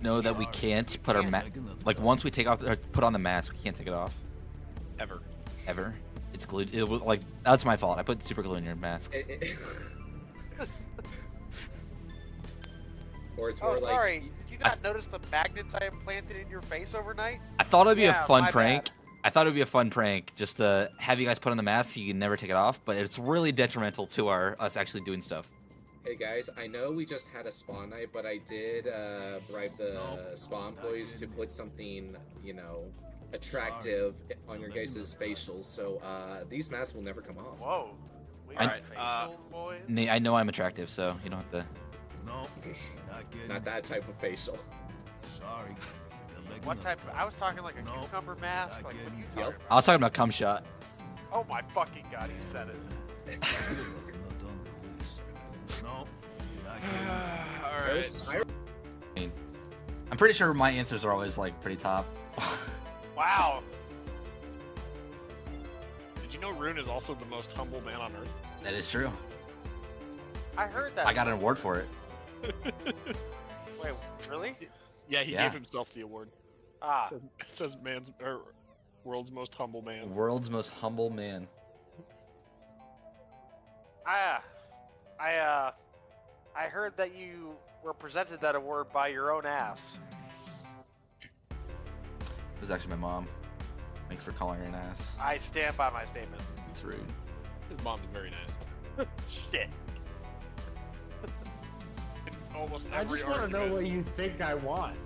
know that we can't put our like once we take off or put on the mask, we can't take it off Ever. ever. It's glued. It was like that's my fault. I put super glue in your masks. Or it's Oh, more like sorry. Did you not notice the magnets I implanted in your face overnight? I thought it'd be Yeah, a fun my prank. bad. I thought it'd be a fun prank just to have you guys put on the mask so you can never take it off, but it's really detrimental to us actually doing stuff. Hey guys, I know we just had a spawn night, but I did bribe the spawn employees to put something, you know, attractive on your guys' facials, so these masks will never come off. Whoa. We I- got facials, boys. Nate, I know I'm attractive, so you don't have to. No, not kidding. Not that type of facial. Sorry. What type? I was talking like a No, cucumber mask. not Like, what are getting you you. talking Yep. about? I was talking about cum shot. Oh my fucking god, he said it. No, not kidding. Alright. I'm pretty sure my answers are always like pretty top. Wow. Did you know Rune is also the most humble man on earth? That is true. I heard that. I got an award for it. Wait, really? Yeah, he Yeah. gave himself the award. Ah. It says man's or world's most humble man. World's most humble man. I heard that you were presented that award by your own ass. It was actually my mom. Thanks for calling her an ass. I stand by my statement. It's rude. His mom's very nice. Shit. In almost I every just want to know argument. what you think I want.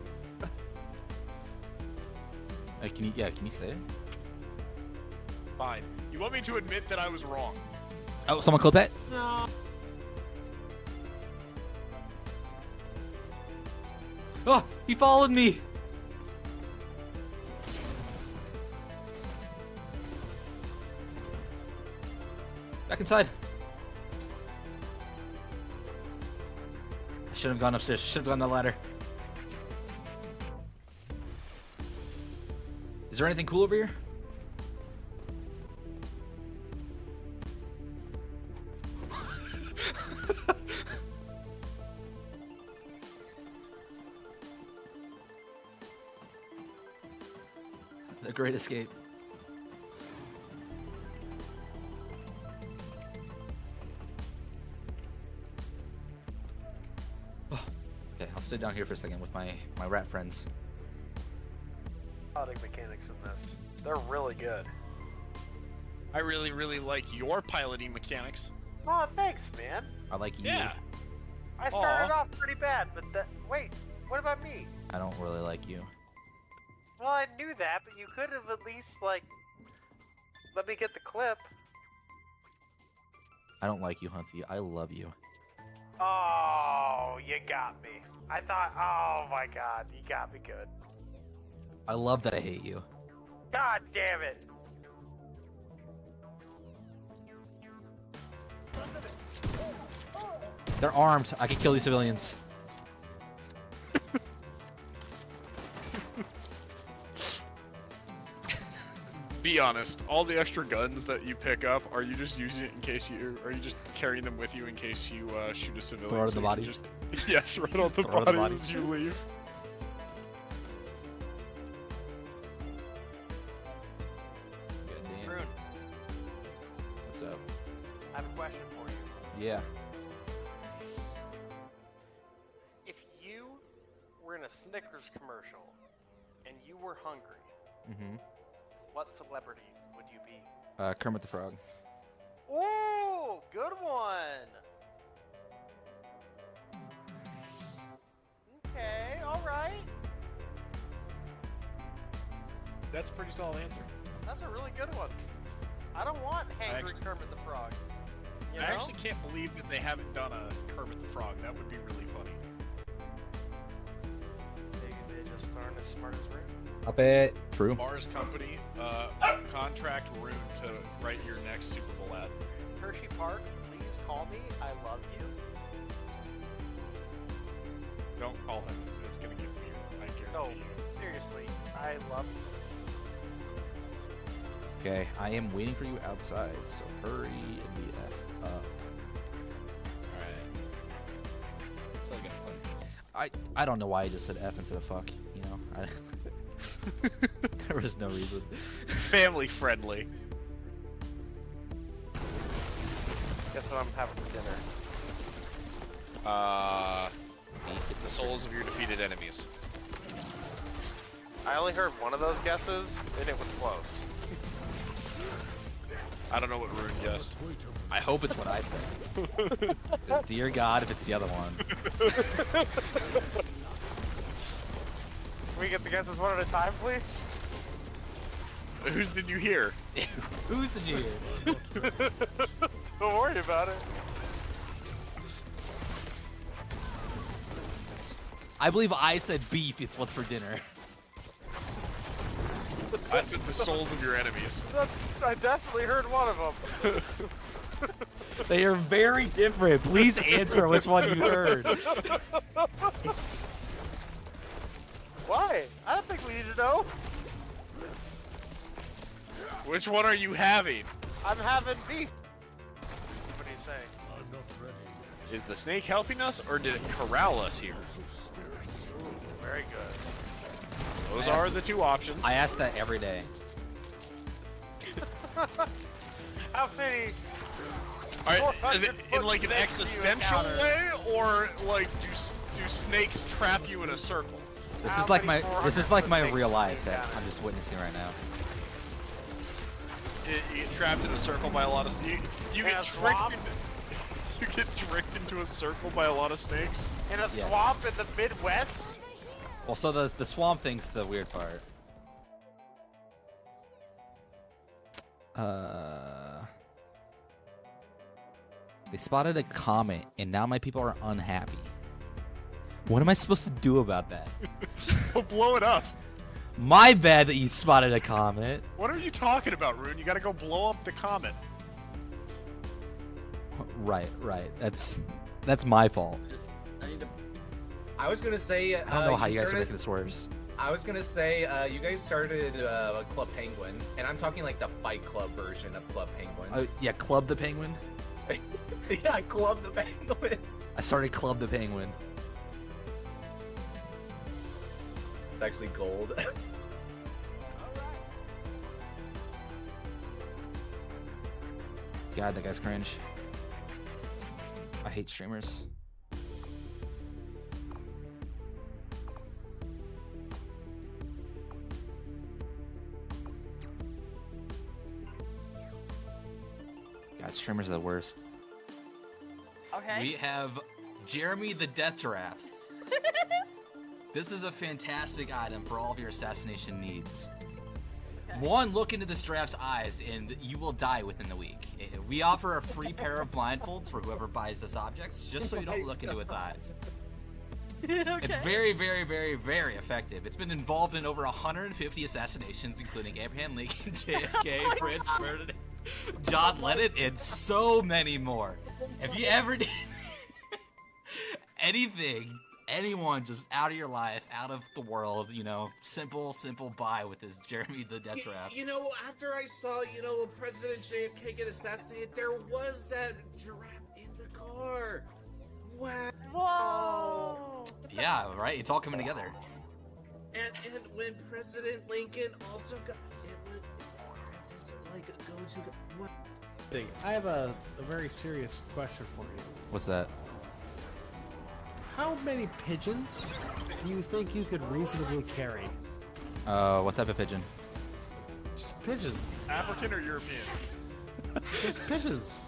Can you say it? Fine. You want me to admit that I was wrong? Oh, someone clip it? No. Oh, he followed me. Back inside. I should have gone upstairs. Should have gone the ladder. Is there anything cool over here? The Great Escape. Oh, okay, I'll sit down here for a second with my rat friends. Piloting mechanics in this. They're really good. I really, really like your piloting mechanics. Oh, thanks, man. I like you. Yeah. I started Aw. off pretty bad, but wait, what about me? I don't really like you. Well, I knew that, but you could have at least, like, let me get the clip. I don't like you, Hunty. I love you. Oh, you got me. I thought, oh my god, you got me good. I love that I hate you. God damn it. They're armed. I can kill these civilians. Be honest. All the extra guns that you pick up, are you just using it in case you, are you just carrying them with you in case you shoot a civilian? Throw it in the so you can bodies. Just, yeah, throw it on the throw the bodies bodies. as you leave. Goddamn. Rune, What's up? I have a question for you. Yeah. If you were in a Snickers commercial and you were hungry, Mm-hmm. what celebrity would you be? Kermit the Frog. Ooh, good one. Okay, all right. That's a pretty solid answer. That's a really good one. I don't want Hangry actually- Kermit the Frog. You I know? actually can't believe that they haven't done a Kermit the Frog. That would be really funny. Maybe they just aren't as smart as Rune. Up it. True. Mars Company, contract Rune to write your next Super Bowl ad. Hershey Park, please call me. I love you. Don't call him. It's gonna get weird. I No, guarantee you. seriously, I love you. Okay, I am waiting for you outside, so hurry and the F up. Alright. Still got fun. I don't know why I just said F instead of fuck. You know, there was no reason. Family friendly. Guess what I'm having for dinner? The souls of your defeated enemies. I only heard one of those guesses, and it was close. I don't know what Rune guessed. I hope it's what I said. 'Cause dear God, if it's the other one. Can we get the guesses one at a time, please? Whose did you hear? Who's the G? Don't worry about it. I believe I said beef. It's what's for dinner. I said the souls of your enemies. I definitely heard one of them. They are very different. Please answer which one you heard. Why? I don't think we need to know. Which one are you having? I'm having beef. What do you say? I'm not ready. Is the snake helping us, or did it corral us here? Ooh, very good. Those are the two options. I ask that every day. How many? Is it in like an existential way, or like do snakes trap you in a circle? This How is like many my 400 real life snakes that do you I'm just witnessing right now. You get trapped in a circle by a lot of you In get a tricked. swamp? You get tricked into a circle by a lot of snakes. In a Yes. swamp in the Midwest? Well, so the swamp thing's the weird part. They spotted a comet, and now my people are unhappy. What am I supposed to do about that? Go blow it up. My bad that you spotted a comet. What are you talking about, Rune? You gotta go blow up the comet. Right. That's my fault. I was gonna say. I don't know how you guys are making this worse. I was gonna say, you guys started Club Penguin, and I'm talking like the Fight Club version of Club Penguin. Yeah, Club the Penguin. Yeah, Club the Penguin. I started Club the Penguin. It's actually gold. God, that guy's cringe. I hate streamers. God, streamers are the worst. Okay. We have Jeremy the Death Giraffe. This is a fantastic item for all of your assassination needs. One, look into this giraffe's eyes, and you will die within the week. We offer a free pair of blindfolds for whoever buys this object, just so you don't look into its eyes. Okay. It's very, very, very, very effective. It's been involved in over 150 assassinations, including Abraham Lincoln, JFK, Prince Ferdinand, John Lennon, and so many more. If you ever need anything, anyone just out of your life, out of the world, you know, simple buy with this Jeremy the Death Giraffe. You know, after I saw, President JFK get assassinated, there was that giraffe in the car. Wow. Whoa! Yeah, right? It's all coming together. And when President Lincoln also got it would like go to what? I have a very serious question for you. What's that? How many pigeons do you think you could reasonably carry? What type of pigeon? Just pigeons. African or European? Just pigeons.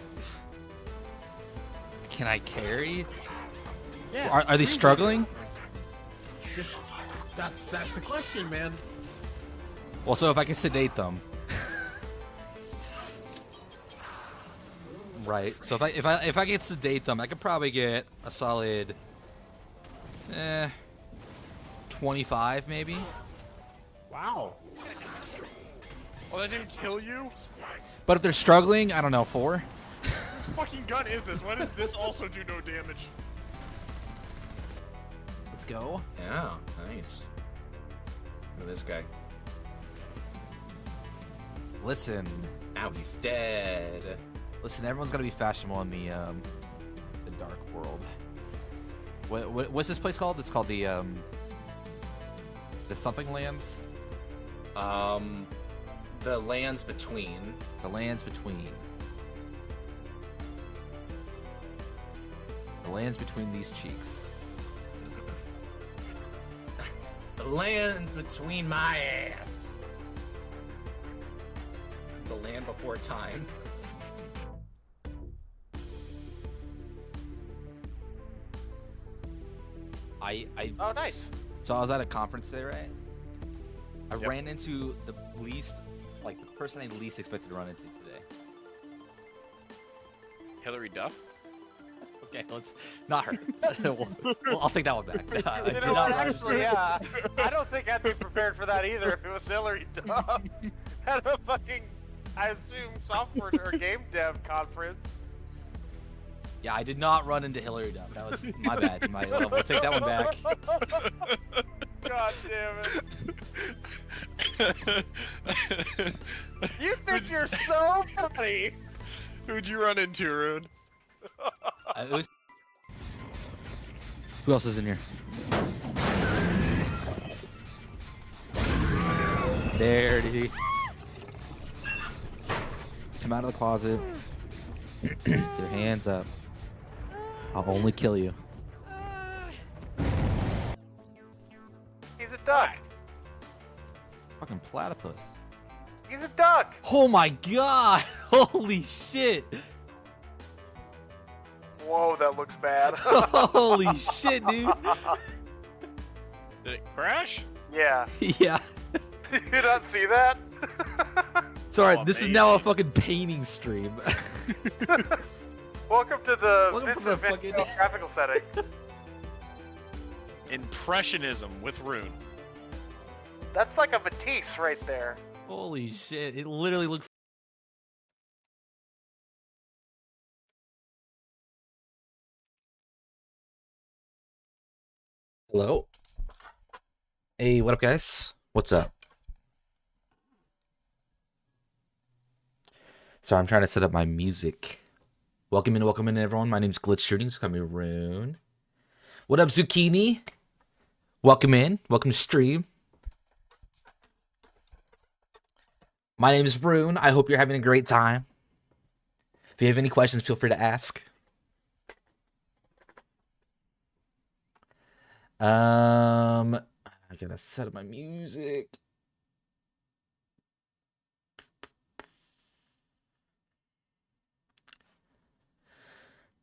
Can I carry? Yeah. Are they reasonably. struggling? Just that's the question, man. Well, so if I can sedate them. Right. So if I can sedate them, I could probably get a solid 25 maybe. Wow. Oh, that didn't kill you? But if they're struggling, I don't know, 4. Whose fucking gun is this? Why does this also do no damage? Let's go. Yeah, nice. Look at this guy. Listen, Now he's dead. everyone's gotta be fashionable in the dark world. What's this place called? It's called the something lands. The lands between. The lands between. The lands between these cheeks. The lands between my ass. The land before time. Oh, nice. So I was at a conference today, right? I Yep. ran into the person I least expected to run into today. Hillary Duff. Okay, let's not her. Well, I'll take that one back. I You did know not what? run- Actually, yeah. I don't think I'd be prepared for that either if it was Hillary Duff at a fucking, I assume, software or game dev conference. Yeah, I did not run into Hillary Duff. That was my bad. We'll take that one back. God damn it. You think you're so funny. Who'd you run into, Rune? It was... Who else is in here? There it is. Come out of the closet. Your hands up. I'll only kill you. He's a duck. Fucking platypus. He's a duck. Oh my god! Holy shit! Whoa, that looks bad. Holy shit, dude! Did it crash? Yeah. Yeah. Did you not see that? Sorry, Oh, this is now a fucking painting stream. Welcome to the Welcome to Vincent the Van fucking- Gogh graphical setting. Impressionism with Rune. That's like a Matisse right there. Holy shit! It literally looks. Hello. Hey, what up, guys? What's up? Sorry, I'm trying to set up my music. Welcome in, everyone. My name's Glitch Shooting. Just call me Rune. What up, Zucchini? Welcome in. Welcome to stream. My name is Rune. I hope you're having a great time. If you have any questions, feel free to ask. I gotta set up my music.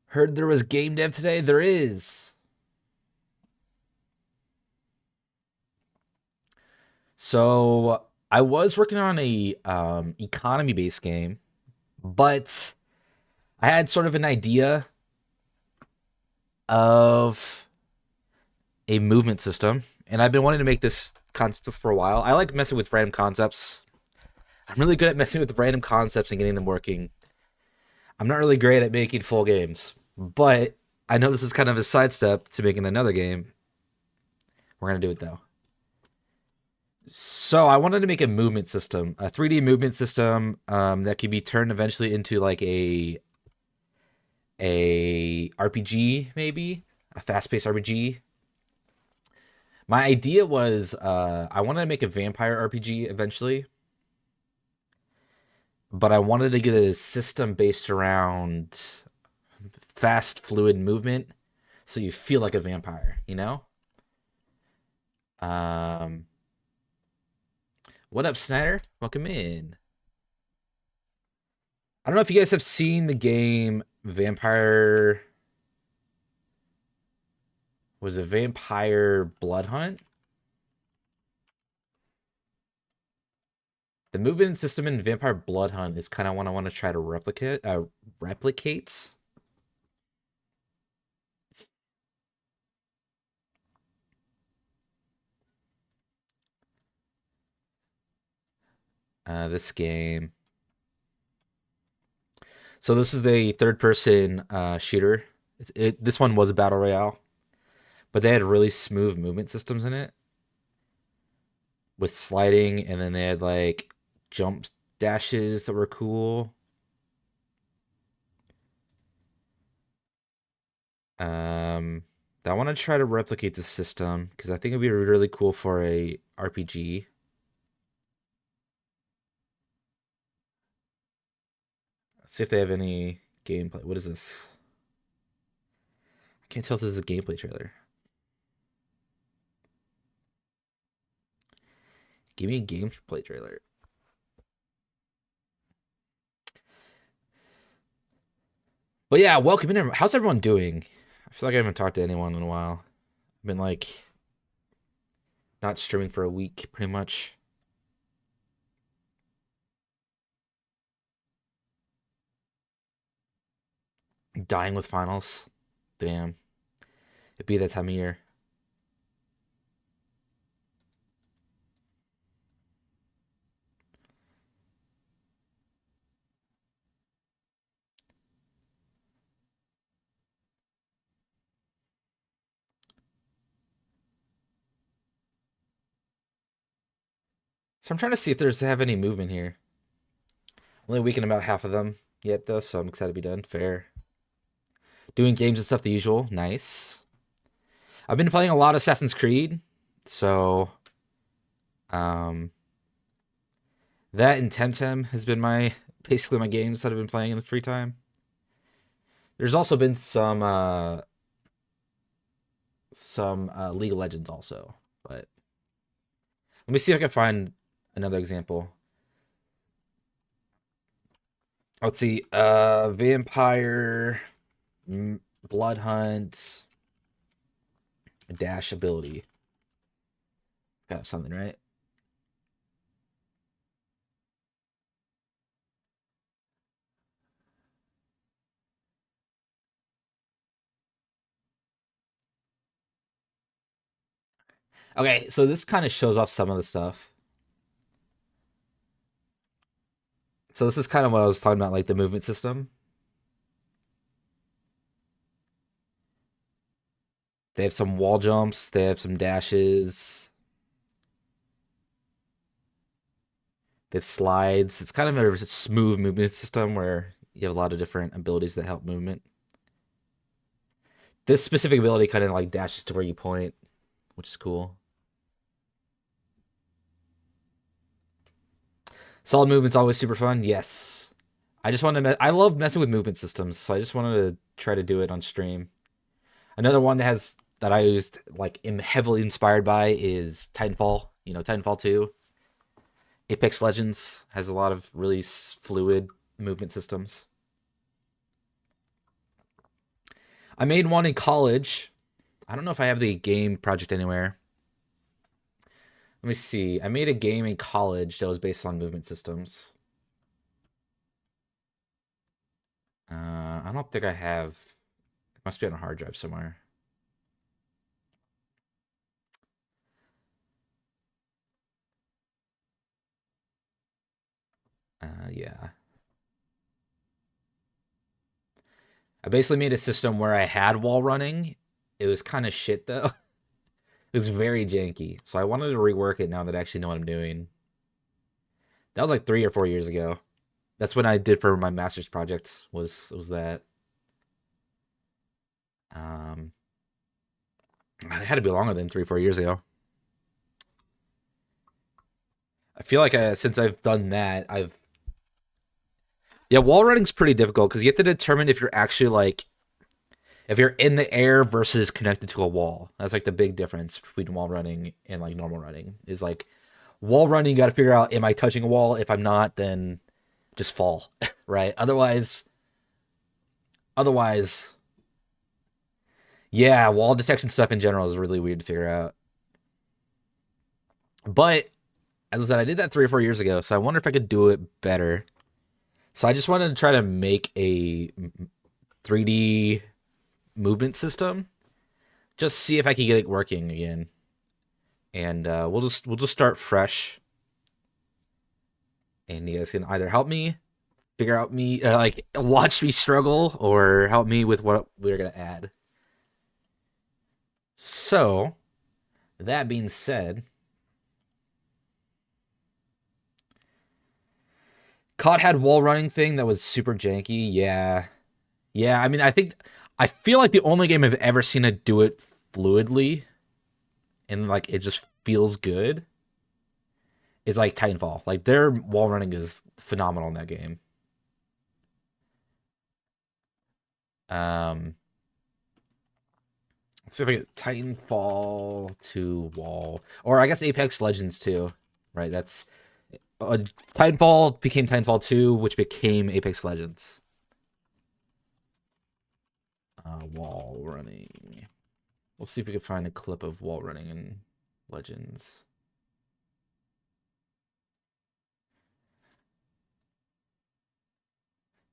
Heard there was game dev today. There is. So I was working on a economy-based game, but I had sort of an idea of a movement system, and I've been wanting to make this concept for a while. I like messing with random concepts. I'm really good at messing with random concepts and getting them working. I'm not really great at making full games, but I know this is kind of a sidestep to making another game. We're going to do it, though. So I wanted to make a movement system, a 3D movement system that could be turned eventually into like a RPG, maybe a fast-paced RPG. My idea was I wanted to make a vampire RPG eventually, but I wanted to get a system based around fast, fluid movement, so you feel like a vampire, you know? What up, Snyder? Welcome in. I don't know if you guys have seen the game Vampire... Was it Vampire Blood Hunt? The movement system in Vampire Blood Hunt is kind of what I want to try to replicate. This game. So this is the third-person shooter. This one was a battle royale, but they had really smooth movement systems in it, with sliding, and then they had like jump dashes that were cool. I want to try to replicate the system because I think it'd be really cool for a RPG. Let's see if they have any gameplay. What is this? I can't tell if this is a gameplay trailer. Give me a gameplay trailer. But yeah, welcome in. How's everyone doing? I feel like I haven't talked to anyone in a while. I've been like not streaming for a week, pretty much. Dying with finals. Damn. It'd be that time of year. So I'm trying to see if there's have any movement here. Only weakened about half of them yet though, so I'm excited to be done. Fair. Doing games and stuff the usual. Nice. I've been playing a lot of Assassin's Creed, so that and Temtem has been basically my games that I've been playing in the free time. There's also been some League of Legends also, but let me see if I can find another example. Let's see. Vampire, Blood Hunt, dash ability. Got something, right? Okay, so this kind of shows off some of the stuff. So this is kind of what I was talking about, like the movement system. They have some wall jumps. They have some dashes. They have slides. It's kind of a smooth movement system where you have a lot of different abilities that help movement. This specific ability kind of like dashes to where you point, which is cool. Solid movement's always super fun. Yes. I just want to. I love messing with movement systems, so I just wanted to try to do it on stream. Another one that I used, like, am heavily inspired by is Titanfall. You know, Titanfall 2. Apex Legends has a lot of really fluid movement systems. I made one in college. I don't know if I have the game project anywhere. Let me see. I made a game in college that was based on movement systems. I don't think I have. It must be on a hard drive somewhere. Yeah. I basically made a system where I had wall running. It was kind of shit though. It was very janky. So I wanted to rework it now that I actually know what I'm doing. That was like 3 or 4 years ago. That's when I did for my master's project was that. It had to be longer than 3 or 4 years ago. I feel like since I've done that, yeah, wall running's pretty difficult because you have to determine if you're actually like, if you're in the air versus connected to a wall. That's like the big difference between wall running and like normal running. Is like wall running, you got to figure out, am I touching a wall? If I'm not, then just fall, right? Otherwise, yeah, wall detection stuff in general is really weird to figure out. But as I said, I did that 3 or 4 years ago, so I wonder if I could do it better. So I just wanted to try to make a 3D movement system, just see if I can get it working again. And we'll just start fresh, and you guys can either help me figure out like watch me struggle, or help me with what we're gonna add. So that being said, COD had wall running thing that was super janky. Yeah. I mean, I feel like the only game I've ever seen it do it fluidly and like it just feels good is like Titanfall. Like their wall running is phenomenal in that game. Let's see if I get Titanfall to wall, or I guess Apex Legends too, right? That's Titanfall became Titanfall 2, which became Apex Legends. Wall running. We'll see if we can find a clip of wall running in Legends.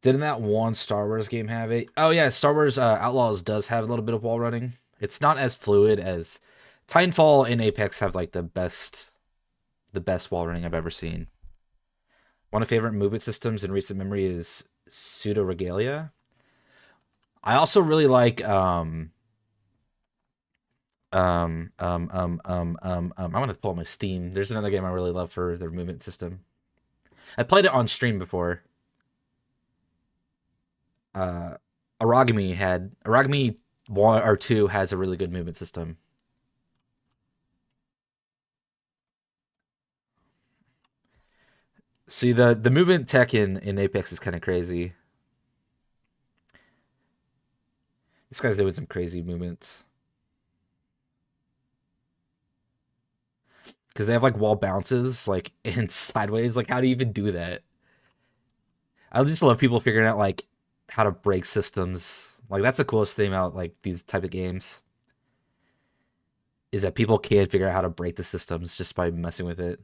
Didn't that one Star Wars game have it? Oh yeah, Star Wars Outlaws does have a little bit of wall running. It's not as fluid as Titanfall and Apex have like the best wall running I've ever seen. One of my favorite movement systems in recent memory is Pseudo Regalia. I also really like I'm gonna pull up my Steam. There's another game I really love for their movement system. I played it on stream before. Aragami 1 or 2 has a really good movement system. See, the movement tech in Apex is kind of crazy. This guy's doing some crazy movements. Because they have like wall bounces, like in sideways. Like, how do you even do that? I just love people figuring out like how to break systems. Like, that's the coolest thing about like these type of games. Is that people can figure out how to break the systems just by messing with it.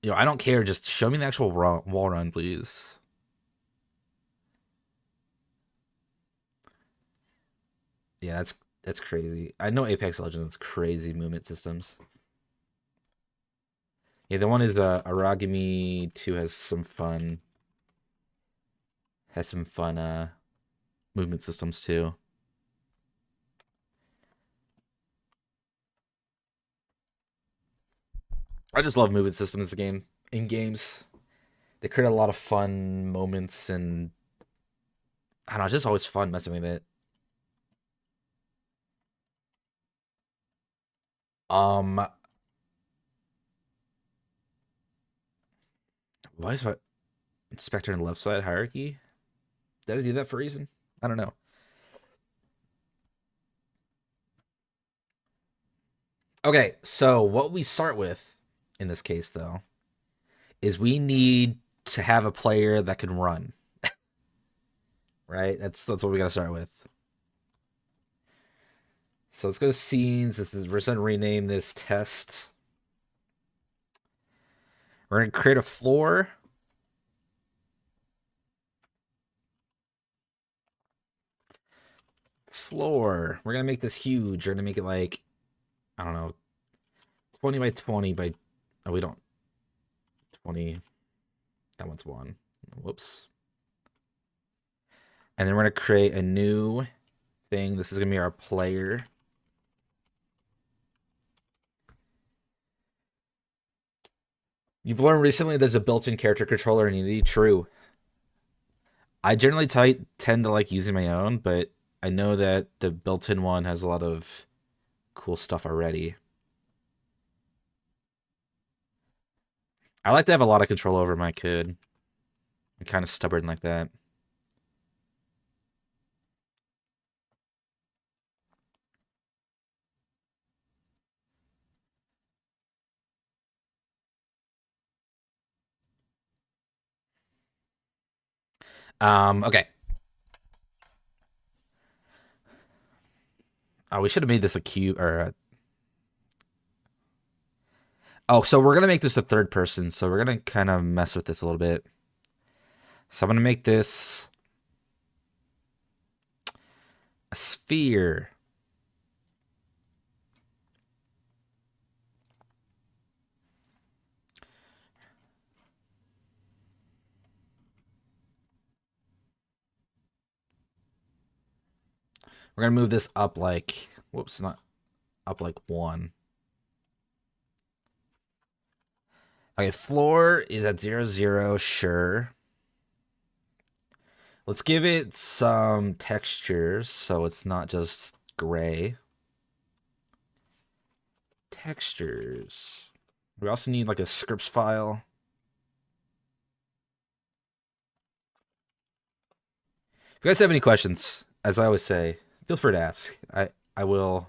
You know, I don't care. Just show me the actual wall run, please. Yeah, that's crazy. I know Apex Legends crazy movement systems. Yeah, the one is Aragami 2 has some fun movement systems too. I just love movement systems in games. They create a lot of fun moments, and I don't know, it's just always fun messing with it. Why is what inspector on the left side hierarchy? Did I do that for a reason? I don't know. Okay, so what we start with in this case, though, is we need to have a player that can run. Right? That's what we gotta start with. So let's go to scenes. We're gonna rename this test. We're gonna create a floor. We're gonna make this huge. We're gonna make it like, I don't know, 20 by 20 by. Oh, we don't. 20. That one's 1. Whoops. And then we're gonna create a new thing. This is gonna be our player. You've learned recently there's a built-in character controller in Unity. True. I generally tend to like using my own, but I know that the built-in one has a lot of cool stuff already. I like to have a lot of control over my kid. I'm kind of stubborn like that. Okay. Oh, we should have made this a cube or Oh, so we're gonna make this a third person, so we're gonna kind of mess with this a little bit. So I'm gonna make this a sphere. We're gonna move this up like, whoops, not up like 1. Okay, floor is at 0, 0, sure. Let's give it some textures so it's not just gray. Textures. We also need like a scripts file. If you guys have any questions, as I always say, feel free to ask. I will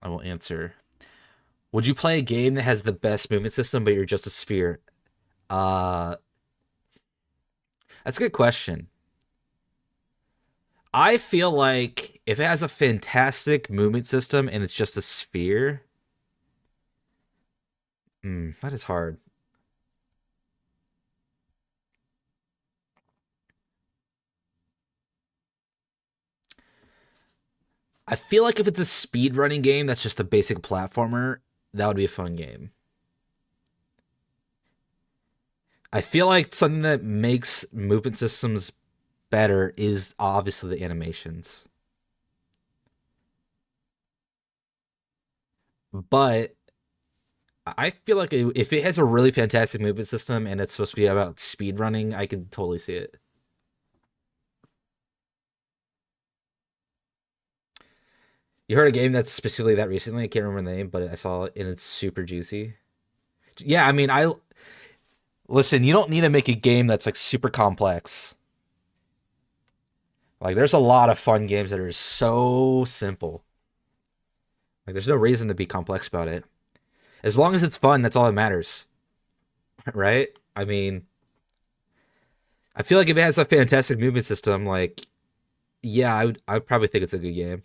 answer. Would you play a game that has the best movement system but you're just a sphere? That's a good question. I feel like if it has a fantastic movement system and it's just a sphere, that is hard. I feel like if it's a speedrunning game that's just a basic platformer, that would be a fun game. I feel like something that makes movement systems better is obviously the animations. But I feel like if it has a really fantastic movement system and it's supposed to be about speedrunning, I could totally see it. You heard a game that's specifically that recently? I can't remember the name, but I saw it and it's super juicy. Yeah, I mean, listen, you don't need to make a game that's like super complex. Like, there's a lot of fun games that are so simple. Like, there's no reason to be complex about it. As long as it's fun, that's all that matters. Right? I mean, I feel like if it has a fantastic movement system, like, yeah, I would probably think it's a good game.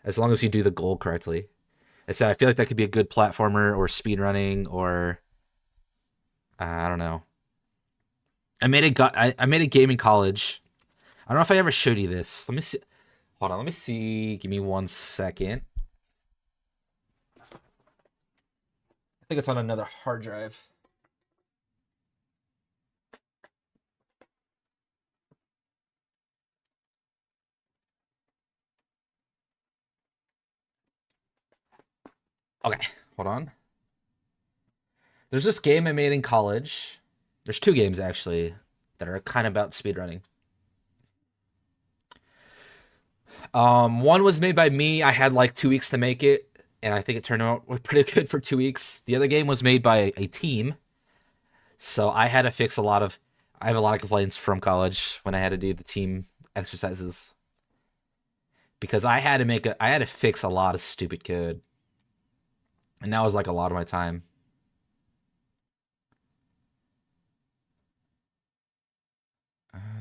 As long as you do the goal correctly. I said I feel like that could be a good platformer or speedrunning or I don't know. I made a game in college. I don't know if I ever showed you this. Let me see. Hold on, let me see. Give me 1 second. I think it's on another hard drive. Okay, hold on. There's this game I made in college. There's 2 games actually that are kind of about speedrunning. One was made by me. I had like 2 weeks to make it, and I think it turned out pretty good for 2 weeks. The other game was made by a team, so I had to fix a lot of. I have a lot of complaints from college when I had to do the team exercises because I had to fix a lot of stupid code, and that was like a lot of my time.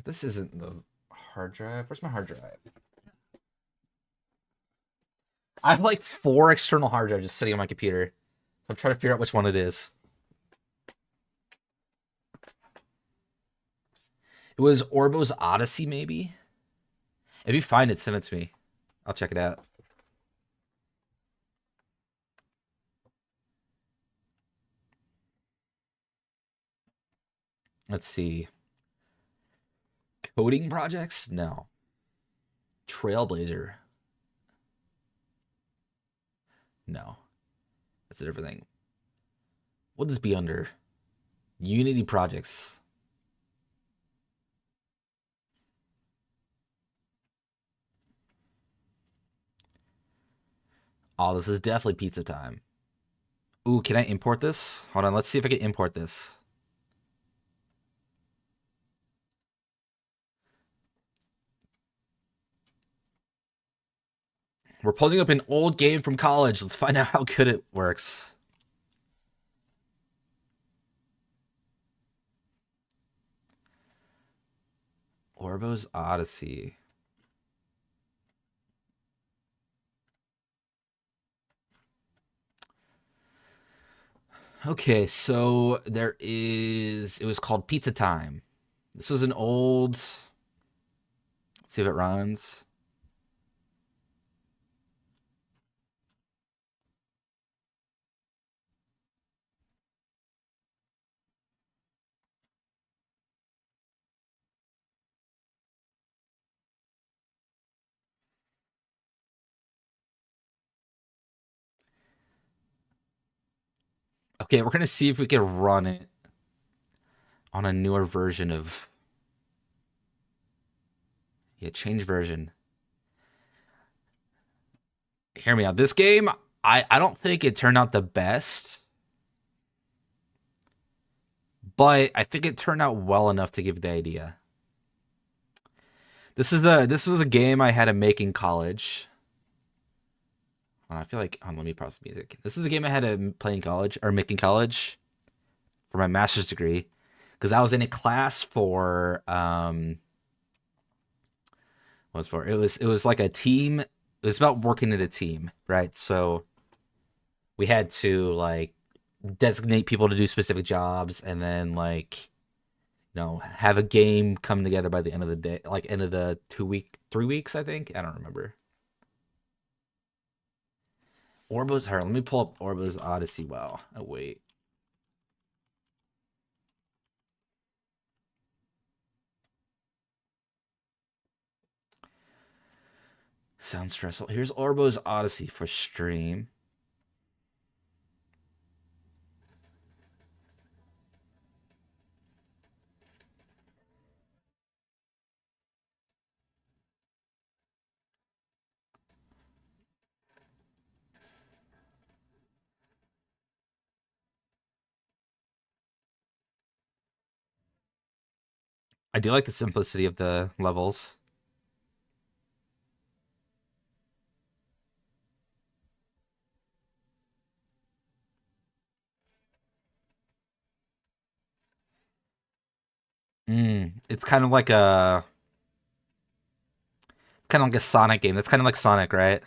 This isn't the hard drive. Where's my hard drive? I have like 4 external hard drives just sitting on my computer. I'm trying to figure out which one it is. It was Orbo's Odyssey, maybe? If you find it, send it to me. I'll check it out. Let's see. Coding projects? No. Trailblazer? No. That's a different thing. What does this be under? Unity projects. Oh, this is definitely pizza time. Ooh, can I import this? Hold on, let's see if I can import this. We're pulling up an old game from college. Let's find out how good it works. Orbo's Odyssey. Okay, so it was called Pizza Time. This was an old, let's see if it runs. Okay, we're gonna see if we can run it on a newer version of. Yeah, change version. Hear me out. This game, I don't think it turned out the best, but I think it turned out well enough to give the idea. This was a game I had to make in college. I feel like let me pause the music. This is a game I had to play in college or make in college for my master's degree because I was in a class for what was for it was like a team. It was about working in a team, right? So we had to like designate people to do specific jobs and then like have a game come together by the end of the day, like end of the 3 weeks, I think. I don't remember. Orbo's her. Let me pull up Orbo's Odyssey. Wow. Oh, wait. Sounds stressful. Here's Orbo's Odyssey for stream. I do like the simplicity of the levels. It's kind of like a Sonic game. That's kind of like Sonic, right?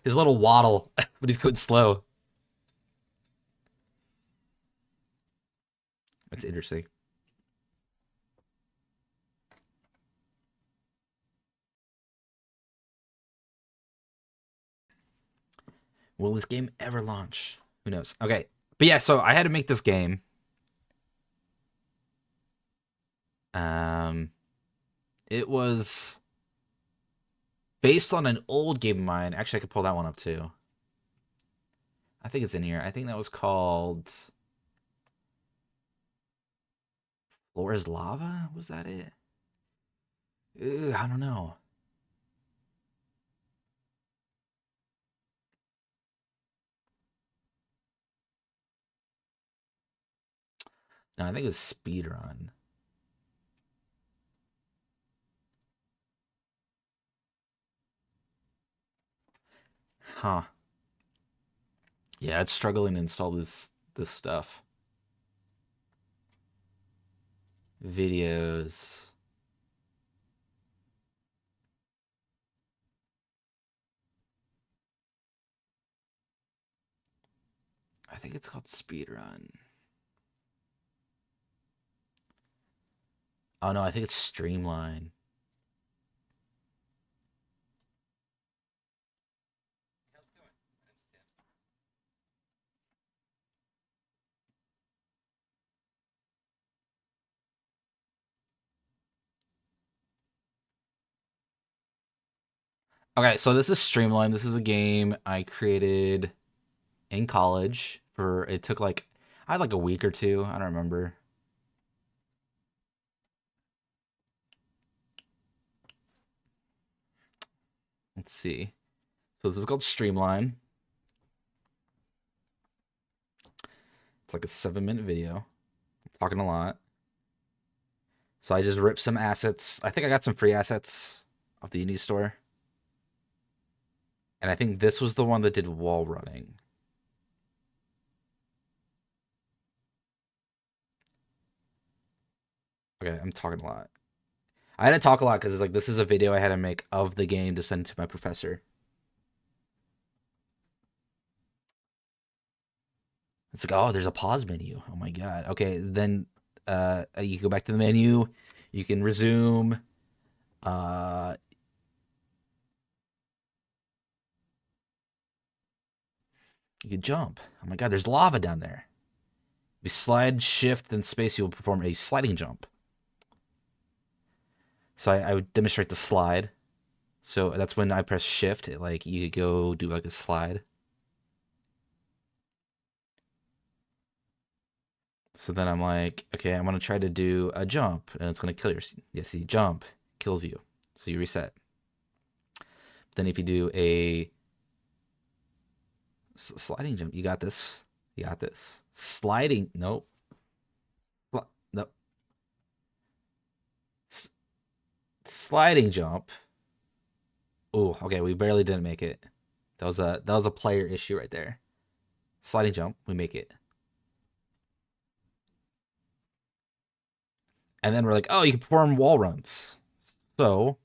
His little waddle, but he's going slow. That's interesting. Will this game ever launch? Who knows? Okay. But yeah, so I had to make this game. It was based on an old game of mine. Actually, I could pull that one up too. I think it's in here. I think that was called Floor is Lava? Was that it? I don't know. No, I think it was Speedrun. Huh. Yeah, it's struggling to install this stuff. Videos. I think it's called Speedrun. Oh no, I think it's Streamline. Okay, so this is Streamline. This is a game I created in college for it took like I had like a week or two, I don't remember. Let's see. So this is called Streamline. It's like a 7-minute video. I'm talking a lot. So I just ripped some assets. I think I got some free assets off the Unity store. And I think this was the one that did wall running. Okay, I'm talking a lot. I had to talk a lot because it's like this is a video I had to make of the game to send to my professor. It's like, oh, there's a pause menu. Oh my god. Okay, then you can go back to the menu. You can resume. You can jump. Oh my god, there's lava down there. If you slide, shift, then space, you will perform a sliding jump. So I would demonstrate the slide. So that's when I press shift, like you could go do like a slide. So then I'm like, okay, I'm gonna try to do a jump, and it's gonna kill your. Yeah, see, jump kills you, so you reset. Then if you do a sliding jump, you got this. You got this. Sliding, nope. No. Sliding jump. Oh, okay, we barely didn't make it. That was a player issue right there. Sliding jump, we make it. And then we're like, oh, you can perform wall runs. So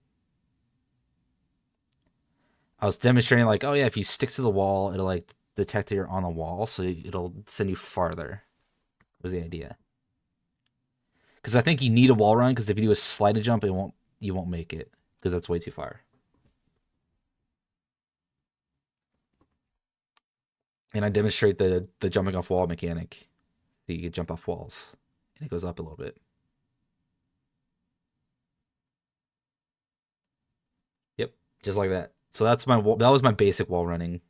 I was demonstrating like, oh yeah, if you stick to the wall, it'll like detect that you're on the wall, so it'll send you farther. Was the idea? Because I think you need a wall run, because if you do a sliding jump, you won't make it, because that's way too far. And I demonstrate the jumping off wall mechanic. So you can jump off walls, and it goes up a little bit. Yep, just like that. So that was my basic wall running.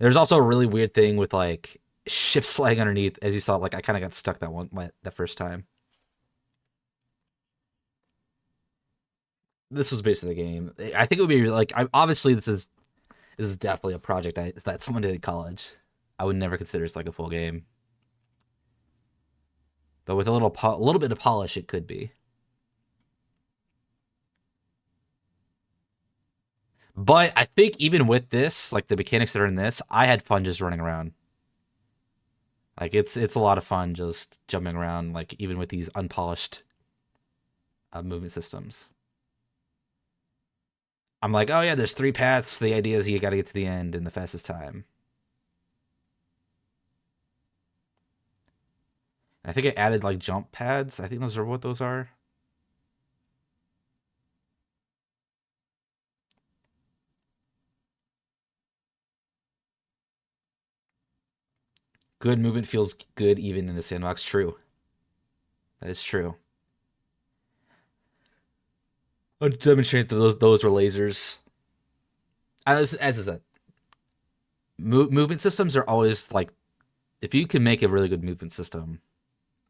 There's also a really weird thing with like shift sliding underneath, as you saw. Like I kind of got stuck that first time. This was basically the game. I think it would be like, obviously this is definitely a project that someone did in college. I would never consider this like a full game, but with a little bit of polish, it could be. But I think even with this, like the mechanics that are in this, I had fun just running around. Like it's a lot of fun just jumping around, like even with these unpolished movement systems. I'm like, oh yeah, there's 3 paths. The idea is you got to get to the end in the fastest time. I think I added like jump pads. I think those are what those are. Good movement feels good even in the sandbox. True. That is true. I'll demonstrate that those were lasers. As I said, movement systems are always like, if you can make a really good movement system,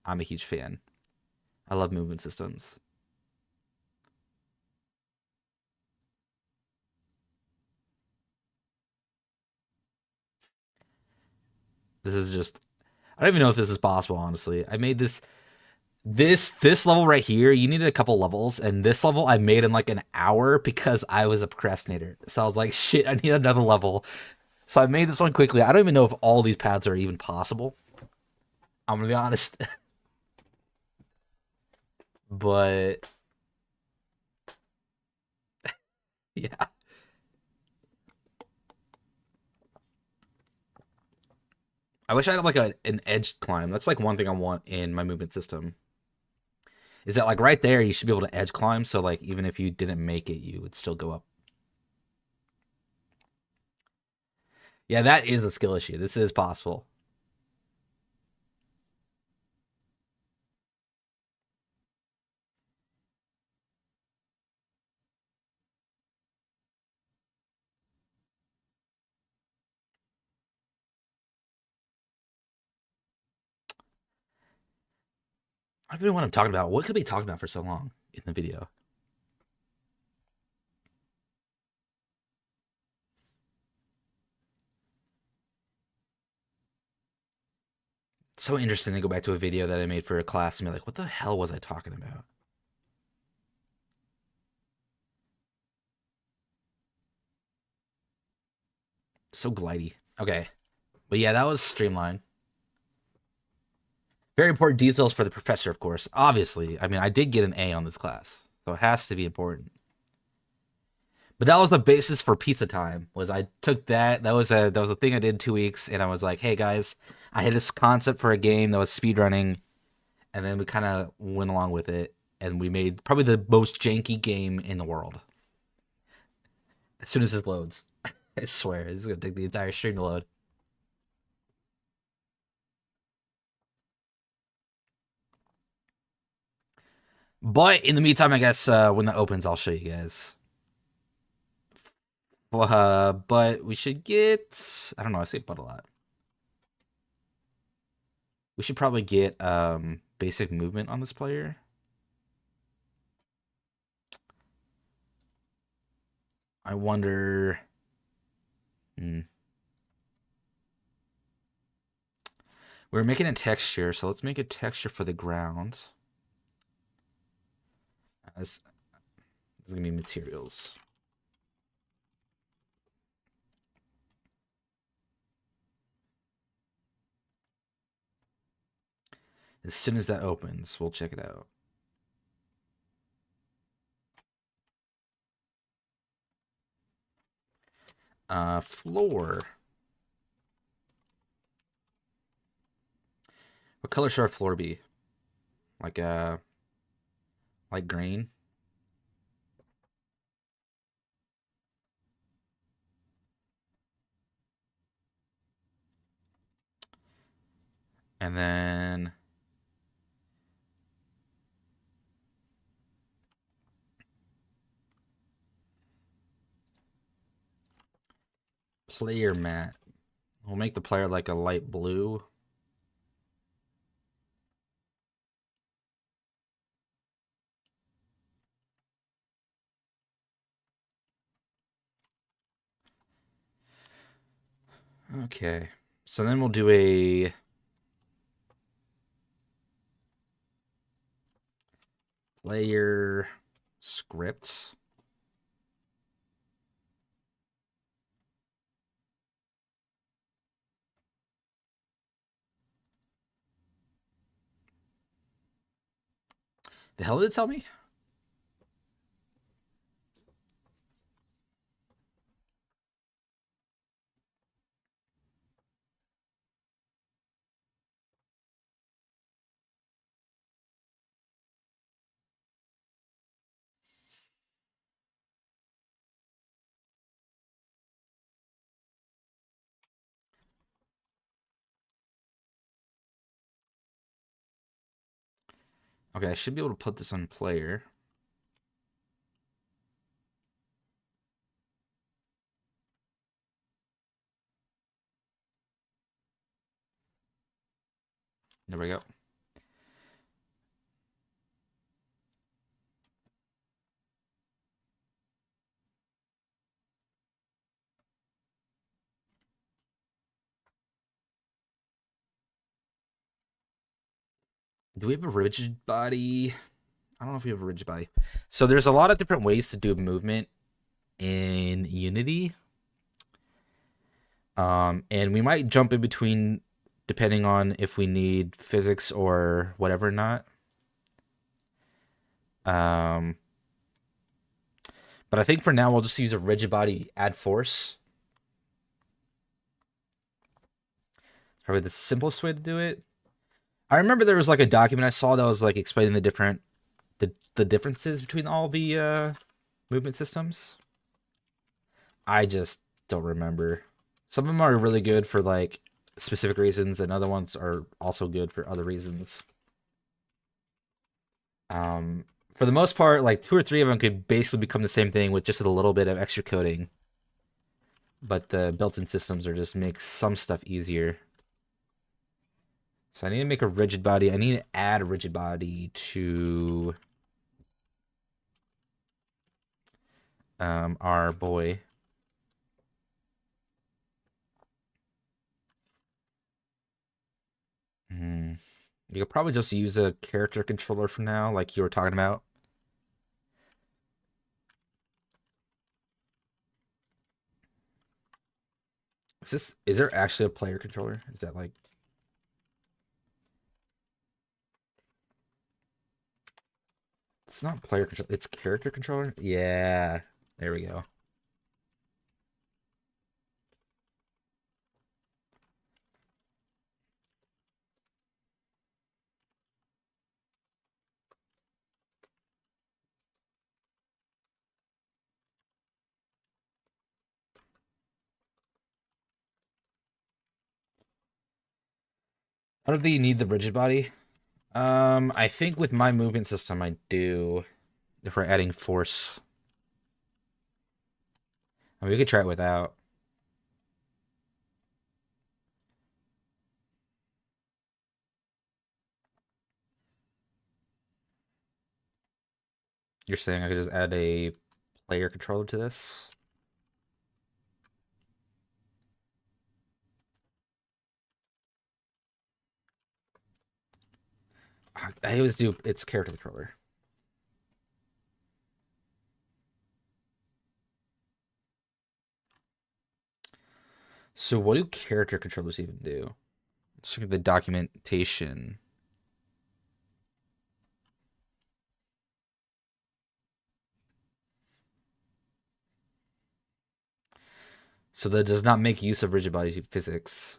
I'm a huge fan. I love movement systems. This is just, I don't even know if this is possible, honestly. I made this level right here. You needed a couple levels, and this level I made in like an hour because I was a procrastinator. So I was like, shit, I need another level. So I made this one quickly. I don't even know if all these paths are even possible. I'm gonna be honest. But yeah. I wish I had like an edge climb. That's like one thing I want in my movement system. Is that like right there you should be able to edge climb, so like even if you didn't make it, you would still go up. Yeah, that is a skill issue. This is possible. I don't even know what I'm talking about. What could I be talking about for so long in the video? It's so interesting to go back to a video that I made for a class and be like, what the hell was I talking about? So glidey. Okay. But yeah, that was Streamline. Very important details for the professor, of course. Obviously. I mean, I did get an A on this class, so it has to be important. But that was the basis for Pizza Time. Was I took that was a thing I did in 2 weeks, and I was like, hey guys, I had this concept for a game that was speedrunning, and then we kind of went along with it, and we made probably the most janky game in the world. As soon as it loads, I swear, it's gonna take the entire stream to load. But in the meantime, I guess when that opens, I'll show you guys. But we should get, I don't know, I say but a lot. We should probably get basic movement on this player. I wonder. We're making a texture, so let's make a texture for the ground. This is gonna be materials. As soon as that opens, we'll check it out. Floor. What color should our floor be? Like light green. And then player mat. We'll make the player like a light blue. Okay. So then we'll do a player script. The hell did it tell me? Okay, I should be able to put this on player. There we go. Do we have a rigid body? I don't know if we have a rigid body. So there's a lot of different ways to do movement in Unity. And we might jump in between depending on if we need physics or whatever or not. But I think for now we'll just use a rigid body add force. It's probably the simplest way to do it. I remember there was like a document I saw that was like explaining the differences between all the movement systems. I just don't remember. Some of them are really good for like specific reasons, and other ones are also good for other reasons. For the most part, like 2 or 3 of them could basically become the same thing with just a little bit of extra coding. But the built-in systems are just make some stuff easier. So I need to make a rigid body. I need to add a rigid body to our boy. You could probably just use a character controller for now, like you were talking about. Is there actually a player controller? Is that like it's not player control, it's character controller? Yeah. There we go. I don't think you need the rigid body. I think with my movement system, I do. If we're adding force. I mean, we could try it without. You're saying I could just add a player controller to this? I always do its character controller. So what do character controllers even do? Let's look at the documentation. So that does not make use of rigid body physics.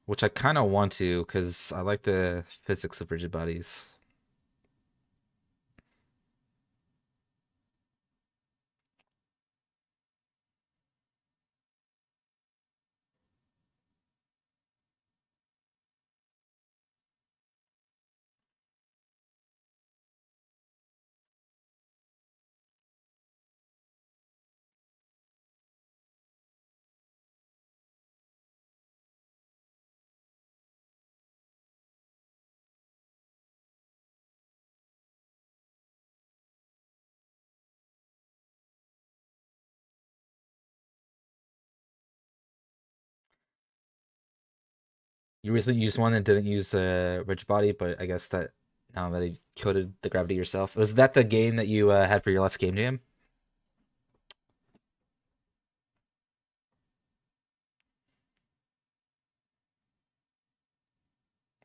Which I kind of want to, because I like the physics of rigid bodies. You recently used one that didn't use a rigid body, but I guess that now that you coded the gravity yourself, was that the game that you had for your last game jam?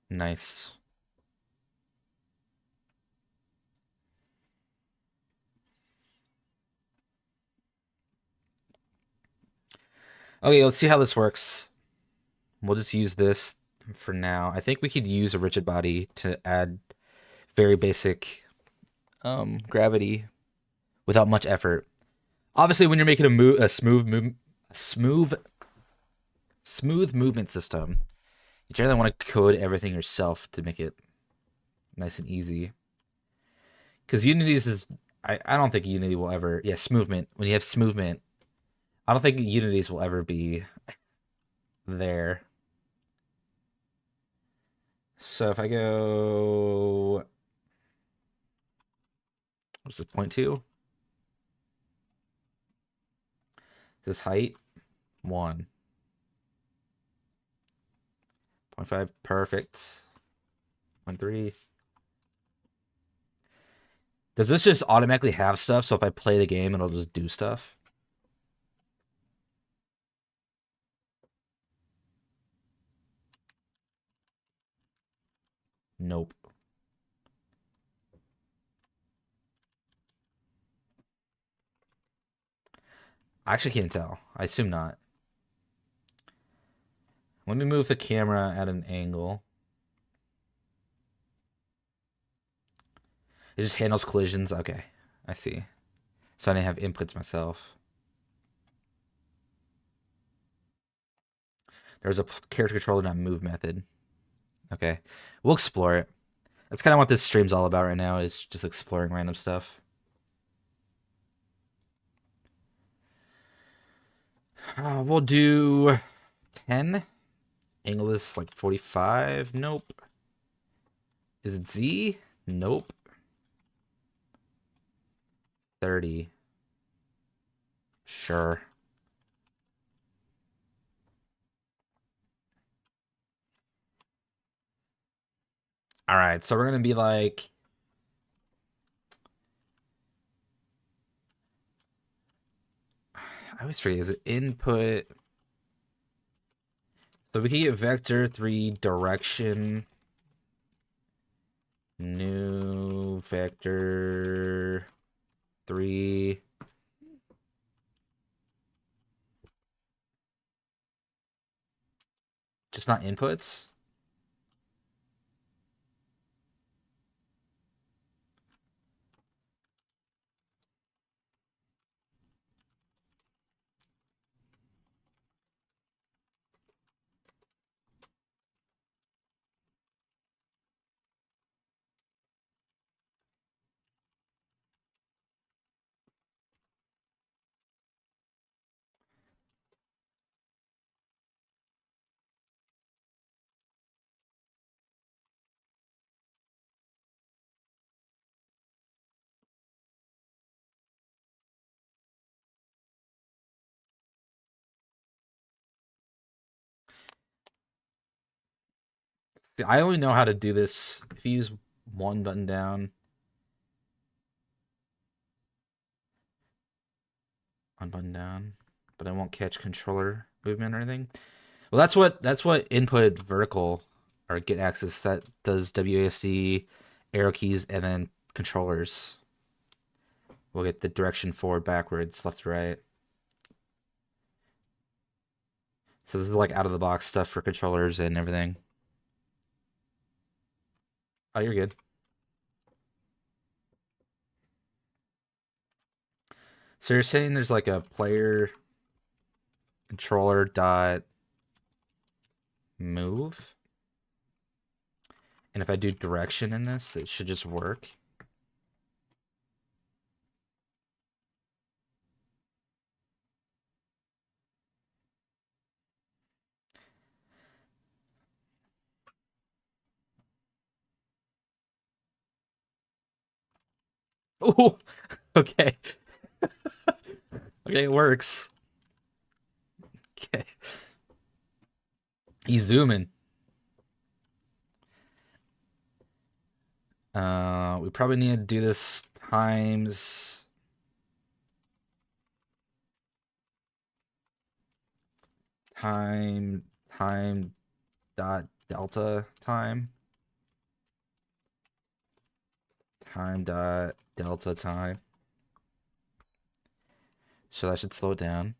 Nice. Okay, let's see how this works. We'll just use this for now. I think we could use a rigid body to add very basic gravity without much effort. Obviously, when you're making a smooth movement system, you generally want to code everything yourself to make it nice and easy. Because Unity's is, I don't think Unity will ever, yeah, smoothment. When you have smoothment, I don't think Unity's will ever be there. So if I go, what's this, 0.2? This height, 1. 0.5, perfect. 1.3. Does this just automatically have stuff? So if I play the game, it'll just do stuff? Nope. I actually can't tell. I assume not. Let me move the camera at an angle. It just handles collisions. Okay, I see. So I didn't have inputs myself. There's a character controller not move method. Okay, we'll explore it. That's kind of what this stream's all about right now, is just exploring random stuff. We'll do 10. Angle is like 45. Nope. Is it Z? Nope. 30. Sure. All right, so we're gonna be like, I always forget, is it input? So we can get vector 3 direction, new vector 3. Just not inputs? See, I only know how to do this if you use one button down. One button down, but I won't catch controller movement or anything. Well, that's what input vertical or get axis that does WASD, arrow keys, and then controllers. We'll get the direction forward, backwards, left to right. So this is like out of the box stuff for controllers and everything. Oh, you're good. So you're saying there's like a player controller dot move, and if I do direction in this, it should just work. Oh, okay. Okay, it works. Okay. He's zooming. We probably need to do this times time dot delta time dot delta time. So that should slow it down.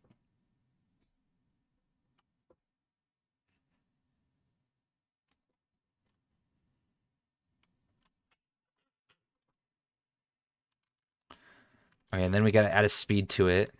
Okay, and then we gotta add a speed to it.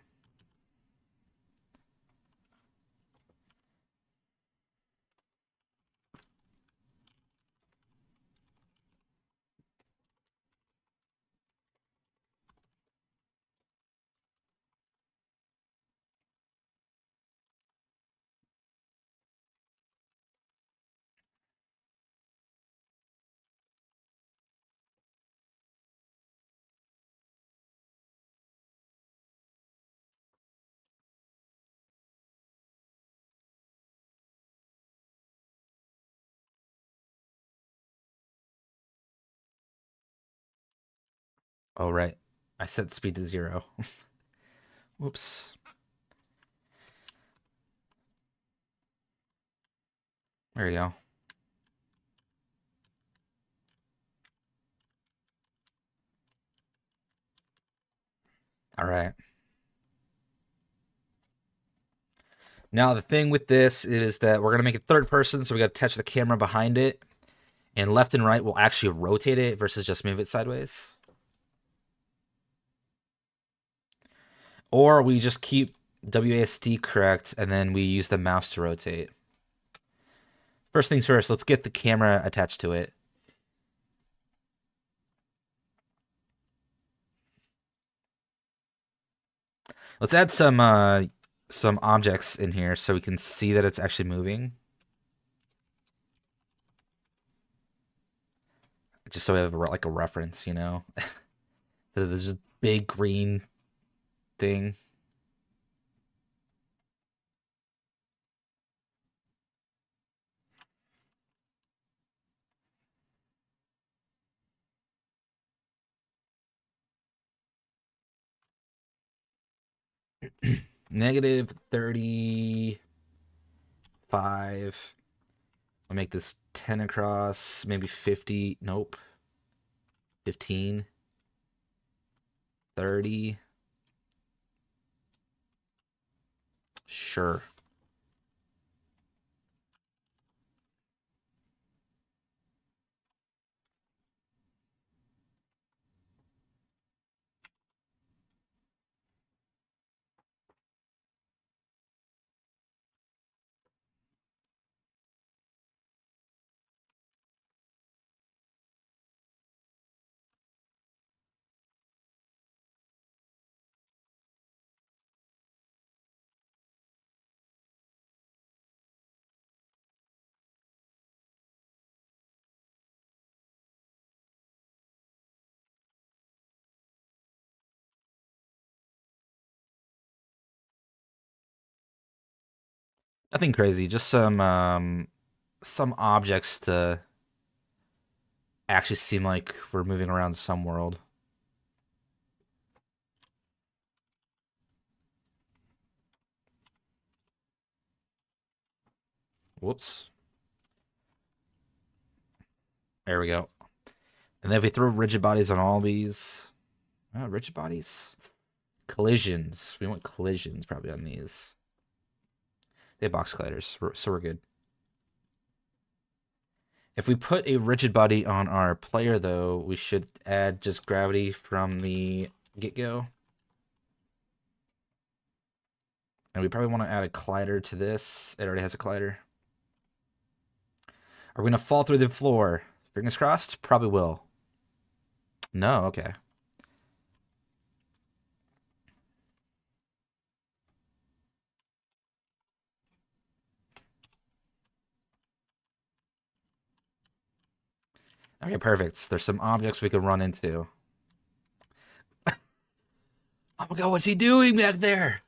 Oh, right. I set speed to 0. Whoops. There you go. All right. Now the thing with this is that we're gonna make it third person, so we gotta touch the camera behind it, and left and right will actually rotate it versus just move it sideways. Or we just keep WASD correct, and then we use the mouse to rotate. First things first, let's get the camera attached to it. Let's add some objects in here so we can see that it's actually moving. Just so we have like a reference, you know? So there's a big green thing. Negative 35. I'll make this 10 across, maybe 50. Nope. 15. 30. Sure. Nothing crazy, just some objects to actually seem like we're moving around some world. Whoops. There we go. And then if we throw rigid bodies on all these... Oh, rigid bodies? Collisions. We want collisions probably on these. They have box colliders, so we're good. If we put a rigid body on our player, though, we should add just gravity from the get-go. And we probably want to add a collider to this. It already has a collider. Are we going to fall through the floor? Fingers crossed? Probably will. No, okay. Okay, perfect. There's some objects we can run into. Oh my god, what's he doing back there?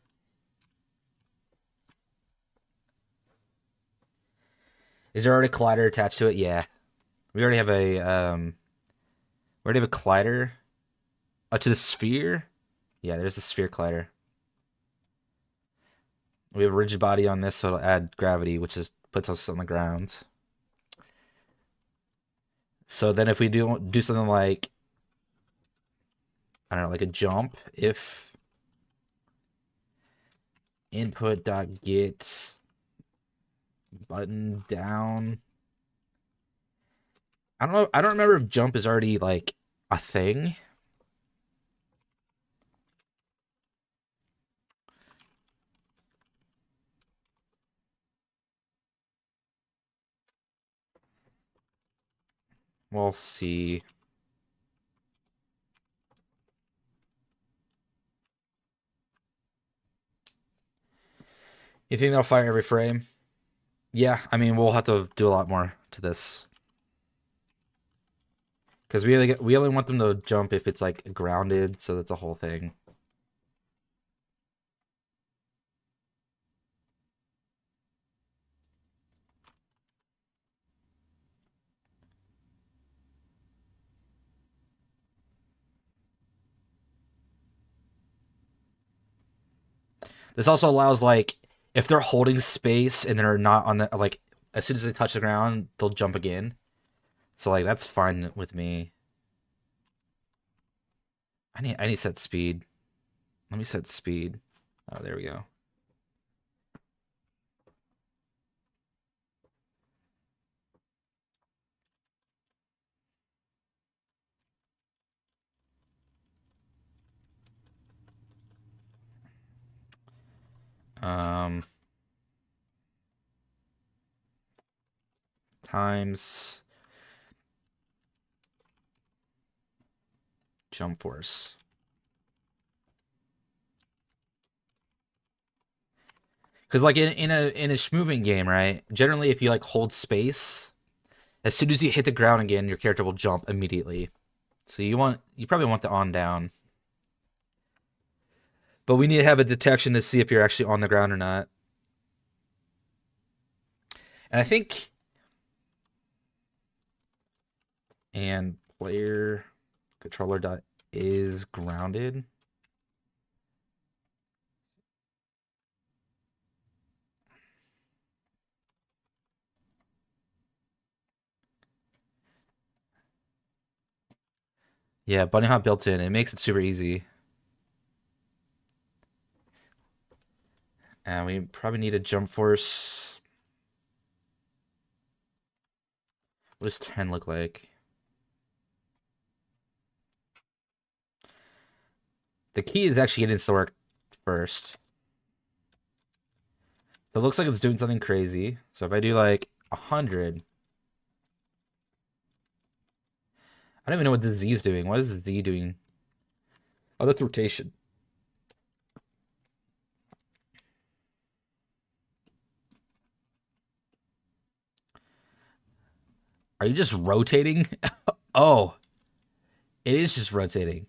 Is there already a collider attached to it? Yeah. We already have a collider. To the sphere? Yeah, there's the sphere collider. We have a rigid body on this, so it'll add gravity, which is puts us on the ground. So then if we do something like, I don't know, like a jump, if input.get button down. I don't know. I don't remember if jump is already like a thing. We'll see. You think they'll fire every frame? Yeah, I mean, we'll have to do a lot more to this. Because we only want them to jump if it's, like, grounded, so that's a whole thing. This also allows, like, if they're holding space and they're not on the, like, as soon as they touch the ground, they'll jump again. So, like, that's fine with me. I need to set speed. Let me set speed. Oh, there we go. Times jump force. Because like in a schmoving game, right? Generally, if you like hold space, as soon as you hit the ground again, your character will jump immediately. So you probably want the on down. But we need to have a detection to see if you're actually on the ground or not. And I think, and player controller dot is grounded. Yeah, Bunny Hop built in. It makes it super easy. And we probably need a jump force. What does 10 look like? The key is actually getting this to work first. So it looks like it's doing something crazy. So if I do like 100. I don't even know what the Z is doing. What is the Z doing? Oh, that's rotation. Are you just rotating? Oh, it is just rotating.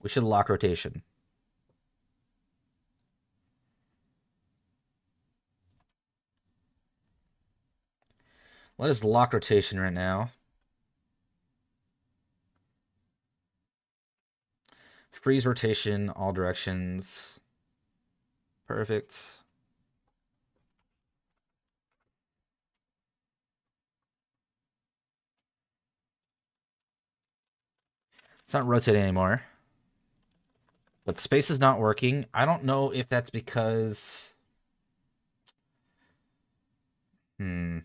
We should lock rotation. What is lock rotation right now? Freeze rotation, all directions. Perfect. It's not rotating anymore. But space is not working. I don't know if that's because... Let's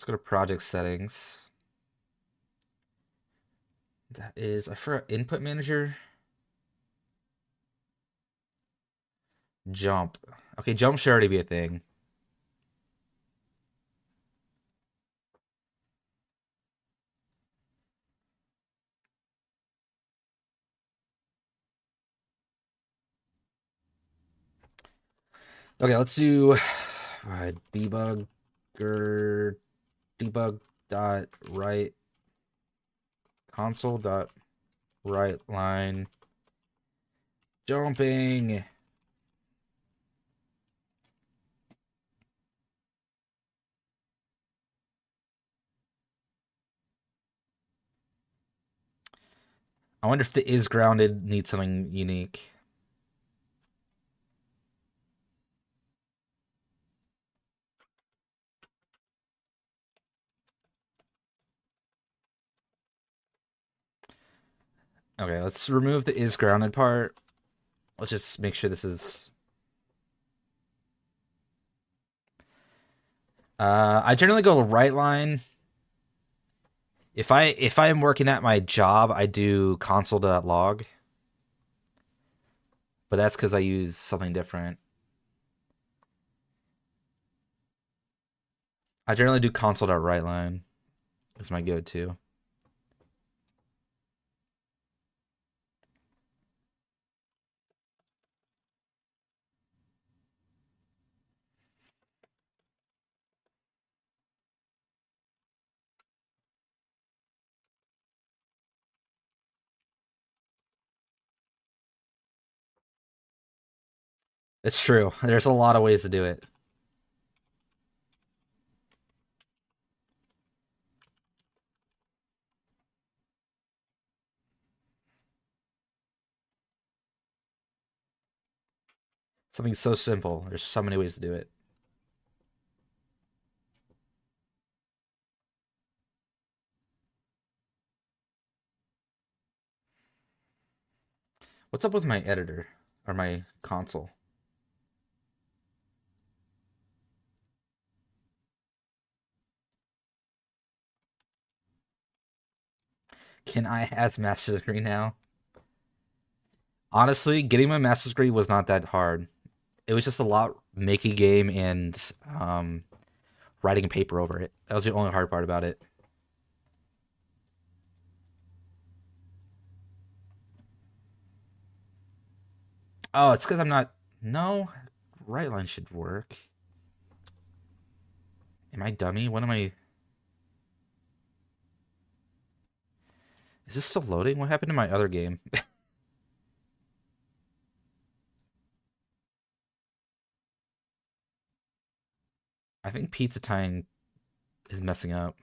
go to project settings. That is, I forgot, input manager. Jump. Okay, jump should already be a thing. Okay, let's do debugger debug dot right console dot right line jumping. I wonder if the is grounded needs something unique. Okay, let's remove the is grounded part. Let's just make sure this is... I generally go right line. If I am working at my job, I do console.log. But that's because I use something different. I generally do console.writeLine. Is my go-to. It's true. There's a lot of ways to do it. Something so simple. There's so many ways to do it. What's up with my editor? Or my console? Can I have master's degree now? Honestly, getting my master's degree was not that hard. It was just a lot making game and writing a paper over it. That was the only hard part about it. Oh, it's because I'm not... No, right line should work. Am I dummy? What am I... Is this still loading? What happened to my other game? I think Pizza Time is messing up.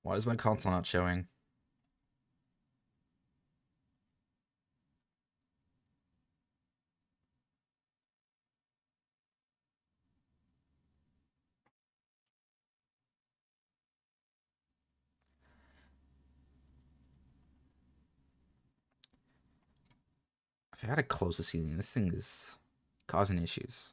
Why is my console not showing? Okay, I gotta close the ceiling. This thing is causing issues.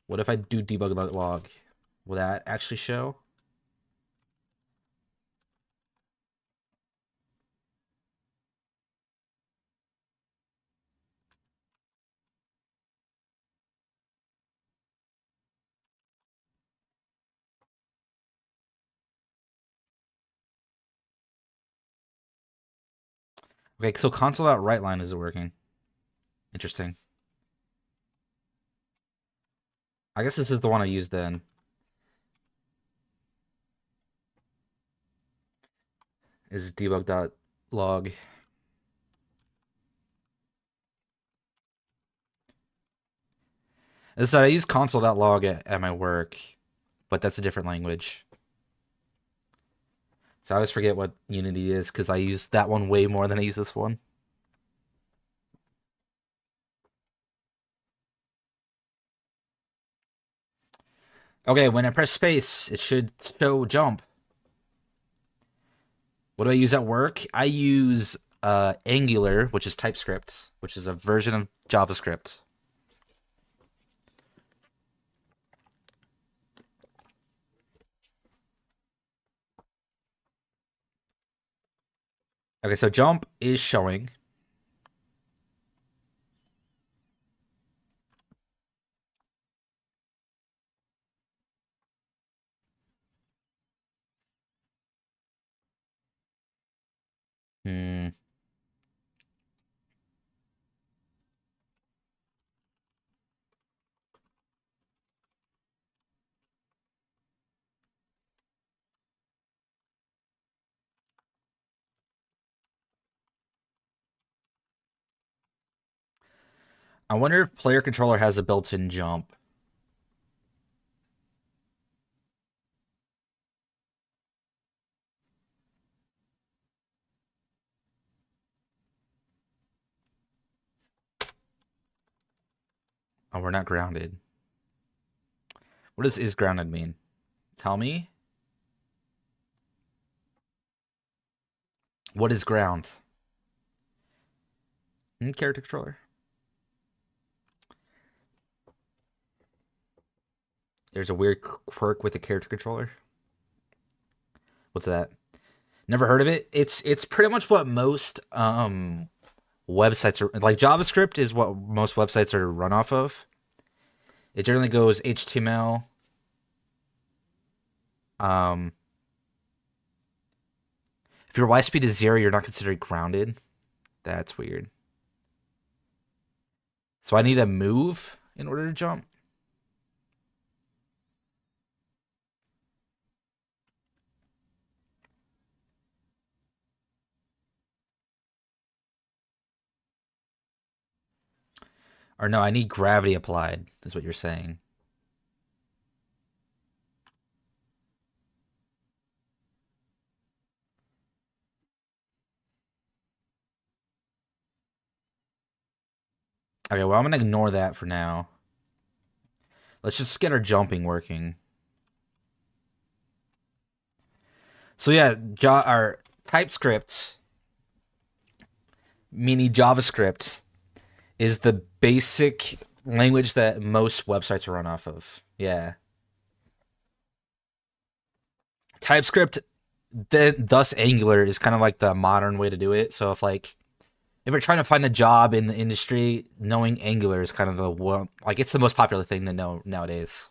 What if I do debug log? Will that actually show? Okay, so console.writeLine isn't working. Interesting. I guess this is the one I used then. Is debug.log. As I said, I use console.log at my work, but that's a different language. So I always forget what Unity is because I use that one way more than I use this one. Okay, when I press space, it should show jump. What do I use at work? I use Angular, which is TypeScript, which is a version of JavaScript. Okay, so jump is showing. Hmm. I wonder if player controller has a built-in jump. Oh, we're not grounded. What does is grounded mean? Tell me. What is ground? Character controller. There's a weird quirk with the character controller. What's that? Never heard of it. It's pretty much what most websites are like. JavaScript is what most websites are run off of. It generally goes HTML. If your Y speed is 0, you're not considered grounded. That's weird. So I need to move in order to jump. Or no, I need gravity applied, is what you're saying. Okay, well, I'm going to ignore that for now. Let's just get our jumping working. So yeah, our TypeScript, meaning JavaScript, is the basic language that most websites are run off of. Yeah. TypeScript, thus Angular, is kind of like the modern way to do it. So if you're trying to find a job in the industry, knowing Angular is kind of it's the most popular thing to know nowadays.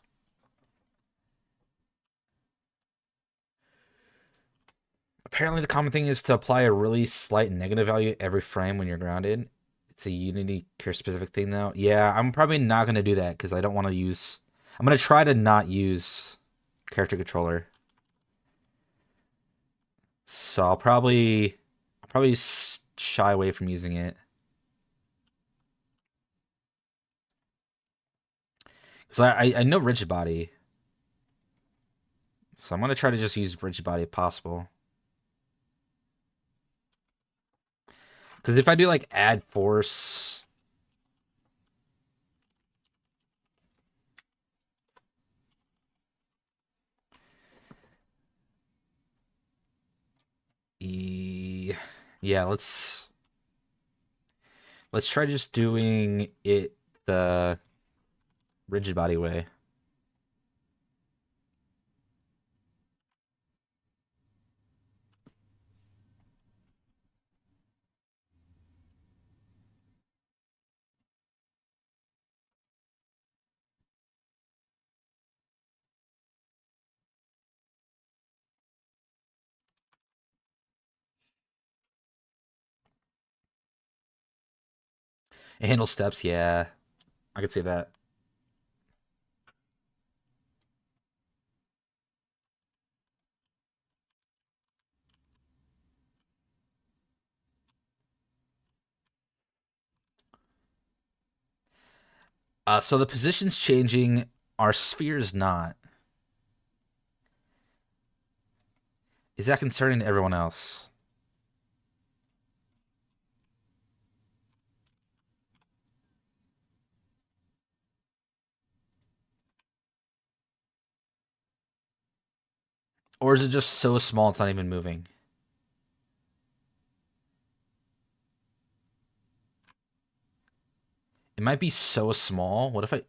Apparently, the common thing is to apply a really slight negative value every frame when you're grounded. It's a Unity care specific thing, though. Yeah, I'm probably not going to do that because I don't want to use. I'm going to try to not use character controller. So I'll probably shy away from using it. Because I know rigid body. So I'm going to try to just use rigid body if possible. Because if I do like add force. Yeah, let's try just doing it the rigid body way. It handles steps, yeah. I could see that. So the position's changing. Our sphere's not. Is that concerning to everyone else? Or is it just so small it's not even moving? It might be so small. What if I...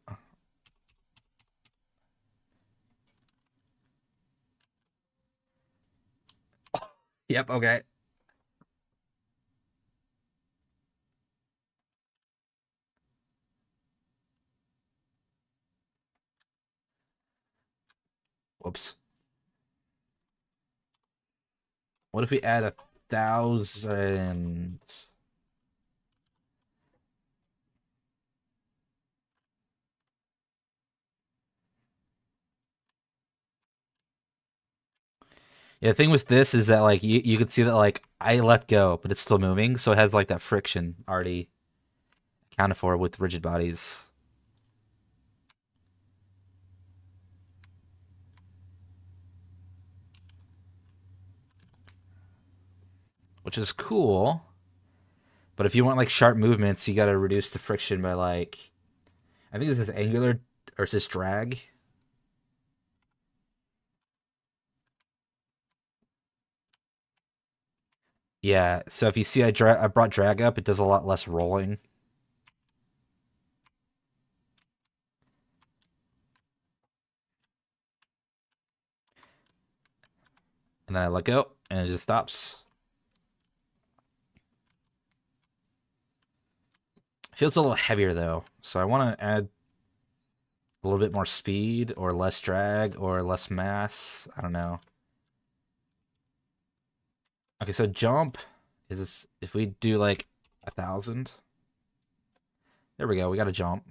Yep, okay. Whoops. What if we add 1,000? Yeah, the thing with this is that like you can see that like I let go, but it's still moving, so it has like that friction already accounted for with rigid bodies. Which is cool. But if you want like sharp movements, you gotta reduce the friction by like I think this is angular or is this drag? Yeah, so if you see I brought drag up, it does a lot less rolling. And then I let go, and it just stops. It feels a little heavier though, so I want to add a little bit more speed or less drag or less mass. I don't know. Okay, so jump is this if we do like 1,000. There we go, we got a jump.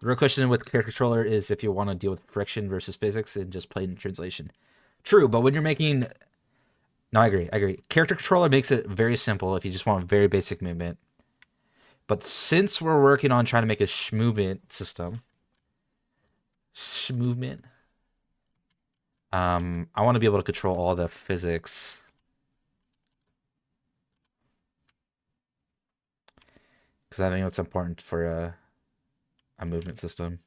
The real question with character controller is if you want to deal with friction versus physics and just plain translation. True, but when you're making... No, I agree. Character controller makes it very simple if you just want very basic movement. But since we're working on trying to make a shmovement system... Shmovement? I want to be able to control all the physics. Because I think that's important for a movement system.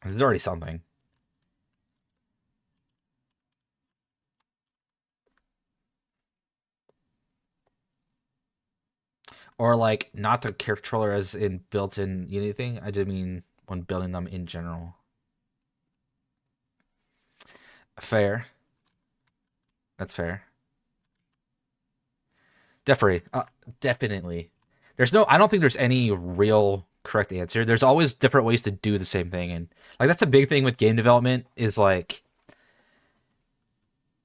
There's already something. Or like not the character controller as in built in Unity thing. I just mean when building them in general. Fair. That's fair. Definitely. I don't think there's any real correct answer. There's always different ways to do the same thing. And like that's a big thing with game development is like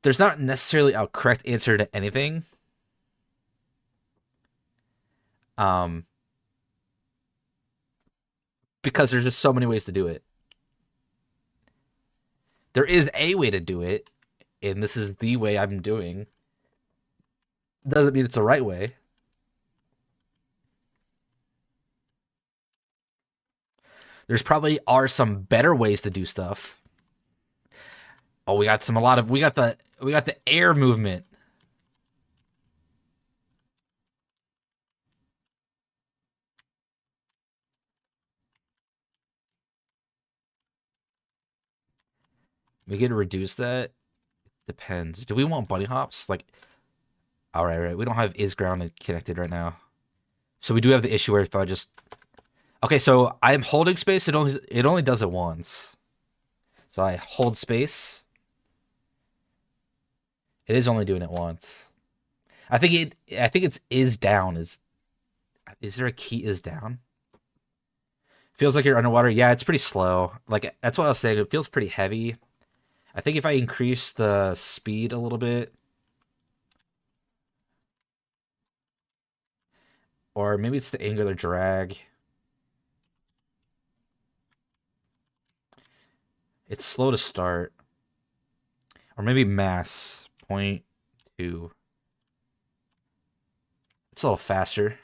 there's not necessarily a correct answer to anything. Because there's just so many ways to do it. There is a way to do it, and this is the way I'm doing. Doesn't mean it's the right way. There's probably are some better ways to do stuff. Oh, we got the air movement. We can reduce that. Depends. Do we want bunny hops? Like, all right. We don't have is grounded connected right now, so we do have the issue where if I just okay, so I'm holding space. It only does it once. So I hold space. It is only doing it once. I think it's is down. Is there a key is down? Feels like you're underwater. Yeah, it's pretty slow. Like that's what I was saying. It feels pretty heavy. I think if I increase the speed a little bit, Or maybe it's the angular drag. It's slow to start. Or maybe mass 0.2. It's a little faster.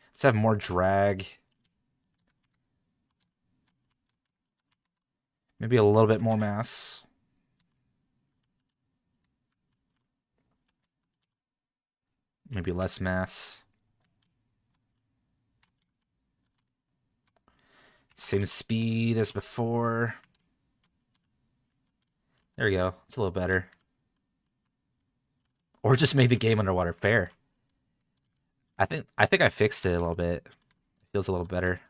Let's have more drag. Maybe a little bit more mass. Maybe less mass. Same speed as before. There we go. It's a little better. Or just make the game underwater fair. I think I fixed it a little bit. It feels a little better.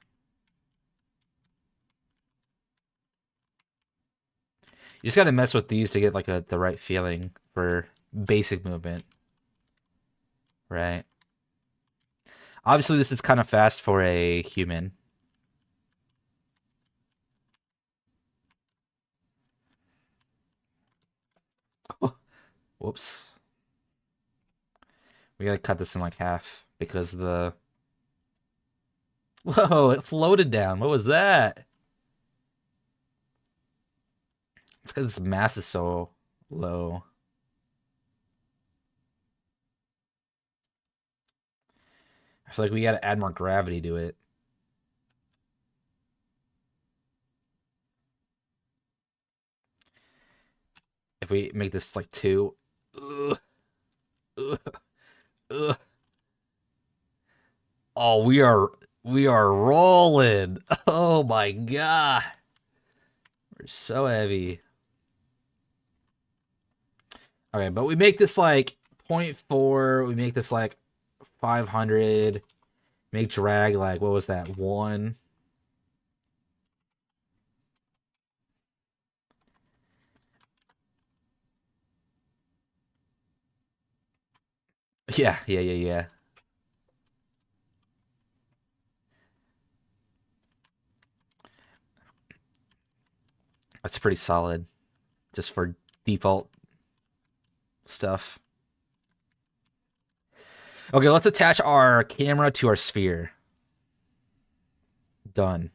You just gotta mess with these to get like the right feeling for basic movement. Right. Obviously this is kind of fast for a human. Whoops. We gotta cut this in like half because the... Whoa, it floated down. What was that? It's because its mass is so low. I feel like we gotta add more gravity to it. If we make this like 2... Ugh. Ugh. Ugh. Oh, we are rolling. Oh my god. We're so heavy. Okay, but we make this like 0.4, we make this like 500, make drag like, what was that, 1? Yeah. That's pretty solid, just for default stuff. Okay, let's attach our camera to our sphere. Done.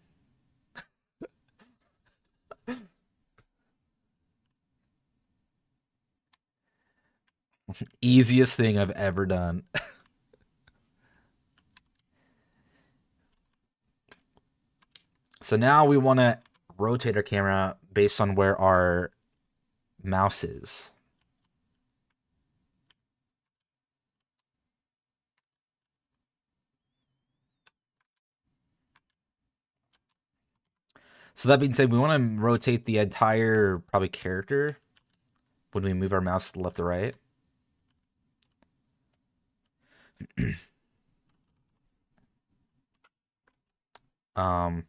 Easiest thing I've ever done. So now we want to rotate our camera based on where our mouse is. So that being said, we want to rotate the entire probably character when we move our mouse left to right. I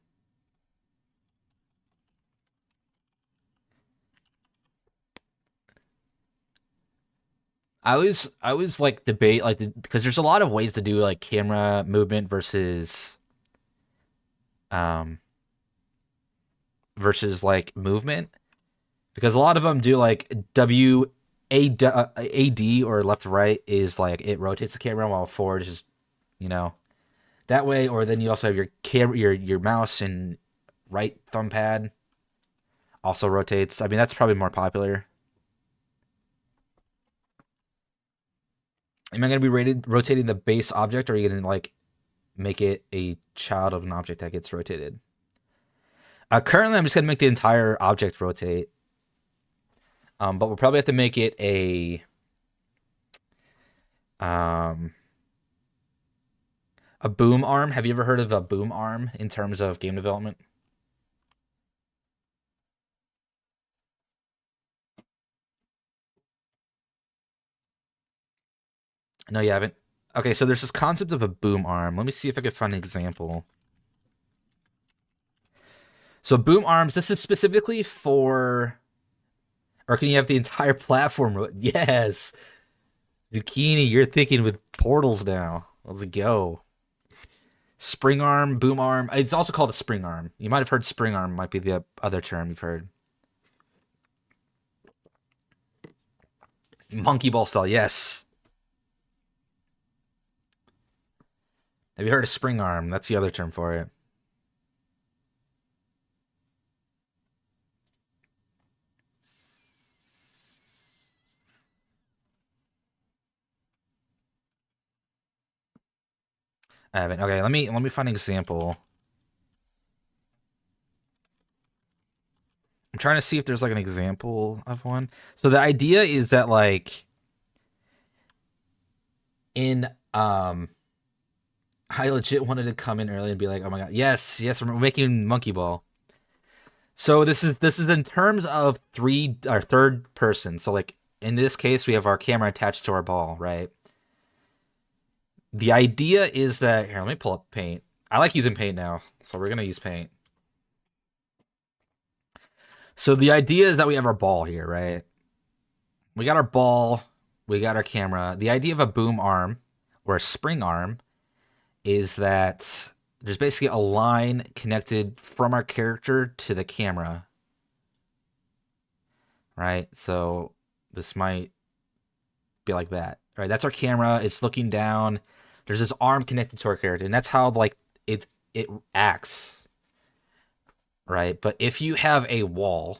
always like debate like because there's a lot of ways to do like camera movement versus like movement, because a lot of them do like AD or left to right is like it rotates the camera, while forward is just, you know, that way. Or then you also have your camera, your mouse and right thumb pad also rotates. I mean, that's probably more popular. Am I going to be rotating the base object, or are you going to like make it a child of an object that gets rotated? Currently, I'm just going to make the entire object rotate. But we'll probably have to make it a boom arm. Have you ever heard of a boom arm in terms of game development? No, you haven't? Okay, so there's this concept of a boom arm. Let me see if I can find an example. So boom arms, this is specifically for... Or can you have the entire platform? Yes! Zucchini, you're thinking with portals now. Let's go. Spring arm, boom arm. It's also called a spring arm. You might have heard spring arm might be the other term you've heard. Monkey ball style, yes. Have you heard of spring arm? That's the other term for it. I haven't. Okay, let me find an example. I'm trying to see if there's like an example of one. So the idea is that like in I legit wanted to come in early and be like, "Oh my god, yes, we're making Monkey Ball." So this is in terms of third person. So like in this case, we have our camera attached to our ball, right? The idea is that here, let me pull up Paint. I like using Paint now, so we're gonna use Paint. So the idea is that we have our ball here, right? We got our ball, we got our camera. The idea of a boom arm or a spring arm is that there's basically a line connected from our character to the camera. Right? So this might be like that. Right? That's our camera. It's looking down. There's this arm connected to our character, and that's how like it acts. Right? But if you have a wall,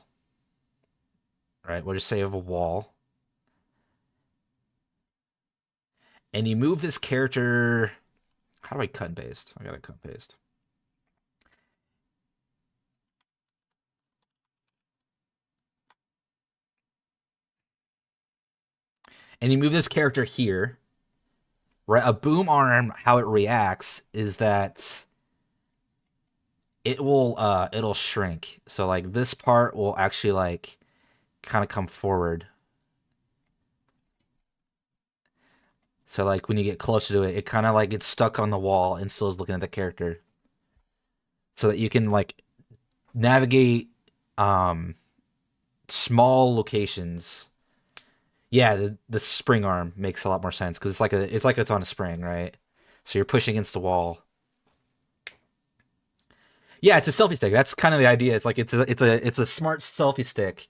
right? We'll just say you have a wall. And you move this character. How do I cut and paste? I gotta cut and paste. And you move this character here. Right? A boom arm, how it reacts is that it'll shrink. So like this part will actually like kind of come forward. So like when you get closer to it, it kind of like gets stuck on the wall and still is looking at the character. So that you can like navigate small locations. Yeah, the spring arm makes a lot more sense because it's like it's on a spring, right? So you're pushing against the wall. Yeah, it's a selfie stick. That's kind of the idea. It's like it's a smart selfie stick.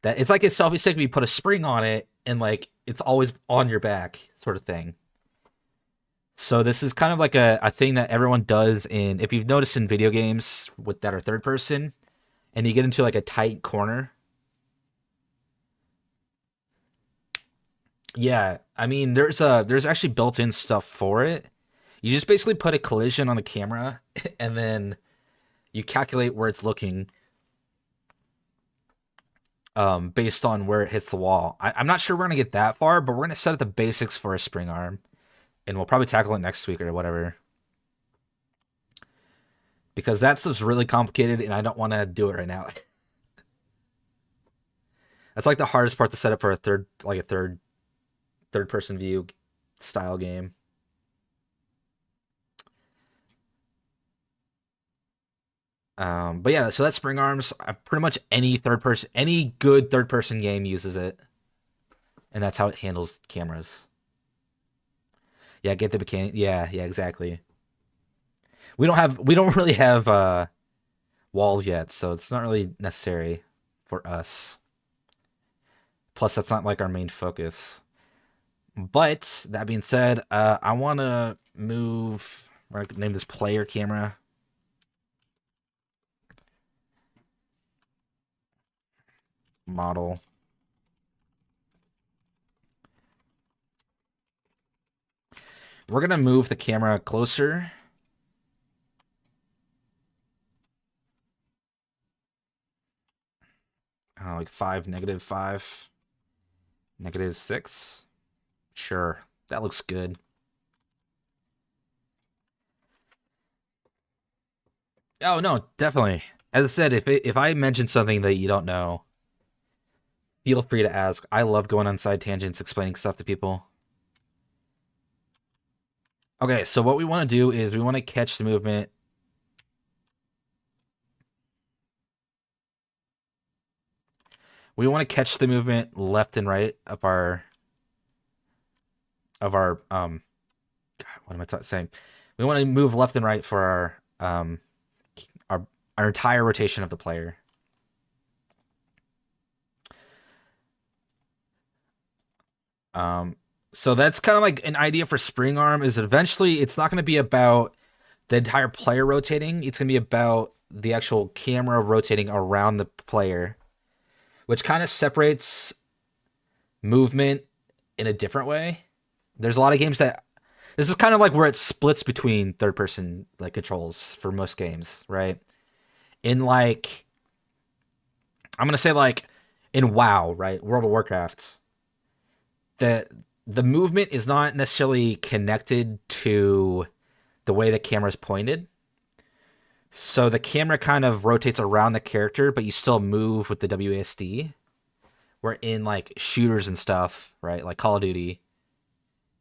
That it's like a selfie stick, but you put a spring on it, and like it's always on your back, sort of thing. So this is kind of like a thing that everyone does in, if you've noticed in video games with that are third person, and you get into like a tight corner. Yeah, I mean there's actually built-in stuff for it. You just basically put a collision on the camera, and then you calculate where it's looking. Based on where it hits the wall. I'm not sure we're gonna get that far, but we're gonna set up the basics for a spring arm, and we'll probably tackle it next week or whatever. Because that stuff's really complicated, and I don't want to do it right now. That's like the hardest part to set up for a third person view style game. But yeah, so that's spring arms. Pretty much any good third person game uses it, and that's how it handles cameras. Yeah, get the mechanic. Yeah, exactly. We don't really have walls yet, so it's not really necessary for us. Plus, that's not like our main focus. But that being said, I want to move. We're gonna name this player camera. Model. We're gonna move the camera closer. Like 5, -5, -6. Sure, that looks good. Oh no, definitely. As I said, if I mention something that you don't know, feel free to ask. I love going on side tangents, explaining stuff to people. Okay, so what we want to do is we want to catch the movement. We want to catch the movement left and right of our God, what am I saying? We want to move left and right for our entire rotation of the player. So that's kind of like an idea for Spring Arm. Is that eventually it's not going to be about the entire player rotating. It's going to be about the actual camera rotating around the player, which kind of separates movement in a different way. There's a lot of games that this is kind of like where it splits between third person like controls for most games, right? In like I'm going to say like in WoW, right? World of Warcraft. The movement is not necessarily connected to the way the camera's pointed. So the camera kind of rotates around the character, but you still move with the WASD. Where in like shooters and stuff, right? Like Call of Duty,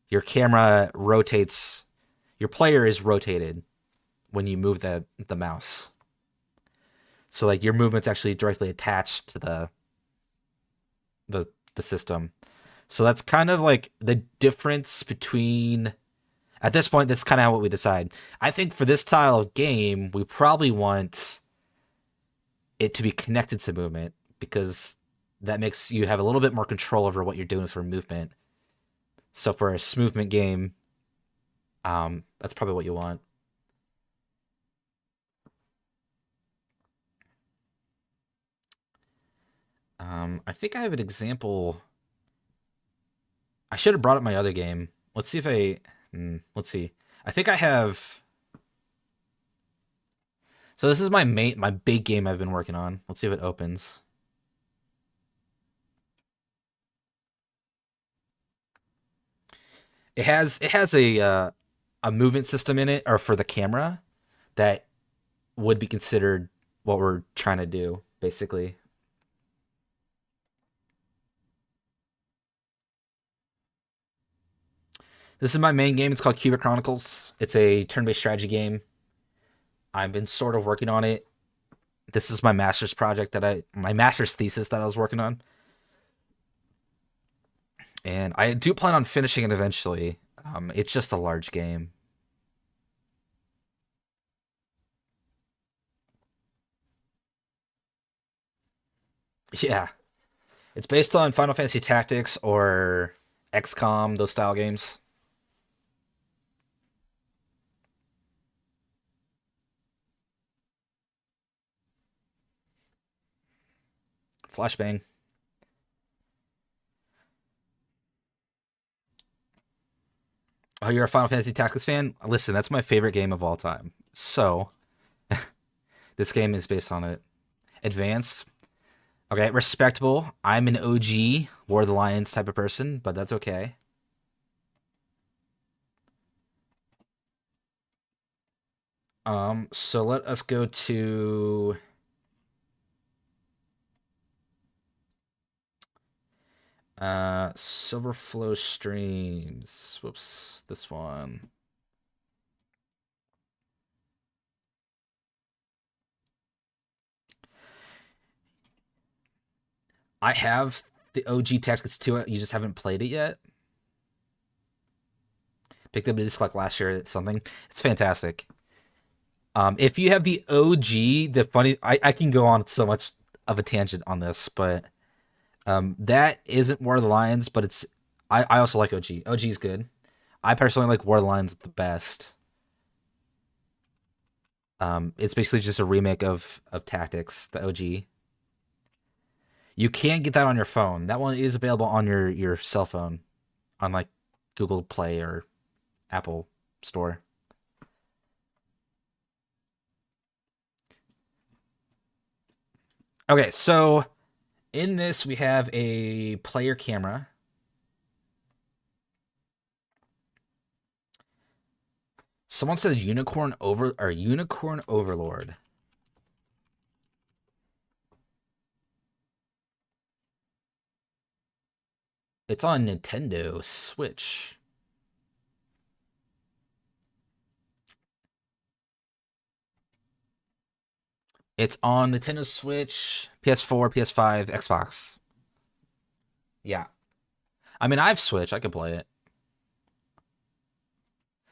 your camera rotates, your player is rotated when you move the mouse. So like your movement's actually directly attached to the system. So that's kind of like the difference between. At this point, that's kind of what we decide. I think for this style of game, we probably want it to be connected to movement because that makes you have a little bit more control over what you're doing for movement. So for a movement game, that's probably what you want. I think I have an example. I should have brought up my other game. Let's see if let's see. I think I have. So this is my big game I've been working on. Let's see if it opens. It has a movement system in it, or for the camera, that would be considered what we're trying to do, basically. This is my main game. It's called Cubic Chronicles. It's a turn-based strategy game. I've been sort of working on it. This is my master's project my master's thesis that I was working on. And I do plan on finishing it eventually. It's just a large game. Yeah. It's based on Final Fantasy Tactics or XCOM, those style games. Flashbang. Oh, you're a Final Fantasy Tactics fan? Listen, that's my favorite game of all time. So, this game is based on it. Advanced. Okay, respectable. I'm an OG War of the Lions type of person, but that's okay. So let us go to Silverflow Streams. Whoops, this one. I have the OG Tactics 2. You just haven't played it yet. Picked up a disc like last year. It's something. It's fantastic. If you have the OG, I can go on so much of a tangent on this, but that isn't War of the Lions, but I also like OG. OG is good. I personally like War of the Lions the best. It's basically just a remake of Tactics, the OG. You can get that on your phone. That one is available on your cell phone, on like Google Play or Apple Store. Okay, so in this we have a player camera. Someone said Unicorn Overlord. It's on Nintendo Switch. It's on Nintendo Switch, PS4, PS5, Xbox. Yeah. I mean, I have Switch. I could play it.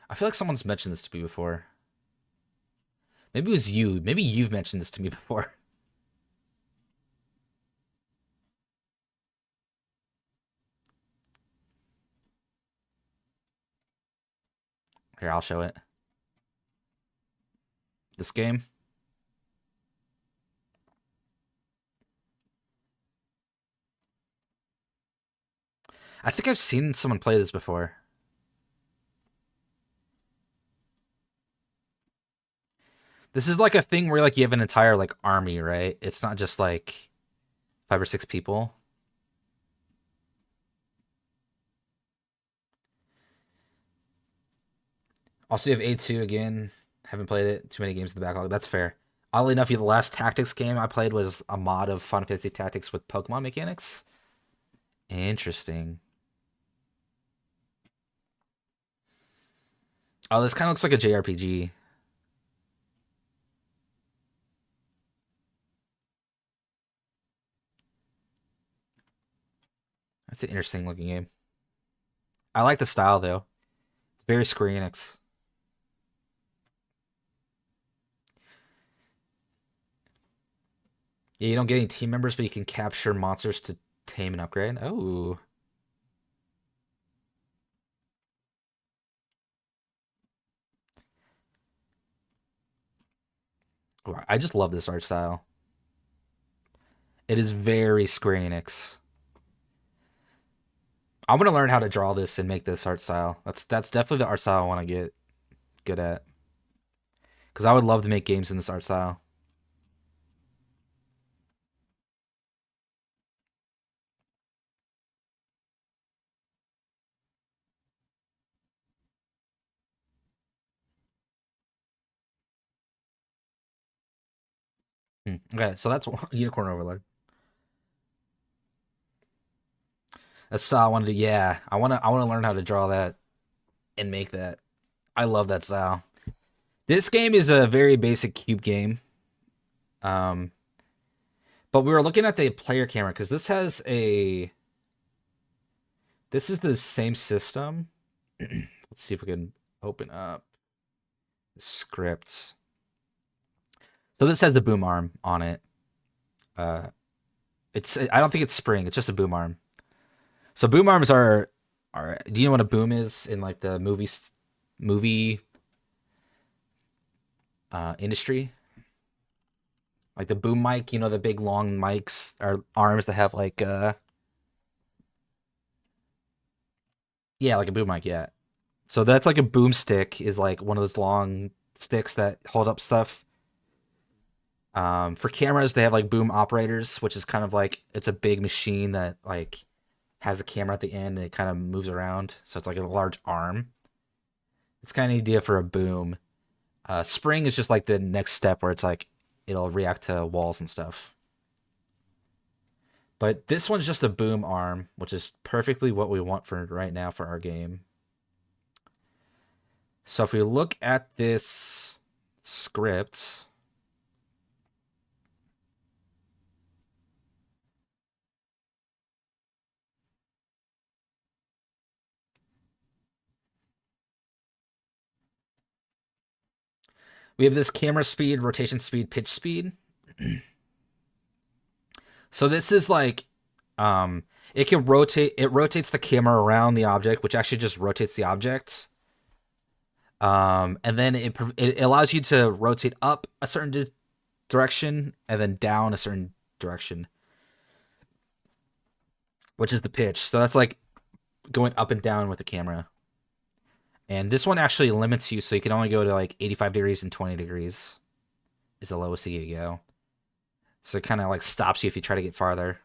I feel like someone's mentioned this to me before. Maybe it was you. Maybe you've mentioned this to me before. Here, I'll show it. This game. I think I've seen someone play this before. This is like a thing where like you have an entire like army, right? It's not just like 5 or 6 people. Also, you have A2 again. Haven't played it. Too many games in the backlog. That's fair. Oddly enough, the last Tactics game I played was a mod of Final Fantasy Tactics with Pokemon mechanics. Interesting. Oh, this kind of looks like a JRPG. That's an interesting looking game. I like the style though. It's very Square Enix. Yeah, you don't get any team members, but you can capture monsters to tame and upgrade. Oh. I just love this art style. It is very Square Enix. I'm gonna learn how to draw this and make this art style. That's definitely the art style I want to get good at. Because I would love to make games in this art style. Okay, so that's Unicorn Overlord. That's how I wanted to. Yeah, I wanna learn how to draw that and make that. I love that style. This game is a very basic cube game. Um, but we were looking at the player camera because this has a. This is the same system. Let's see if we can open up the scripts. So this has the boom arm on it. It's I don't think it's spring. It's just a boom arm. So boom arms are. Do you know what a boom is in like the movie industry? Like the boom mic, you know, the big long mics or arms that have like yeah, like a boom mic, yeah. So that's like a boomstick is like one of those long sticks that hold up stuff. For cameras, they have like boom operators, which is kind of like it's a big machine that like has a camera at the end and it kind of moves around. So it's like a large arm. It's kind of an idea for a boom. Spring is just like the next step where it's like it'll react to walls and stuff. But this one's just a boom arm, which is perfectly what we want for right now for our game. So if we look at this script, we have this camera speed, rotation speed, pitch speed. So this is like it can rotate, it rotates the camera around the object, which actually just rotates the object. And then it allows you to rotate up a certain direction and then down a certain direction, which is the pitch. So that's like going up and down with the camera. And this one actually limits you, so you can only go to like 85 degrees and 20 degrees is the lowest you can go. So it kind of like stops you if you try to get farther.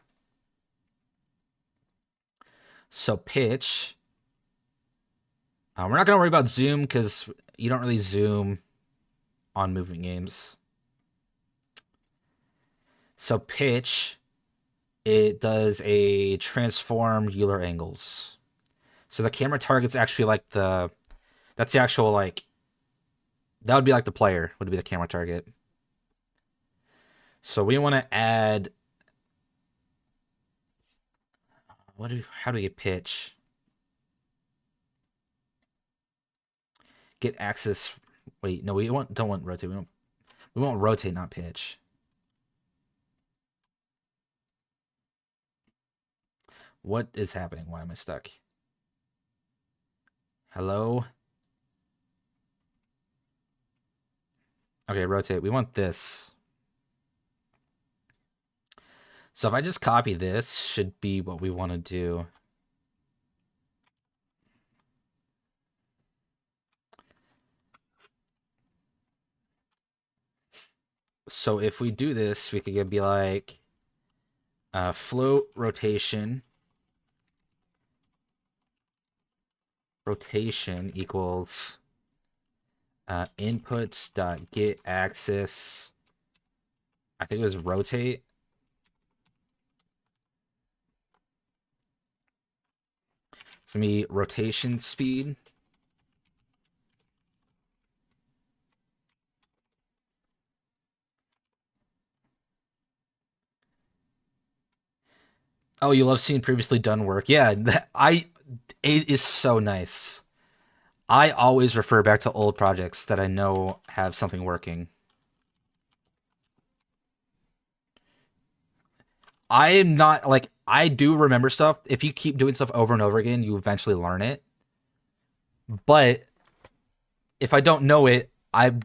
So pitch. We're not going to worry about zoom because you don't really zoom on movement games. So pitch, it does a transform Euler angles. So the camera target's actually like that's the actual like, that would be like the player would be the camera target. So we want to add, how do we get pitch? Get axis. Wait, no, don't want rotate. We want rotate, not pitch. What is happening? Why am I stuck? Hello? Okay, rotate. We want this. So if I just copy this, should be what we want to do. So if we do this, we could be like float rotation. Rotation equals inputs dot get axis. I think it was rotate. It's gonna be rotation speed. Oh, you love seeing previously done work. Yeah, it is so nice. I always refer back to old projects that I know have something working. I am not like I do remember stuff. If you keep doing stuff over and over again, you eventually learn it. But if I don't know it, I'm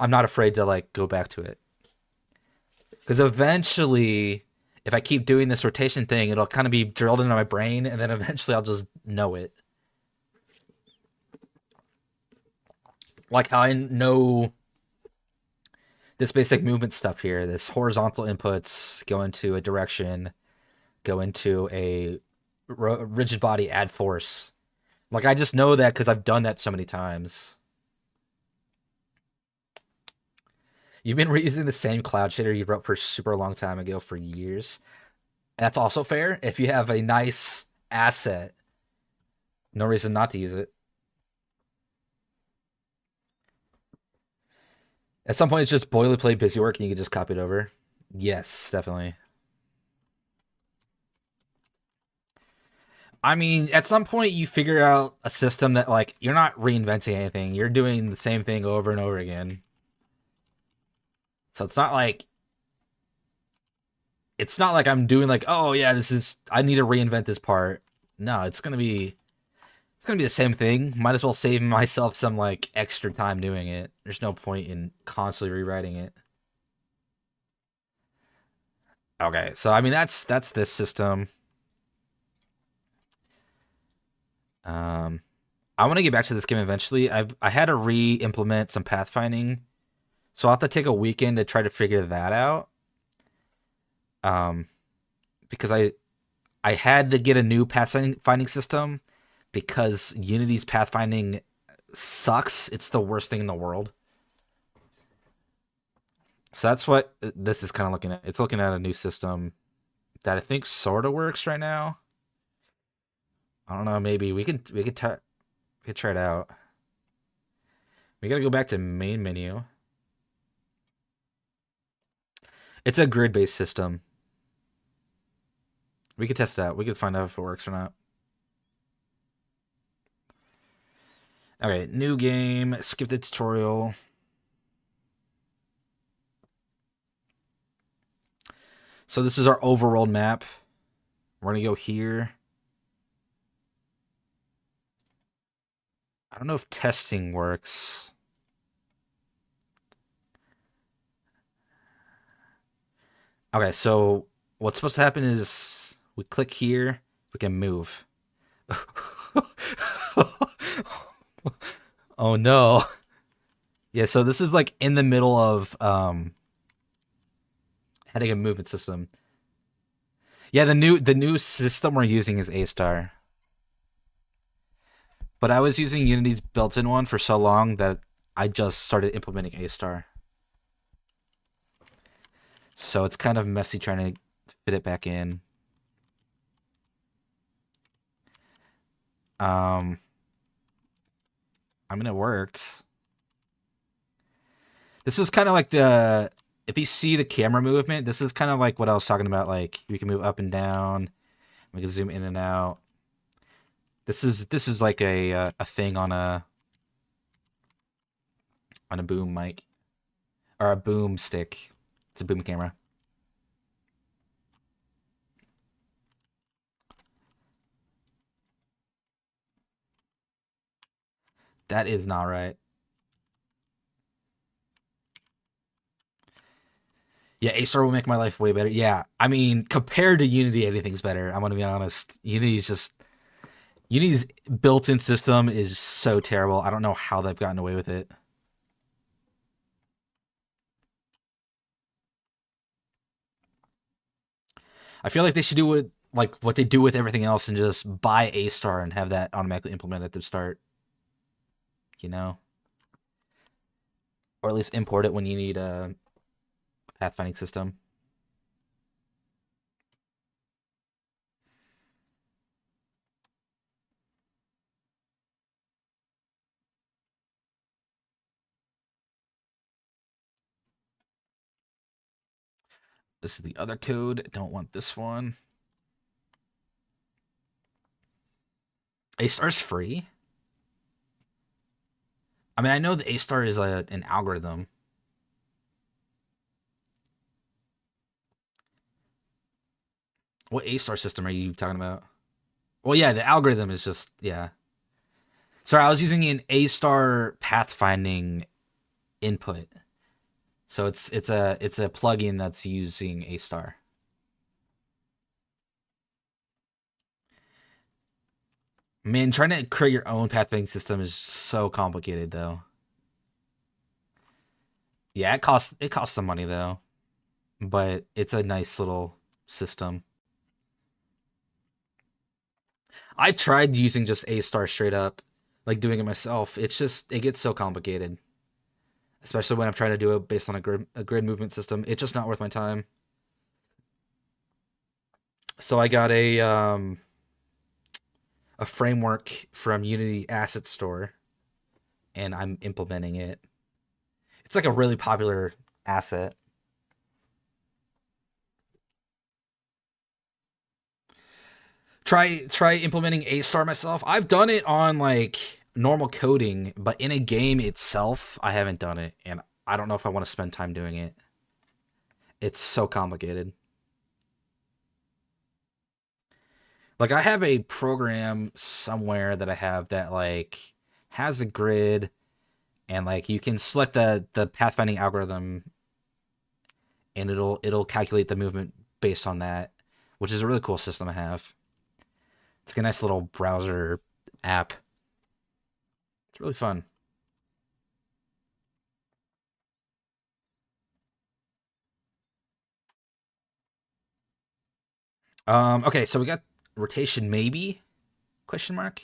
not afraid to like go back to it. Because eventually, if I keep doing this rotation thing, it'll kind of be drilled into my brain, and then eventually I'll just know it. Like how I know this basic movement stuff here, this horizontal inputs go into a direction, go into a rigid body, add force. Like I just know that because I've done that so many times. You've been reusing the same cloud shader you wrote for a super long time ago for years. That's also fair. If you have a nice asset, no reason not to use it. At some point, it's just boilerplate busy work and you can just copy it over. Yes, definitely. I mean, at some point, you figure out a system that, like, you're not reinventing anything. You're doing the same thing over and over again. So it's not like I'm doing like, oh yeah, I need to reinvent this part. No, it's gonna be the same thing. Might as well save myself some like extra time doing it. There's no point in constantly rewriting it. Okay, so I mean that's this system. I want to get back to this game eventually. I had to re-implement some pathfinding, so I'll have to take a weekend to try to figure that out. Because I had to get a new pathfinding system because Unity's pathfinding sucks. It's the worst thing in the world. So that's what this is kind of looking at. It's looking at a new system that I think sort of works right now. I don't know. Maybe we could try it out. We gotta go back to main menu. It's a grid-based system. We could test it out. We could find out if it works or not. Okay, new game. Skip the tutorial. So this is our overworld map. We're gonna go here. I don't know if testing works. Okay, so what's supposed to happen is we click here, we can move. Oh no. Yeah, so this is like in the middle of adding a movement system. Yeah, the new system we're using is A-Star. But I was using Unity's built-in one for so long that I just started implementing A-Star. So it's kind of messy trying to fit it back in. I mean, it worked. This is kind of like if you see the camera movement, this is kind of like what I was talking about. Like you can move up and down. We can zoom in and out. This is like a thing on a boom mic or a boom stick. It's a boom camera. That is not right. Yeah, A-Star will make my life way better. Yeah, I mean, compared to Unity, anything's better. I'm gonna be honest. Unity's built-in system is so terrible. I don't know how they've gotten away with it. I feel like they should do what they do with everything else and just buy A-Star and have that automatically implemented at the start. You know? Or at least import it when you need a pathfinding system. This is the other code. Don't want this one. A-Star's free? I mean, I know the A-Star is an algorithm. What A-Star system are you talking about? Well, yeah, the algorithm is just, yeah. Sorry, I was using an A-Star pathfinding input. So it's a plugin that's using A-Star. Man, trying to create your own pathfinding system is so complicated, though. Yeah, it costs some money though, but it's a nice little system. I tried using just A-Star straight up, like doing it myself. It gets so complicated, especially when I'm trying to do it based on a grid movement system. It's just not worth my time. So I got a framework from Unity Asset Store, and I'm implementing it. It's like a really popular asset. Try implementing A-Star myself. I've done it on like normal coding, but in a game itself, I haven't done it, and I don't know if I want to spend time doing it. It's so complicated. Like I have a program somewhere that I have that like has a grid, and like you can select the pathfinding algorithm, and it'll calculate the movement based on that, which is a really cool system to have. It's like a nice little browser app. It's really fun. Okay, so we got rotation maybe? Question mark?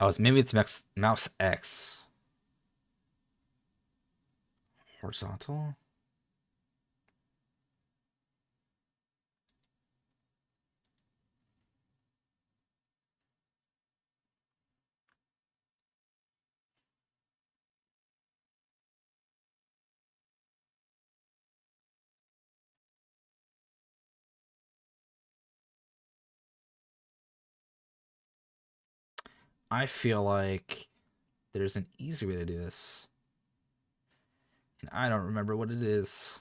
Oh, maybe it's mouse X. Horizontal? I feel like there's an easy way to do this. And I don't remember what it is.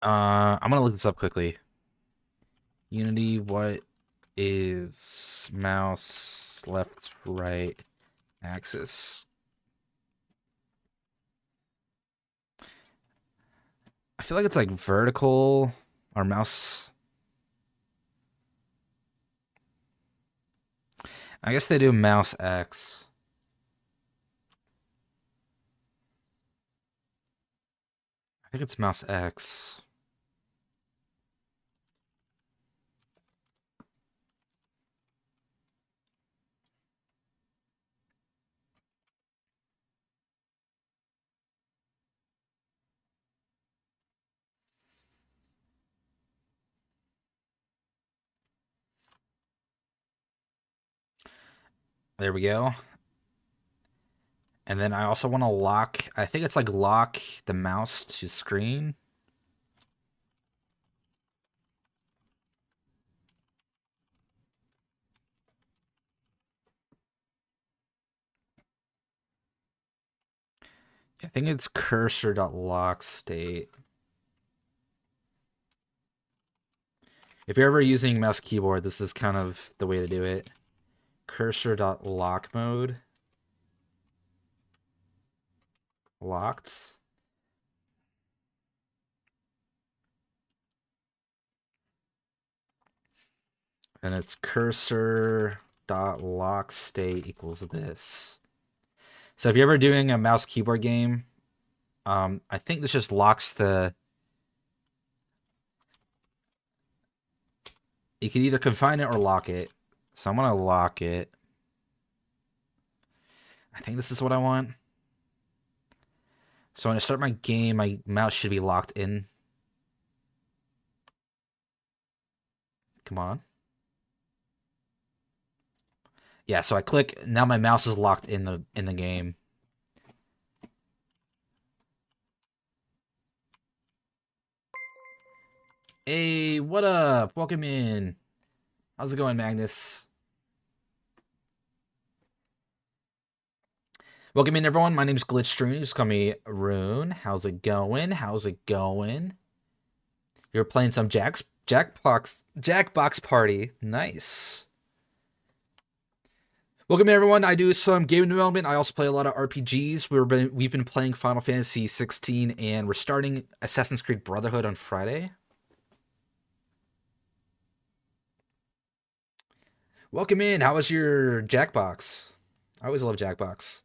I'm gonna look this up quickly. Unity, what is mouse left right axis? I feel like it's like vertical or mouse. I guess they do mouse X. I think it's mouse X. There we go. And then I also want to lock, I think it's like lock the mouse to screen. I think it's cursor.lock state. If you're ever using mouse keyboard, this is kind of the way to do it. Cursor.lock mode. Locked. And it's cursor.lock state equals this. So if you're ever doing a mouse keyboard game, I think this just locks the... You can either confine it or lock it. So I'm going to lock it. I think this is what I want. So when I start my game, my mouse should be locked in. Come on. Yeah, so I click, now my mouse is locked in the game. Hey, what up? Welcome in. How's it going, Magnus? Welcome in, everyone. My name's Glitchstream. Just call me Rune. How's it going? How's it going? You're playing some Jackbox Party. Nice. Welcome in, everyone. I do some game development. I also play a lot of RPGs. We've been playing Final Fantasy 16, and we're starting Assassin's Creed Brotherhood on Friday. Welcome in. How was your Jackbox? I always love Jackbox.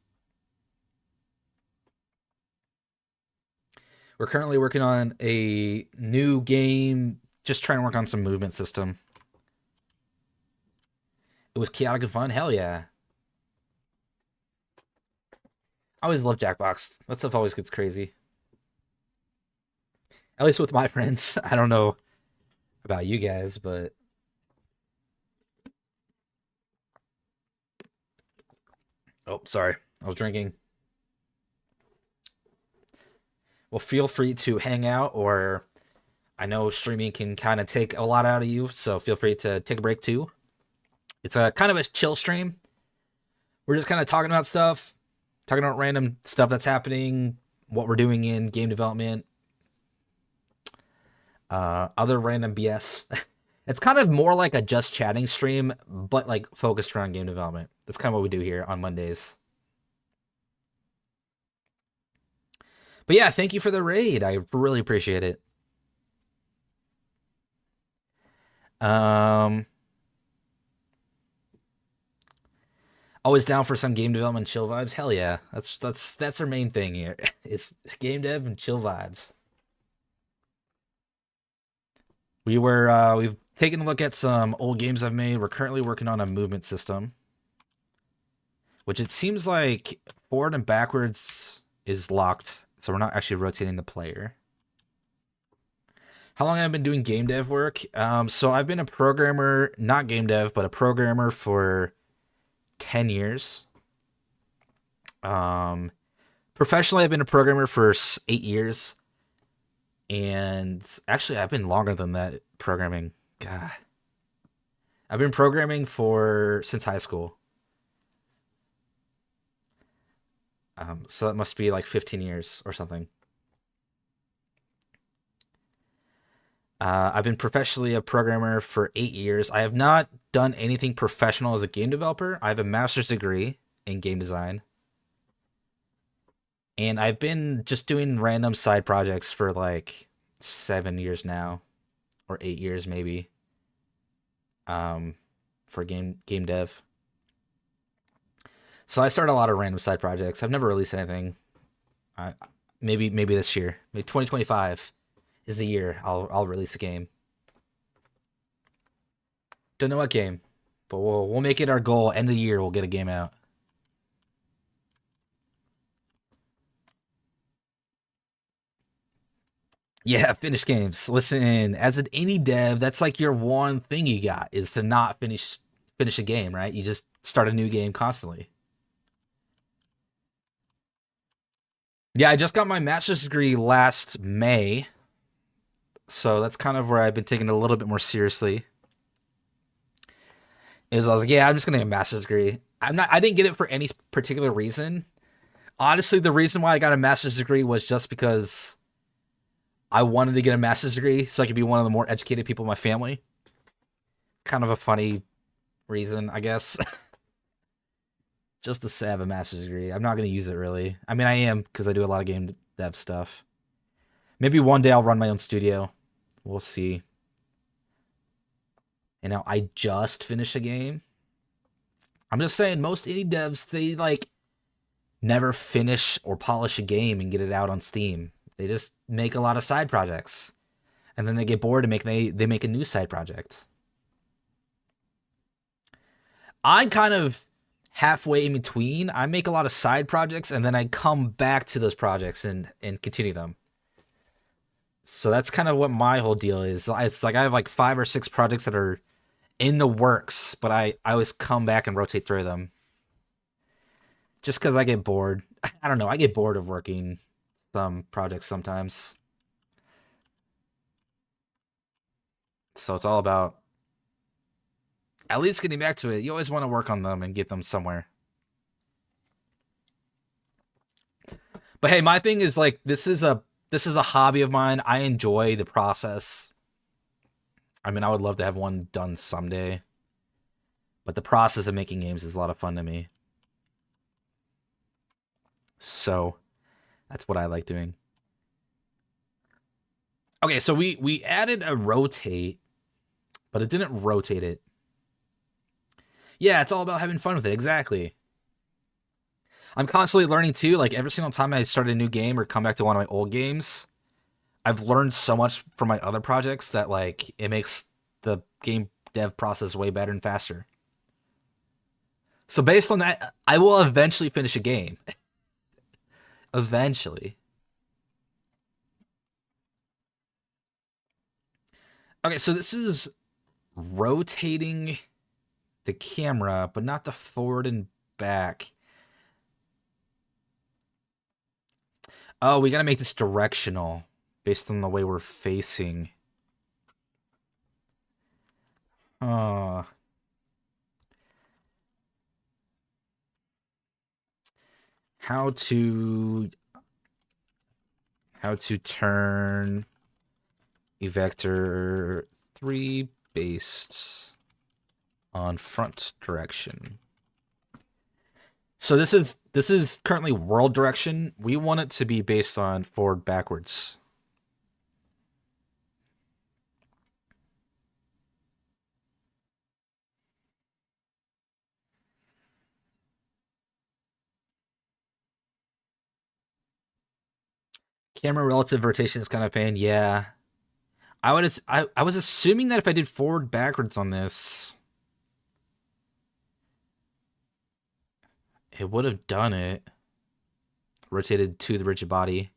We're currently working on a new game, just trying to work on some movement system. It was chaotic and fun. Hell yeah. I always love Jackbox. That stuff always gets crazy. At least with my friends. I don't know about you guys, but... Oh, sorry. I was drinking. Well, feel free to hang out, or I know streaming can kind of take a lot out of you, so feel free to take a break too. It's a kind of a chill stream. We're just kind of talking about stuff, talking about random stuff that's happening, what we're doing in game development, other random BS. It's kind of more like a just chatting stream, but like focused around game development. That's kind of what we do here on Mondays. But yeah, thank you for the raid. I really appreciate it. Always down for some game development chill vibes. Hell yeah. That's our main thing here. It's game dev and chill vibes. We've taken a look at some old games I've made. We're currently working on a movement system, which it seems like forward and backwards is locked, so we're not actually rotating the player. How long have I been doing game dev work? So I've been a programmer, not game dev, but a programmer for 10 years. Professionally, I've been a programmer for 8 years. And actually, I've been longer than that programming. God. I've been programming since high school. So that must be like 15 years or something. I've been professionally a programmer for 8 years. I have not done anything professional as a game developer. I have a master's degree in game design. And I've been just doing random side projects for like 7 years now. Or 8 years maybe. For game dev. So I started a lot of random side projects. I've never released anything. Maybe this year. Maybe 2025 is the year I'll release a game. Don't know what game, but we'll make it our goal. End of the year, we'll get a game out. Yeah, finish games. Listen, as an indie dev, that's like your one thing you got is to not finish a game, right? You just start a new game constantly. Yeah, I just got my master's degree last May. So that's kind of where I've been taking it a little bit more seriously. I was like, yeah, I'm just gonna get a master's degree. I didn't get it for any particular reason. Honestly, the reason why I got a master's degree was just because I wanted to get a master's degree so I could be one of the more educated people in my family. Kind of a funny reason, I guess. Just to have a master's degree. I'm not going to use it really. I mean, I am because I do a lot of game dev stuff. Maybe one day I'll run my own studio. We'll see. And now I just finished a game. I'm just saying, most indie devs, they like never finish or polish a game and get it out on Steam. They just make a lot of side projects. And then they get bored and they make a new side project. I'm kind of halfway in between. I make a lot of side projects and then I come back to those projects and continue them. So that's kind of what my whole deal is. It's like I have like 5 or 6 projects that are in the works, but I always come back and rotate through them. Just because I get bored. I don't know. I get bored of working some projects sometimes. So it's all about at least getting back to it. You always want to work on them and get them somewhere. But hey, my thing is like this is a hobby of mine. I enjoy the process. I mean, I would love to have one done someday. But the process of making games is a lot of fun to me. So that's what I like doing. Okay, so we added a rotate, but it didn't rotate it. Yeah, it's all about having fun with it. Exactly. I'm constantly learning too. Like every single time I start a new game or come back to one of my old games, I've learned so much from my other projects that like it makes the game dev process way better and faster. So based on that, I will eventually finish a game. Eventually. Okay, so this is rotating the camera, but not the forward and back. Oh, we gotta make this directional based on the way we're facing. How to turn a vector 3 based on front direction. So this is currently world direction. We want it to be based on forward backwards. Camera relative rotation is kind of pain. Yeah. I was assuming that if I did forward backwards on this, it would have done it. Rotated to the rigid body.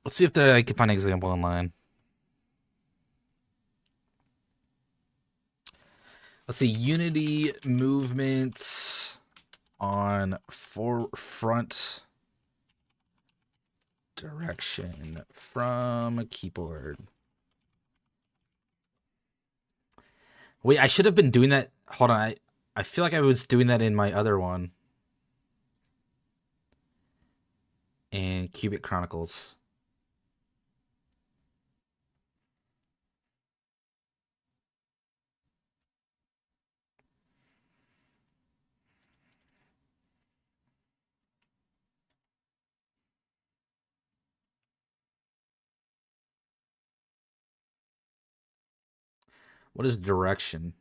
Let's see if I can find an example online. Let's see, Unity movements on front direction from a keyboard. Wait, I should have been doing that. Hold on, I feel like I was doing that in my other one. And Qubit Chronicles. What is direction?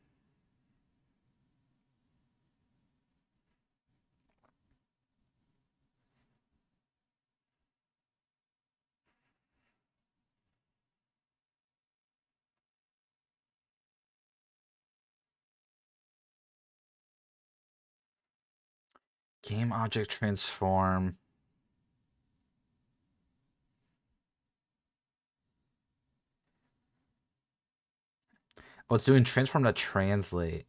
Game object transform. Oh, it's doing transform to translate.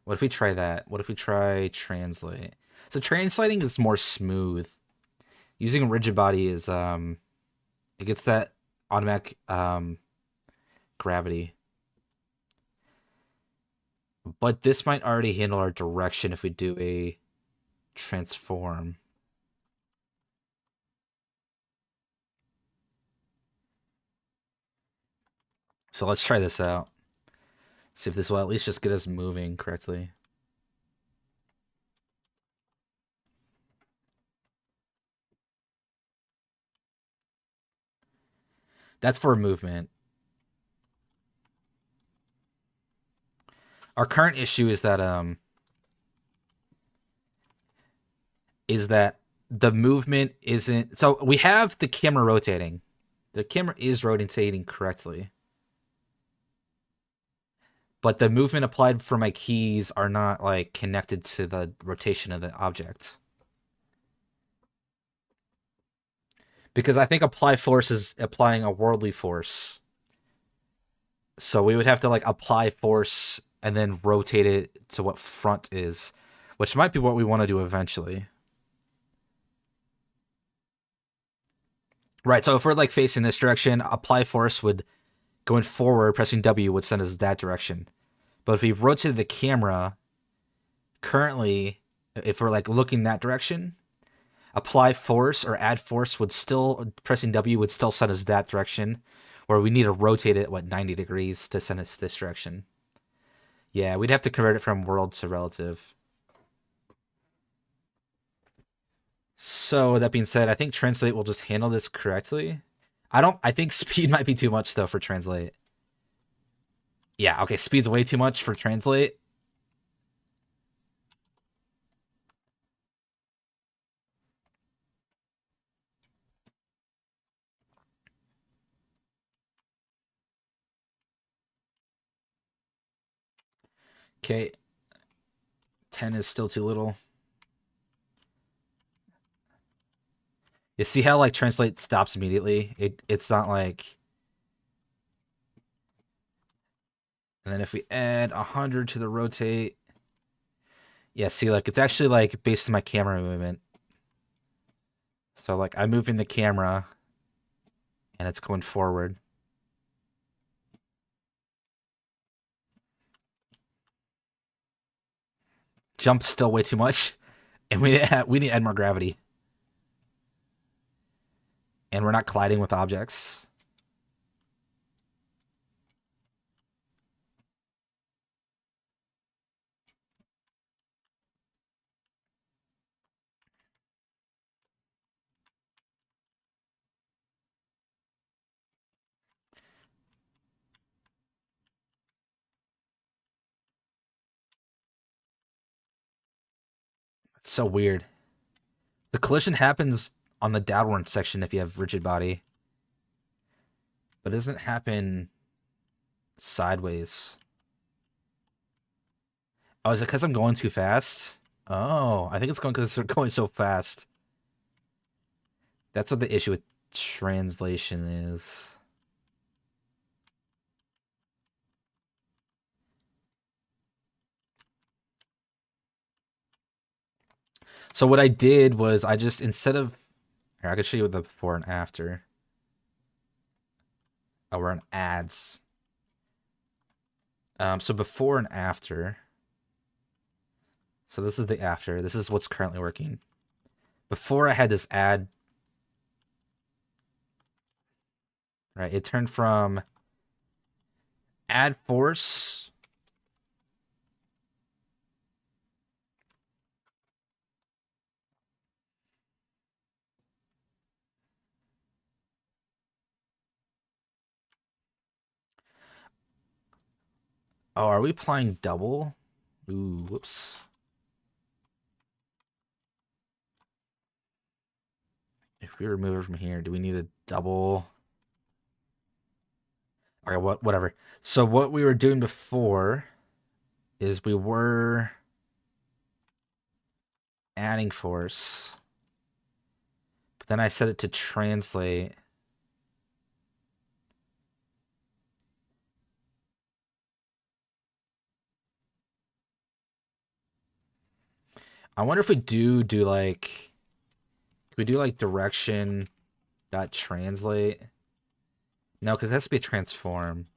What if we try that? What if we try translate? So translating is more smooth. Using rigid body is it gets that automatic gravity. But this might already handle our direction if we do a transform. So let's try this out. See if this will at least just get us moving correctly. That's for movement. Our current issue is that the movement isn't, so we have the camera rotating. The camera is rotating correctly. But the movement applied for my keys are not like connected to the rotation of the object. Because I think apply force is applying a worldly force. So we would have to like apply force and then rotate it to what front is, which might be what we want to do eventually. Right, so if we're like facing this direction, apply force would, going forward, pressing W would send us that direction. But if we rotated the camera, currently, if we're like looking that direction, apply force or add force would still, pressing W would still send us that direction, where we need to rotate it, 90 degrees to send us this direction. Yeah, we'd have to convert it from world to relative. So that being said, I think translate will just handle this correctly. I think speed might be too much though for translate. Yeah, okay, speed's way too much for translate. Okay. 10 is still too little. You see how like translate stops immediately? It's not like. And then if we add 100 to the rotate, yeah, see, like it's actually like based on my camera movement. So like I'm moving the camera, and it's going forward. Jump's still way too much, and we need to add more gravity. And we're not colliding with objects. It's so weird. The collision happens on the downward section if you have rigid body, but it doesn't happen sideways. Oh, is it because I'm going too fast? Oh, I think it's going because we're going so fast. That's what the issue with translation is. So what I did was I just, instead of, here, I could show you the before and after. Oh, we're in ads. So before and after. So this is the after. This is what's currently working. Before I had this ad, right? It turned from add force. Oh, are we applying double? Ooh, whoops. If we remove it from here, do we need a double? Okay, whatever. So what we were doing before is we were adding force, but then I set it to translate. I wonder if we do like, can we do like direction dot translate? No, because it has to be a transform.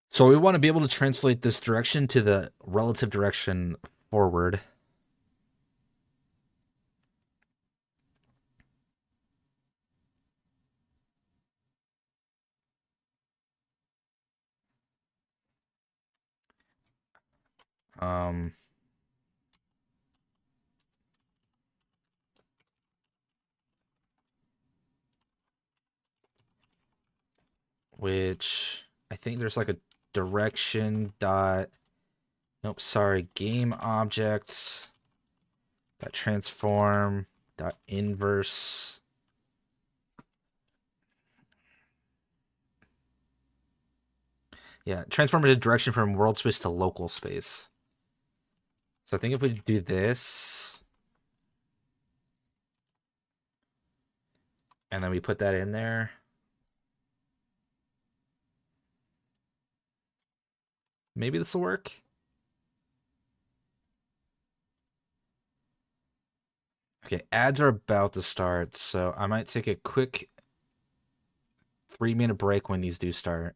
So we want to be able to translate this direction to the relative direction forward. Um, which I think there's like a direction dot, nope, sorry, game objects dot transform dot inverse. Yeah, transform is a direction from world space to local space. So I think if we do this, and then we put that in there, maybe this will work. Okay, ads are about to start, so I might take a quick 3-minute break when these do start.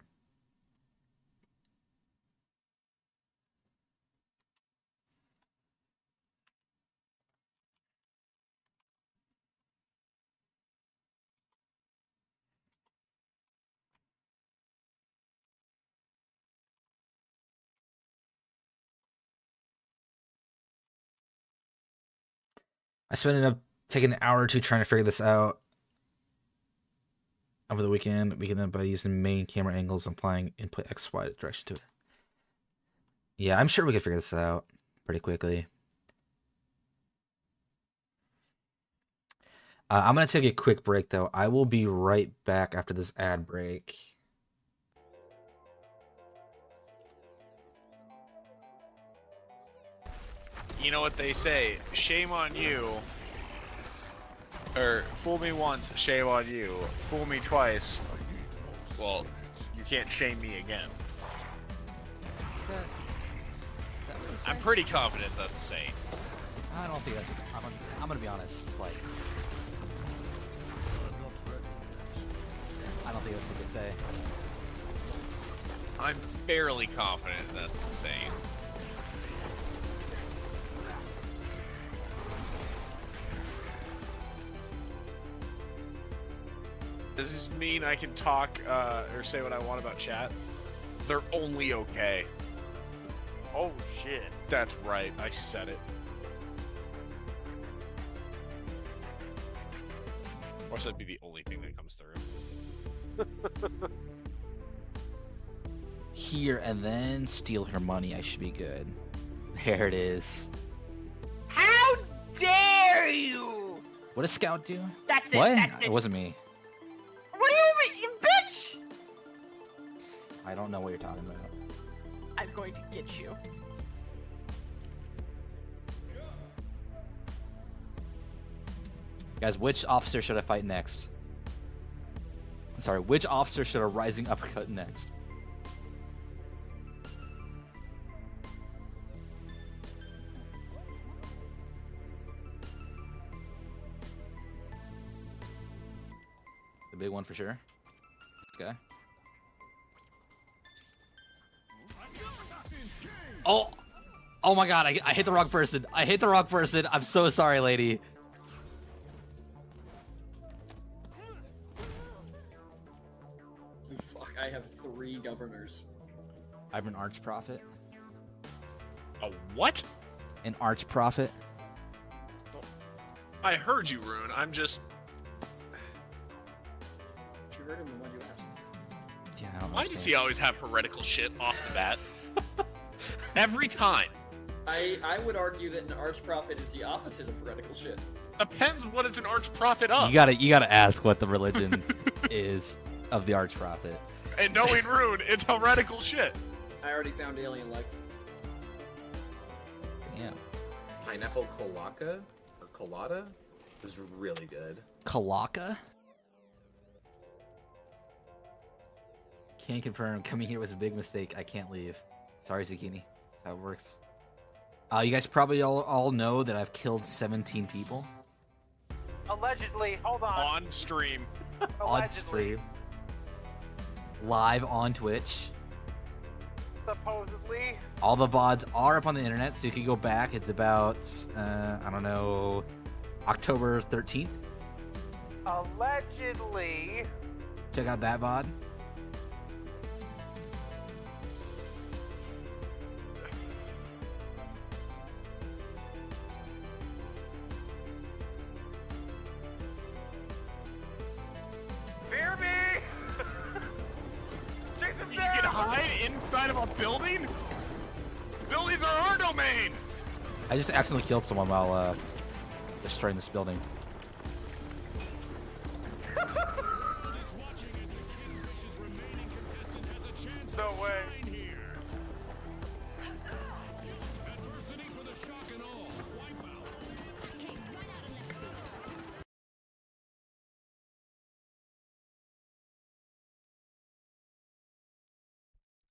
I spent up taking an hour or two trying to figure this out over the weekend. We can then by using main camera angles and applying input XY direction to it. Yeah, I'm sure we could figure this out pretty quickly. I'm gonna take a quick break though. I will be right back after this ad break. You know what they say, shame on you. Or, fool me once, shame on you. Fool me twice, well, you can't shame me again. I'm pretty confident that's the saying. I don't think that's. I'm gonna be honest. Like, I don't think that's what they say. I'm fairly confident that's the saying. Does this mean I can talk or say what I want about chat? They're only okay. Oh shit. That's right, I said it. Or should that be the only thing that comes through? Here and then steal her money. I should be good. There it is. How dare you? What does Scout do? That's it. What? That's It it. wasn't me. What do you mean, bitch? I don't know what you're talking about. I'm going to get you. Guys, which officer should I fight next? Sorry, which officer should a rising uppercut next? The big one for sure. This guy. Oh! Oh my god, I hit the wrong person. I hit the wrong person. I'm so sorry, lady. Fuck, I have 3 governors. I'm an arch prophet. A what? An arch prophet. I heard you, Rune. I'm just. If you heard him, then why'd you ask? Yeah, I don't Why does understand. he always have heretical shit off the bat? Every time. I would argue that an archprophet is the opposite of heretical shit. Depends what it's an arch prophet of. You gotta ask what the religion is of the arch prophet. And knowing Rune, it's heretical shit. I already found alien life. Damn. Pineapple colada or colada was really good. Kalaka? Can't confirm. Coming here was a big mistake. I can't leave. Sorry, Zucchini. That's how it works. You guys probably all know that I've killed 17 people Allegedly, hold on. On stream. on Allegedly, stream. Live on Twitch. supposedly. All the VODs are up on the internet, so if you go back, it's about, I don't know, October 13th. Allegedly. Check out that VOD. Fear me! Jason, You can hide inside of a building? Buildings are our domain! I just accidentally killed someone while destroying this building. No way.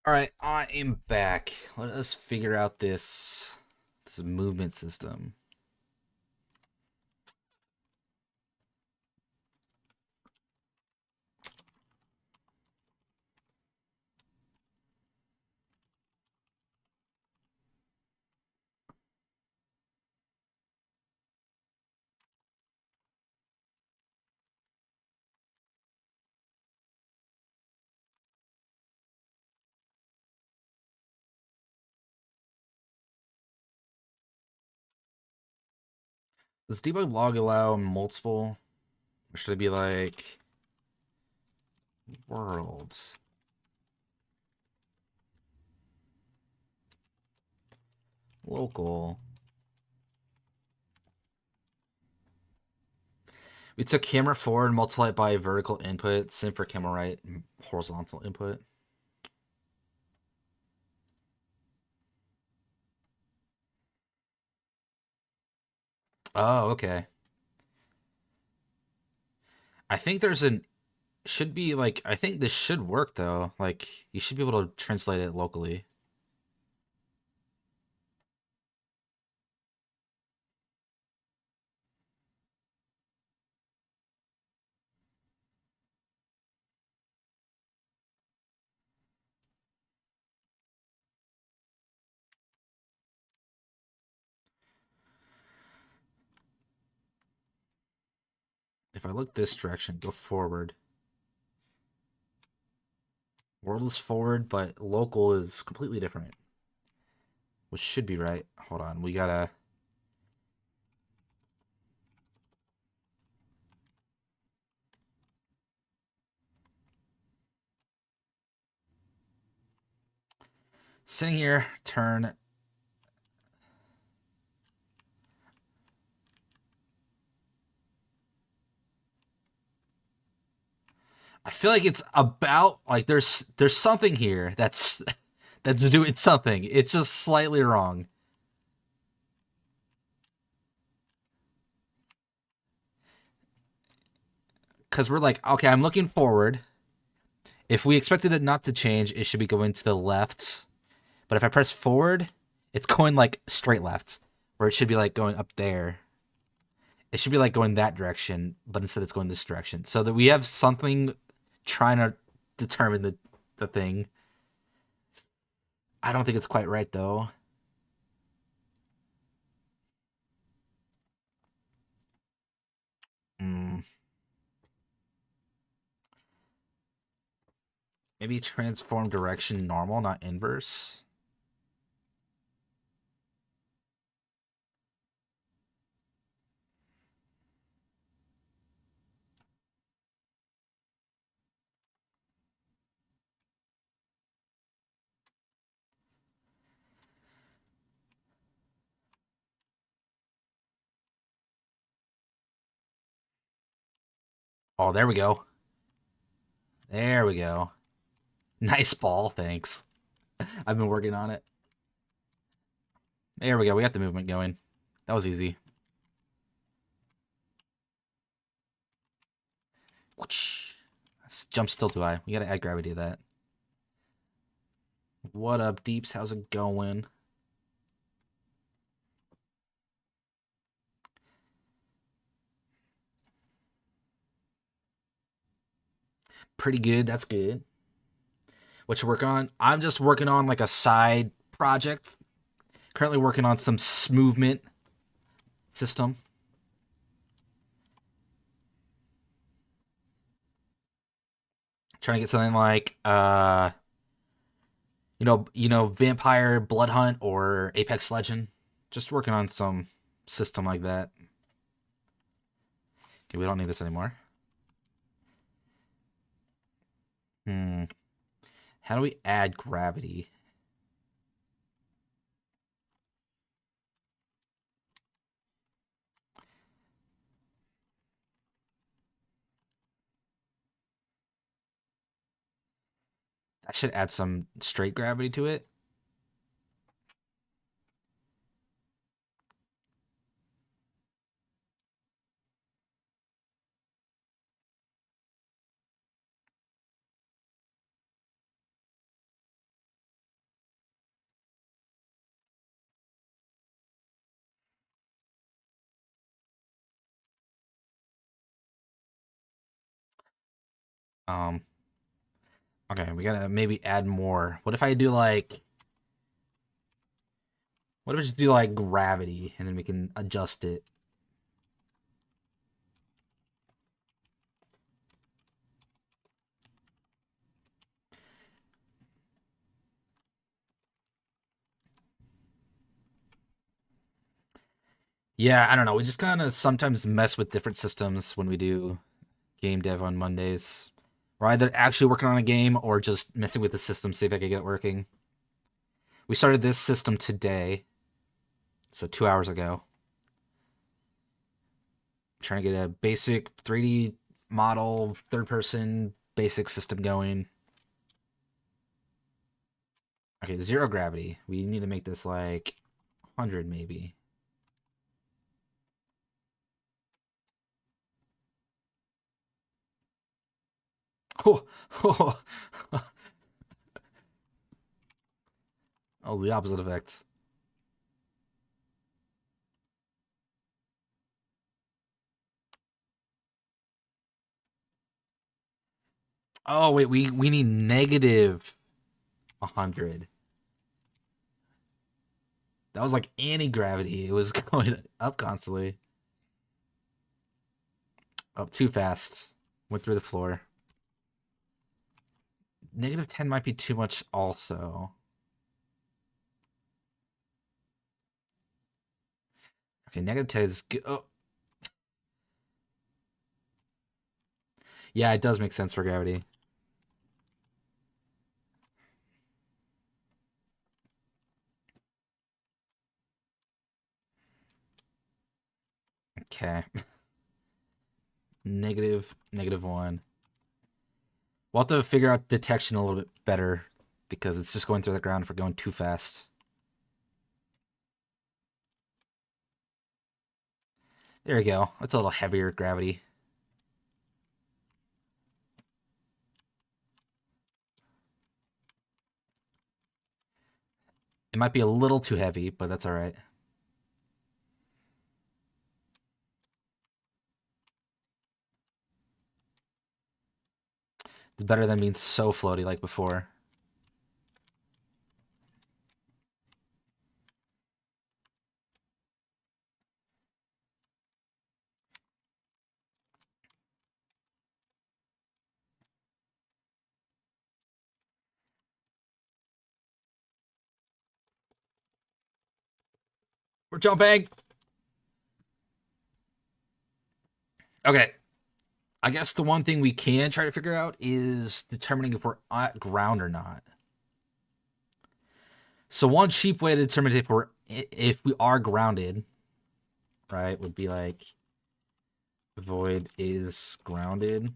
All right, I am back. Let us figure out this movement system. Does debug log allow multiple? Or should it be like worlds? Local. We took camera forward and multiplied by vertical input. Same for camera right and horizontal input. Oh, okay. I think there's should be like, I think this should work though. Like, you should be able to translate it locally. If I look this direction, go forward. World is forward, but local is completely different. Which should be right. Hold on, we gotta... Sitting here, turn... I feel like it's about, like, there's something here that's doing something. It's just slightly wrong. Because we're like, okay, I'm looking forward. If we expected it not to change, it should be going to the left. But if I press forward, it's going, like, straight left. Where it should be, like, going up there. It should be, like, going that direction, but instead it's going this direction. So that we have something trying to determine the thing. I don't think it's quite right, though. Maybe transform direction normal, not inverse. Oh, there we go. There we go. Nice ball, thanks. I've been working on it. There we go. We got the movement going. That was easy. Jump still too high. We gotta add gravity to that. What up, Deeps? How's it going? Pretty good. That's good. What you working on? I'm just working on like a side project. Currently working on some movement system. Trying to get something like Vampire Blood Hunt or Apex Legend. Just working on some system like that. Okay, we don't need this anymore. How do we add gravity? I should add some straight gravity to it. Okay, we gotta maybe add more. What if I do like... What if I just do like gravity and then we can adjust it? Yeah, I don't know. We just kind of sometimes mess with different systems when we do game dev on Mondays. We're either actually working on a game or just messing with the system, see if I can get it working. We started this system today, so 2 hours ago. Trying to get a basic 3D model, third-person basic system going. Okay, 0 gravity. We need to make this like 100 maybe. Oh, oh. Oh, the opposite effect. Oh, wait, we need negative 100. That was like anti-gravity. It was going up constantly. Up too fast. Went through the floor. Negative 10 might be too much also. Okay, negative 10 is good. Oh. Yeah, it does make sense for gravity. Okay. Negative 1. We'll have to figure out detection a little bit better because it's just going through the ground if we're going too fast. There we go. That's a little heavier gravity. It might be a little too heavy, but that's all right. It's better than being so floaty like before. We're jumping. Okay. I guess the one thing we can try to figure out is determining if we're at ground or not. So one cheap way to determine if we are grounded, right, would be like void is grounded.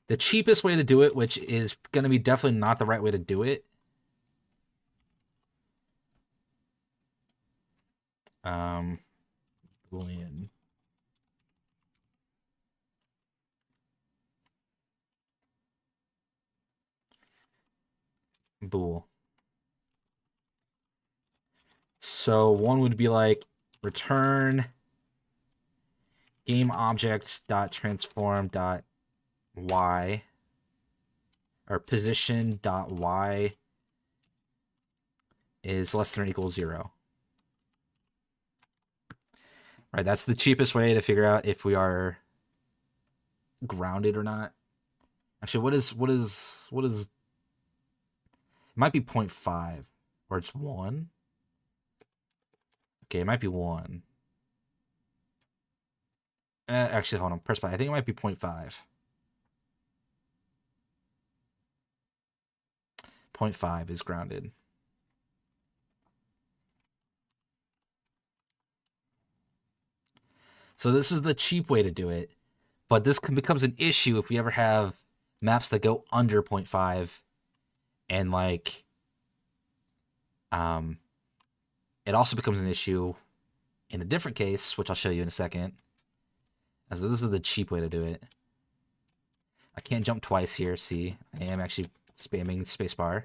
The cheapest way to do it, which is going to be definitely not the right way to do it, Boolean. Bool. So one would be like return game objects dot transform dot y or position dot y is less than or equals 0. Right, that's the cheapest way to figure out if we are grounded or not. Actually, what is it might be 0.5 or it's 1. Okay, it might be 1. Actually, hold on, press by. I think it might be 0.5. 0.5 is grounded. So this is the cheap way to do it, but this becomes an issue if we ever have maps that go under 0.5, and like, it also becomes an issue in a different case, which I'll show you in a second. So this is the cheap way to do it. I can't jump twice here. See, I am actually spamming spacebar,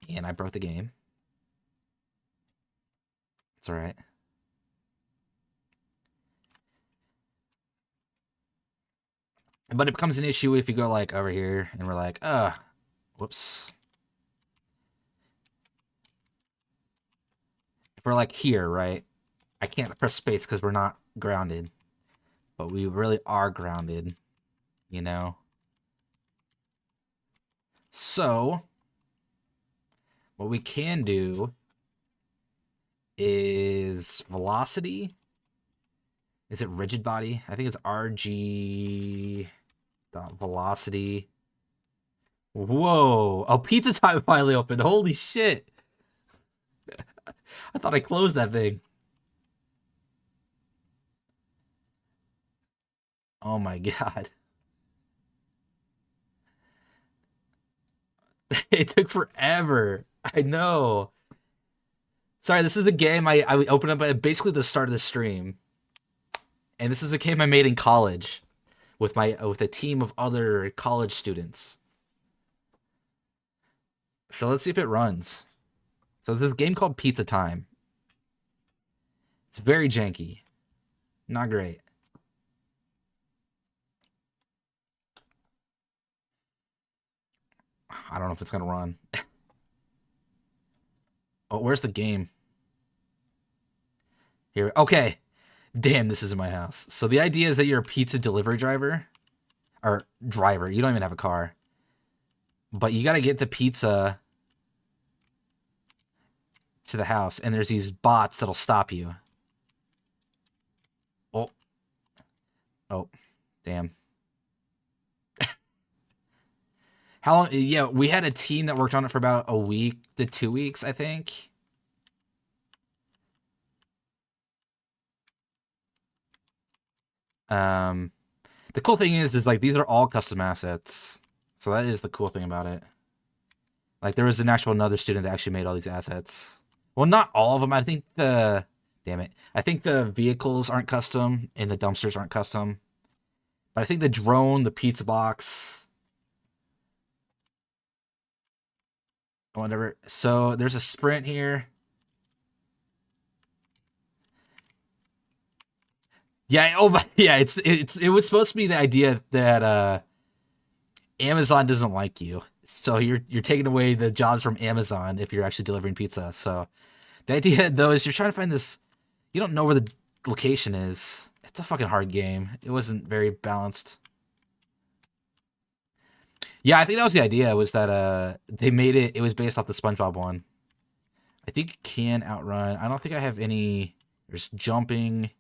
and I broke the game. It's all right. But it becomes an issue if you go like over here and we're like, whoops. If we're like here, right? I can't press space because we're not grounded. But we really are grounded, you know? So, what we can do is velocity. Is it rigid body? I think it's RG dot velocity. Whoa! Oh, Pizza Time finally opened. Holy shit! I thought I closed that thing. Oh my god. It took forever. I know. Sorry, this is the game I opened up at basically the start of the stream. And this is a game I made in college with a team of other college students. So let's see if it runs. So there's a game called Pizza Time. It's very janky. Not great. I don't know if it's gonna run. Oh, where's the game? Here. Okay. Damn, this is in my house. So the idea is that you're a pizza delivery driver. Or driver. You don't even have a car. But you gotta get the pizza to the house. And there's these bots that'll stop you. Oh. Oh. Damn. How long? Yeah, we had a team that worked on it for about a week to 2 weeks, I think. The cool thing is like these are all custom assets. So that is the cool thing about it. Like there was another student that actually made all these assets. Well, not all of them. I think I think the vehicles aren't custom and the dumpsters aren't custom. But I think the drone, the pizza box, whatever. So there's a sprint here. Yeah, yeah, it was supposed to be the idea that Amazon doesn't like you. So you're taking away the jobs from Amazon if you're actually delivering pizza. So the idea though is you're trying to find this, you don't know where the location is. It's a fucking hard game. It wasn't very balanced. Yeah, I think that was the idea. Was that they made it? It was based off the SpongeBob one. I think it can outrun. I don't think I have any. There's jumping.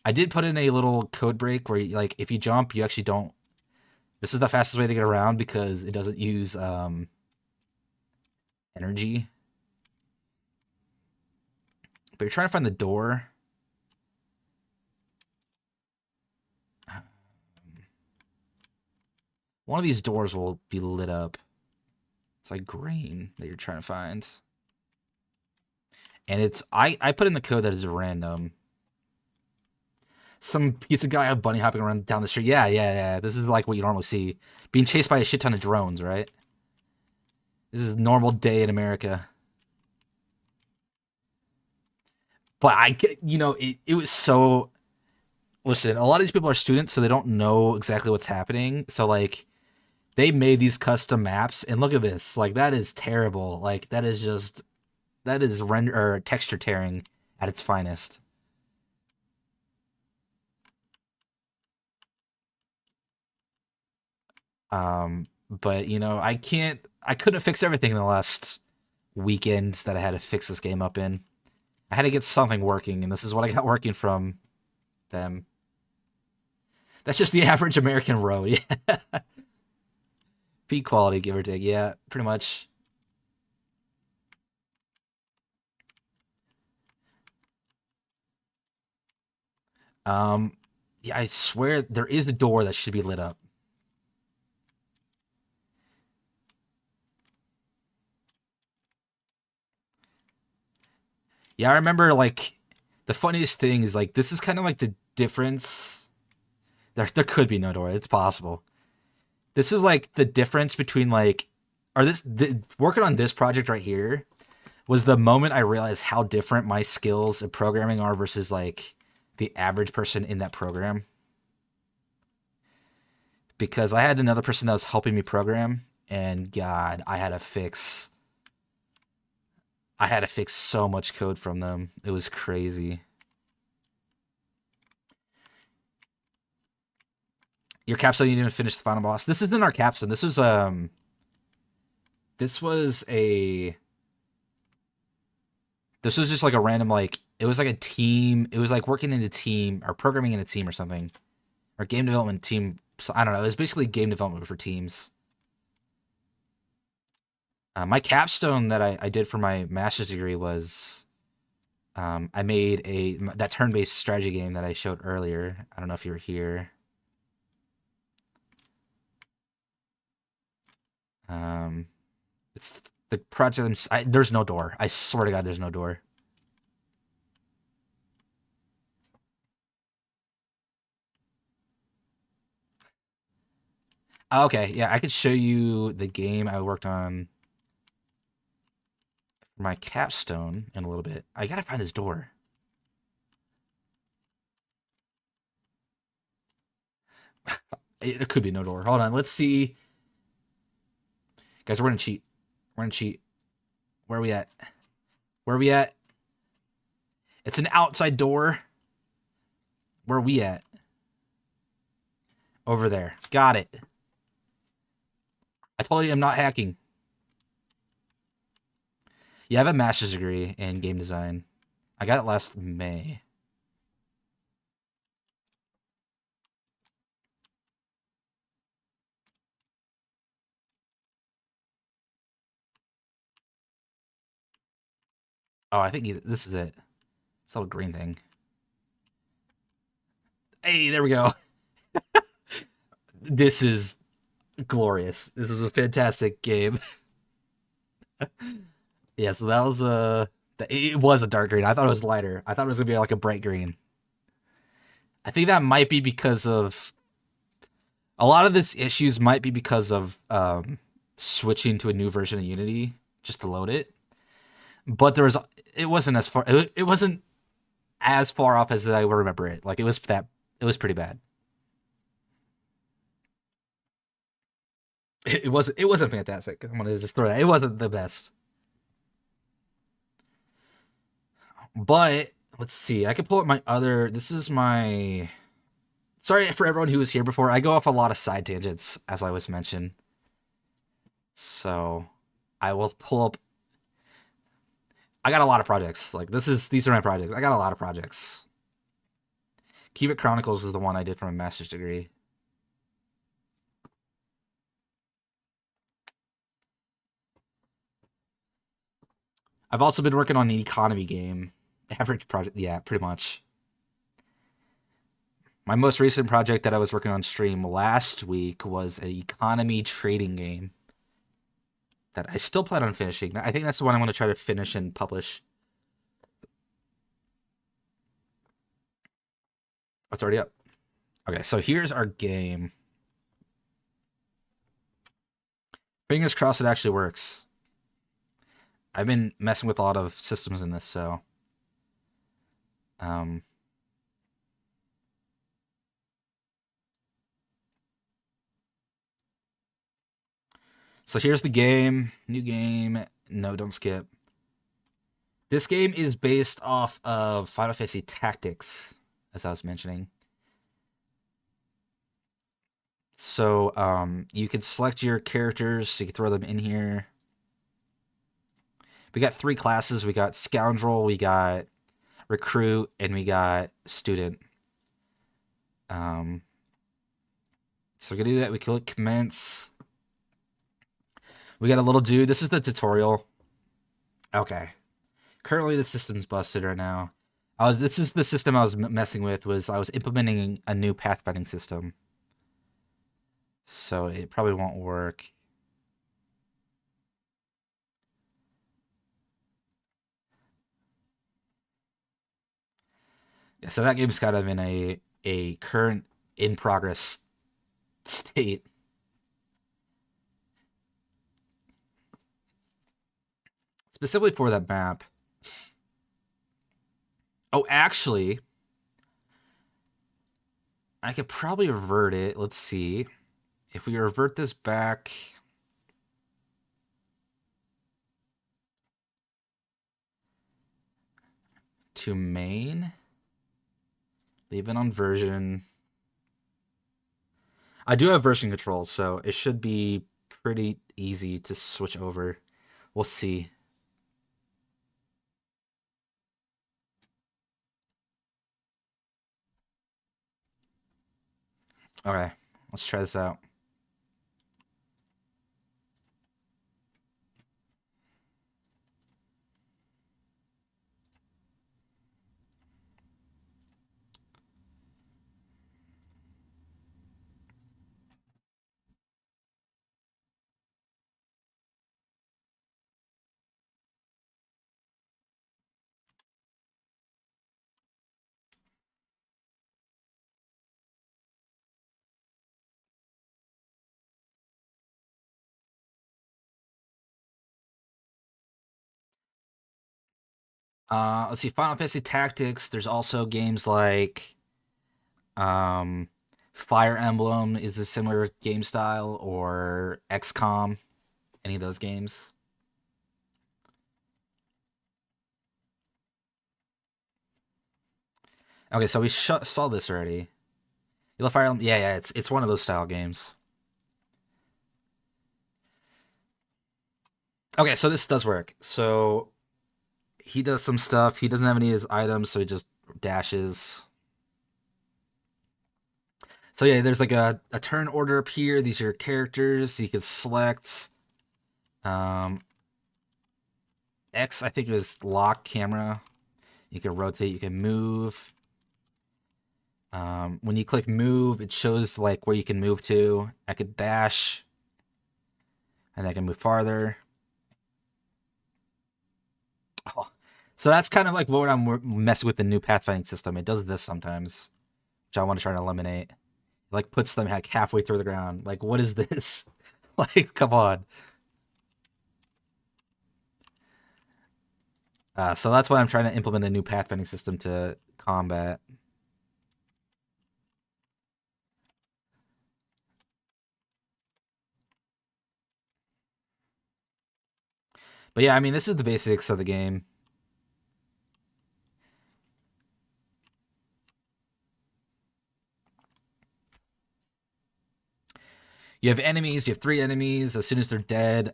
I did put in a little code break where, like, if you jump, you actually don't. This is the fastest way to get around because it doesn't use energy. But you're trying to find the door. One of these doors will be lit up. It's like green that you're trying to find. And it's I put in the code that is random. Some pizza guy, a bunny hopping around down the street. Yeah. This is like what you normally see. Being chased by a shit ton of drones, right? This is a normal day in America. But it was so... Listen, a lot of these people are students, so they don't know exactly what's happening. So, like, they made these custom maps, and look at this. Like, that is terrible. Like, that is texture tearing at its finest. But I couldn't fix everything in the last weekend that I had to fix this game up in. I had to get something working, and this is what I got working from them. That's just the average American row, yeah. Peak quality, give or take, yeah, pretty much. Yeah, I swear there is a door that should be lit up. Yeah, I remember, like, the funniest thing is, like, this is kind of like the difference. There could be no door. It's possible. This is, like, the difference between, like, working on this project right here was the moment I realized how different my skills in programming are versus, like, the average person in that program. Because I had another person that was helping me program, and God, I had to fix so much code from them. It was crazy. Your capstone, you didn't finish the final boss. This isn't our capstone. This was just like a random, like, it was like a team. It was like working in a team or programming in a team or something, or game development team. So I don't know. It was basically game development for teams. My capstone that I did for my master's degree was I made that turn-based strategy game that I showed earlier. I don't know if you were here. It's the project. There's no door. I swear to God, there's no door. Okay, yeah, I could show you the game I worked on for my capstone in a little bit. I gotta find this door. It could be no door. Hold on, let's see. Guys, we're gonna cheat. We're gonna cheat. Where are we at? Where are we at? It's an outside door. Where are we at? Over there. Got it. I told you I'm not hacking. Yeah, I have a master's degree in game design. I got it last May. Oh, I think this is it. This little green thing. Hey, there we go. This is glorious. This is a fantastic game. Yeah, so that was it was a dark green. I thought it was lighter. I thought it was gonna be like a bright green. I think that might be because of a lot of this issues might be because of switching to a new version of Unity just to load it. But it wasn't as far off as I remember it. Like it was pretty bad. It wasn't fantastic. I'm gonna just throw that. It wasn't the best. But let's see. I can pull up my other. This is my Sorry for everyone who was here before. I go off a lot of side tangents, as I was mentioned. So I will pull up. I got a lot of projects. Like these are my projects. I got a lot of projects. Cubic Chronicles is the one I did for my master's degree. I've also been working on an economy game. Average project, yeah, pretty much. My most recent project that I was working on stream last week was an economy trading game that I still plan on finishing. I think that's the one I want to try to finish and publish. It's already up. Okay, so here's our game. Fingers crossed it actually works. I've been messing with a lot of systems in this, so... So here's the game. New game. No, don't skip. This game is based off of Final Fantasy Tactics, as I was mentioning. So you can select your characters, so you can throw them in here. We got 3 classes. We got Scoundrel, we got Recruit, and we got Student. So we're gonna do that. We click Commence. We got a little dude. This is the tutorial. Okay. Currently, the system's busted right now. This is the system I was messing with. I was implementing a new pathfinding system. So it probably won't work. Yeah, so that game's kind of in a current in progress state. Specifically for that map. Oh, actually, I could probably revert it. Let's see. If we revert this back... to main. Leave it on version. I do have version controls, so it should be pretty easy to switch over. We'll see. Okay, let's try this out. Let's see, Final Fantasy Tactics. There's also games like Fire Emblem is a similar game style, or XCOM, any of those games. Okay, so we saw this already. You love Fire Emblem? Yeah, it's one of those style games. Okay, so this does work. So he does some stuff. He doesn't have any of his items, so he just dashes. So yeah, there's like a turn order up here. These are your characters. You can select X, I think it was lock camera. You can rotate, you can move. When you click move, it shows like where you can move to. I could dash, and I can move farther. Oh. So that's kind of like what I'm messing with the new pathfinding system. It does this sometimes, which I want to try to eliminate. It, like, puts them like halfway through the ground. Like, what is this? Like, come on. So that's why I'm trying to implement a new pathfinding system to combat. But yeah, I mean, this is the basics of the game. You have enemies. You have 3 enemies. As soon as they're dead,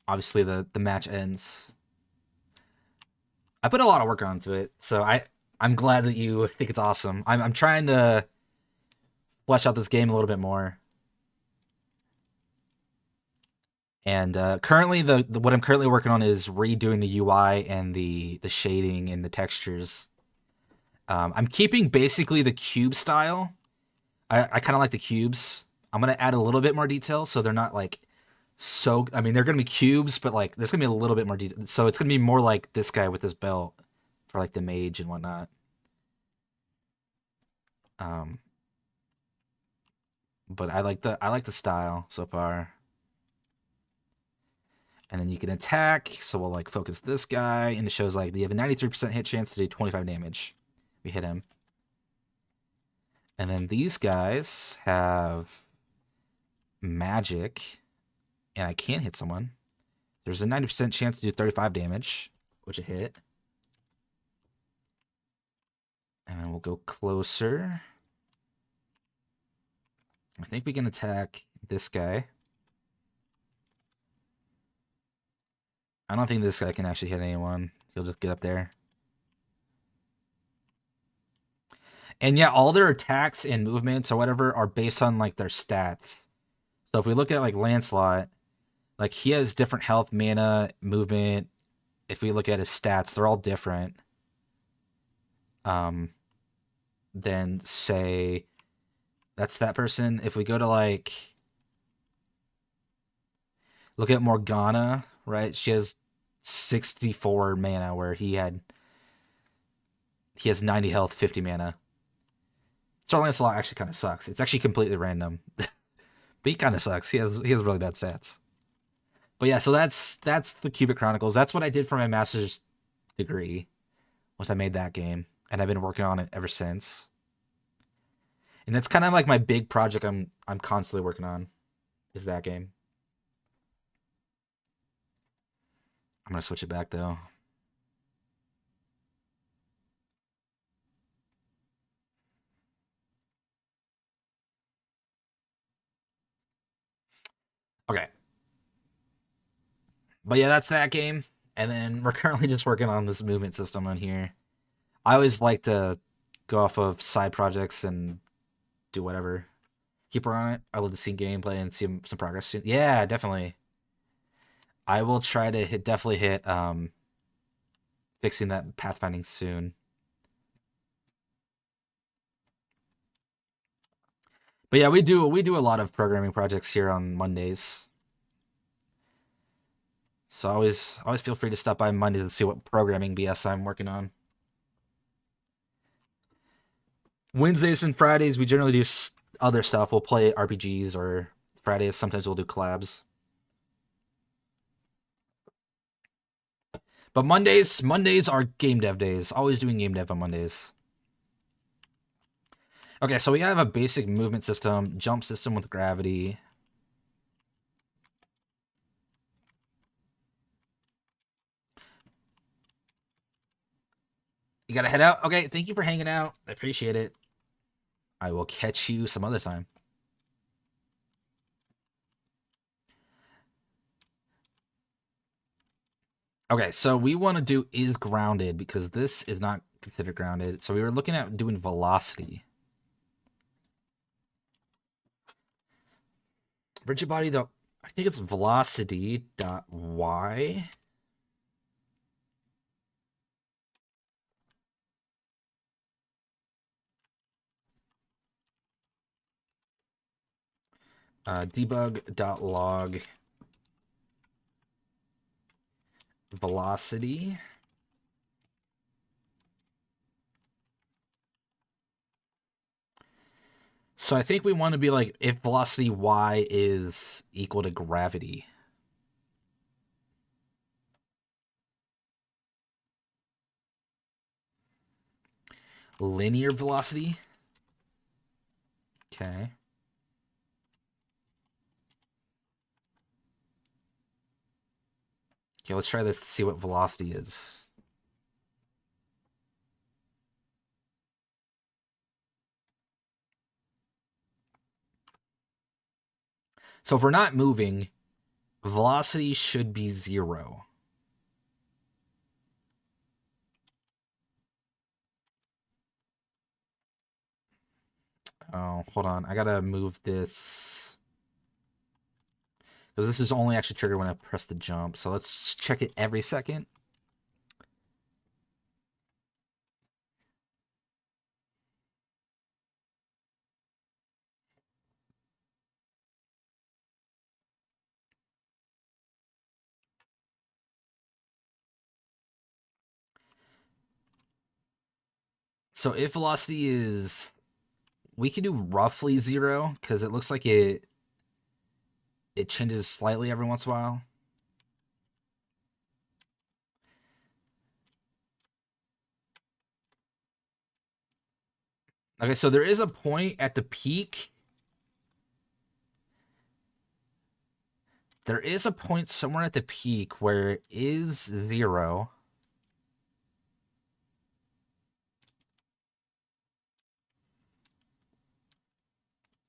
obviously the match ends. I put a lot of work onto it, so I'm glad that you think it's awesome. I'm trying to flesh out this game a little bit more. And currently, what I'm currently working on is redoing the UI and the shading and the textures. I'm keeping basically the cube style. I kind of like the cubes. I'm gonna add a little bit more detail, so they're not like so. I mean, they're gonna be cubes, but like there's gonna be a little bit more detail. So it's gonna be more like this guy with this belt for like the mage and whatnot. But I like the style so far. And then you can attack, so we'll like focus this guy, and it shows like you have a 93% hit chance to do 25 damage. We hit him. And then these guys have magic, and I can hit someone. There's a 90% chance to do 35 damage, which a hit. And then we'll go closer. I think we can attack this guy. I don't think this guy can actually hit anyone. He'll just get up there. And yeah, all their attacks and movements or whatever are based on like their stats. So if we look at like Lancelot, like he has different health, mana, movement. If we look at his stats, they're all different. Then say that's that person. If we go to like look at Morgana, right? She has 64 mana where he has 90 health, 50 mana. Sir Lancelot actually kind of sucks. It's actually completely random. But he kind of sucks. He has really bad stats. But yeah, so that's the Cubic Chronicles. That's what I did for my master's degree. Was I made that game, and I've been working on it ever since. And that's kind of like my big project I'm constantly working on is that game. I'm going to switch it back, though. Okay. But yeah, that's that game. And then we're currently just working on this movement system on here. I always like to go off of side projects and do whatever. Keep working on it. I love to see gameplay and see some progress soon. Yeah, definitely. I will try to definitely hit fixing that pathfinding soon. But yeah, we do a lot of programming projects here on Mondays. So always feel free to stop by Mondays and see what programming BS I'm working on. Wednesdays and Fridays we generally do other stuff. We'll play RPGs, or Fridays sometimes we'll do collabs. But Mondays are game dev days. Always doing game dev on Mondays. Okay, so we have a basic movement system, jump system with gravity. You gotta head out? Okay, thank you for hanging out. I appreciate it. I will catch you some other time. Okay, so we want to do is grounded because this is not considered grounded. So we were looking at doing velocity. Rigid body, though, I think it's velocity.y. Debug.log velocity. So I think we want to be like if velocity y is equal to gravity. Linear velocity. Okay. Okay, let's try this to see what velocity is. So if we're not moving, velocity should be 0. Oh, hold on. I gotta move this. Because this is only actually triggered when I press the jump. So let's check it every second. So if velocity is... We can do roughly 0, because it looks like it changes slightly every once in a while. Okay, so there is a point at the peak. There is a point somewhere at the peak where it is 0.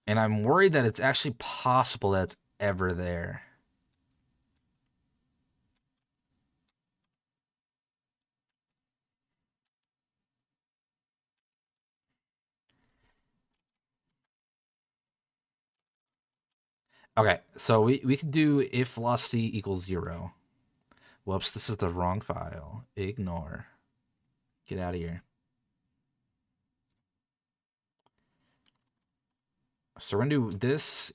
And I'm worried that it's actually possible that it's ever there. Okay, so we could do if velocity equals 0. Whoops, this is the wrong file. Ignore. Get out of here. So we're going to do this.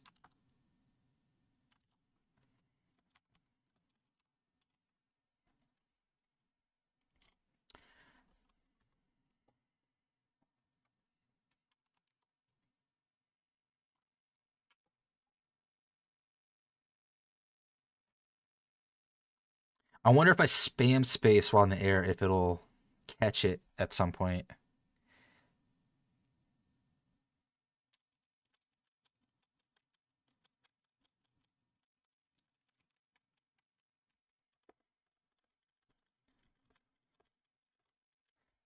I wonder if I spam space while in the air, if it'll catch it at some point.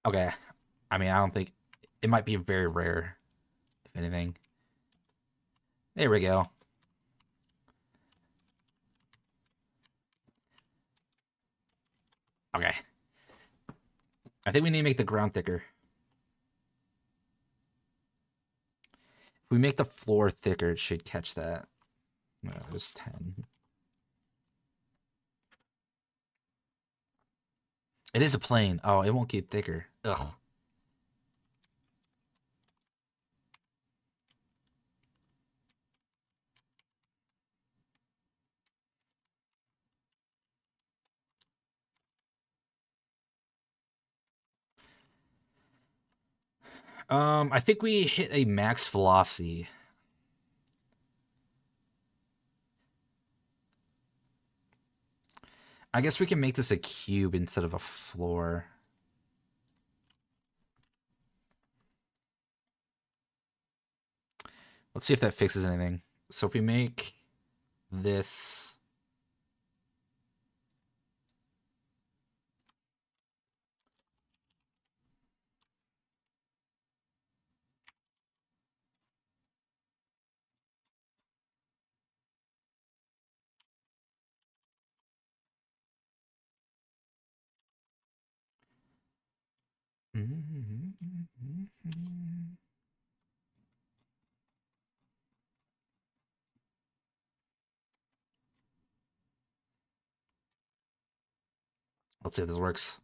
Okay. I mean, I don't think... It might be very rare, if anything. There we go. Okay. I think we need to make the ground thicker. If we make the floor thicker, it should catch that. No, just 10. It is a plane. Oh, it won't get thicker. Ugh. I think we hit a max velocity. I guess we can make this a cube instead of a floor. Let's see if that fixes anything. So if we make this... Let's see if this works.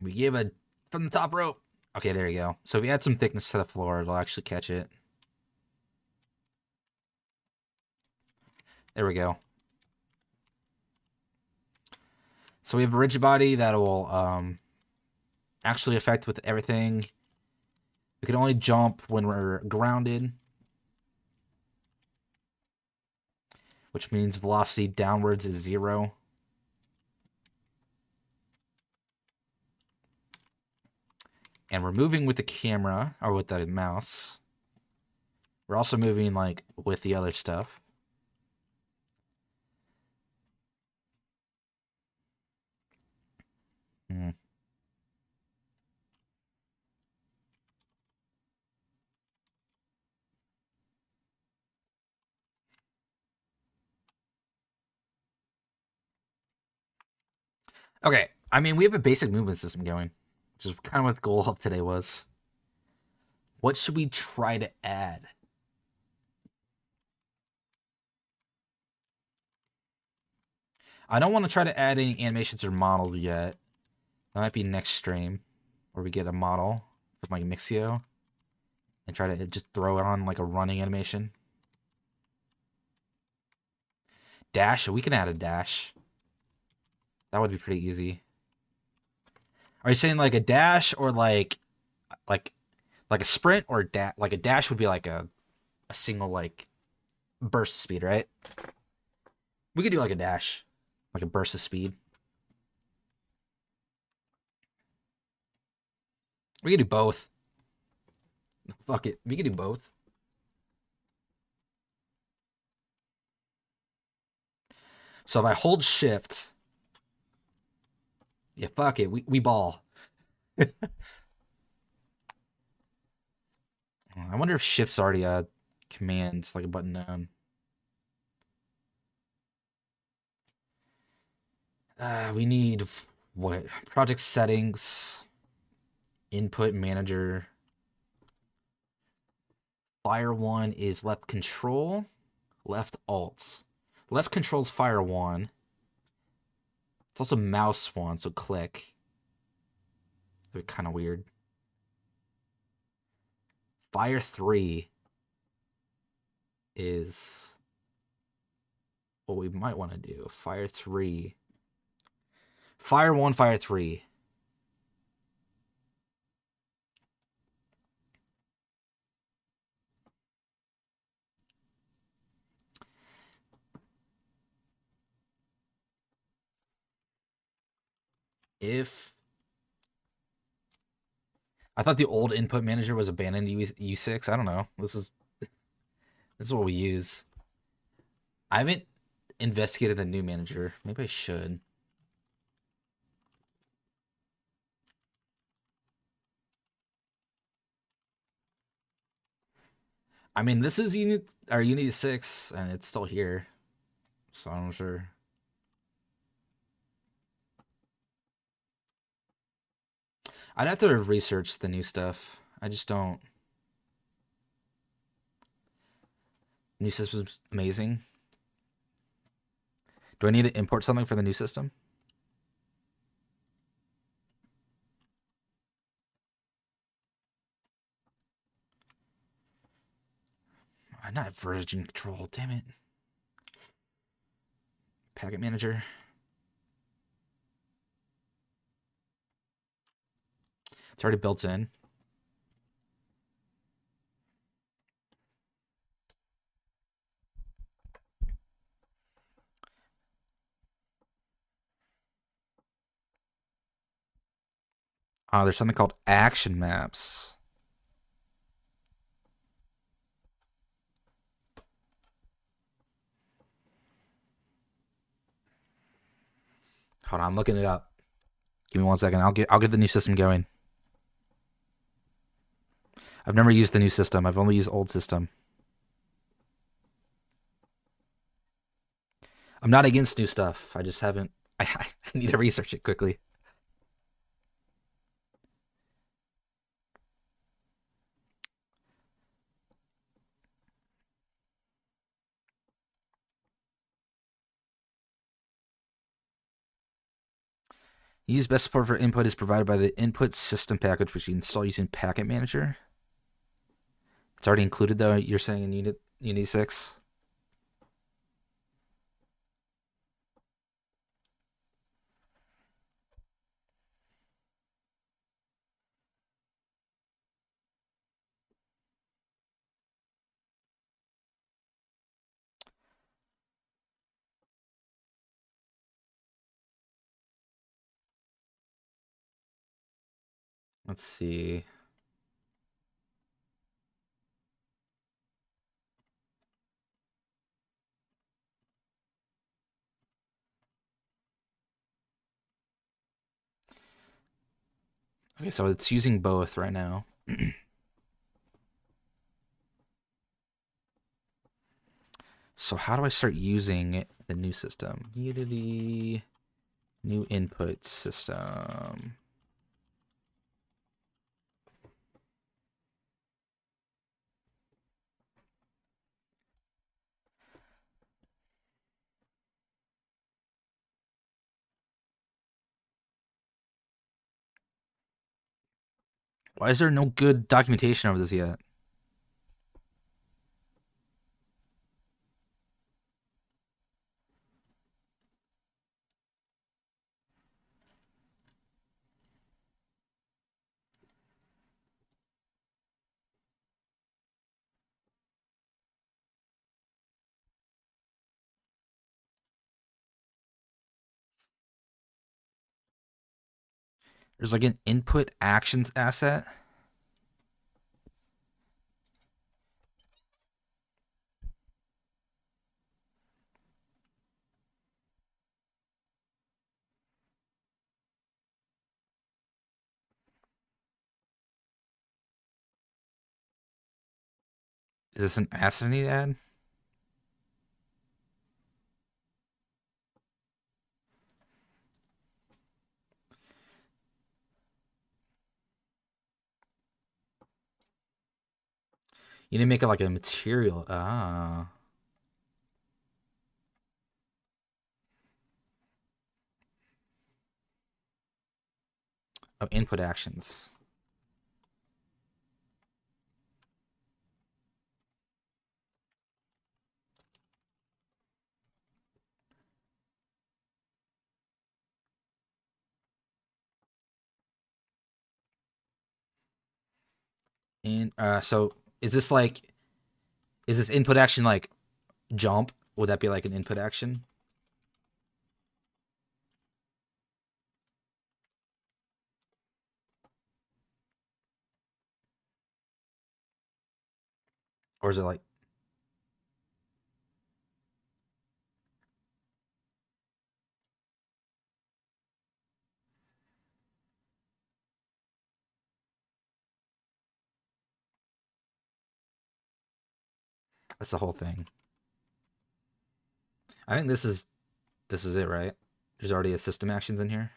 We give a from the top rope. Okay, there you go. So if you add some thickness to the floor, it'll actually catch it. There we go. So we have a rigid body that will actually affect with everything. We can only jump when we're grounded, which means velocity downwards is 0. And we're moving with the camera, or with the mouse. We're also moving like with the other stuff. Hmm. Okay, I mean, we have a basic movement system going, which is kind of what the goal of today was. What should we try to add? I don't want to try to add any animations or models yet. That might be next stream, where we get a model from like Mixio and try to just throw on like a running animation. Dash, we can add a dash. That would be pretty easy. Are you saying like a dash or like a sprint or like a dash would be like a single like burst of speed, right? We could do like a dash, like a burst of speed. We could do both. Fuck it, we could do both. So if I hold shift, yeah, fuck it, we ball. I wonder if shift's already a command, like a button down. We need what? Project settings, input manager. Fire 1 is left control, left alt. Left control's fire 1. It's also mouse 1, so click. They're kind of weird. Fire 3 is what we might want to do. Fire 3. Fire 1, fire 3. If I thought the old input manager was abandoned U6, I don't know. This is what we use. I haven't investigated the new manager. Maybe I should. I mean, this is Unity 6, and it's still here. So I'm not sure. I'd have to research the new stuff. I just don't. New system's amazing. Do I need to import something for the new system? Not version control, damn it. Packet manager. It's already built in. There's something called action maps. Hold on, I'm looking it up. Give me 1 second. I'll get the new system going. I've never used the new system. I've only used old system. I'm not against new stuff. I just haven't. I need to research it quickly. Use best support for input is provided by the input system package, which you install using Packet Manager. It's already included, though. You're saying in Unity 6. Let's see. Okay, so it's using both right now. So how do I start using the new system? Unity, new input system. Why is there no good documentation of this yet? There's like an input actions asset. Is this an asset I need to add? You need to make it like a material. Ah. Oh, input actions. And so is this input action like jump? Would that be like an input action? Or is it like that's the whole thing? I think this is it, right? There's already a system actions in here.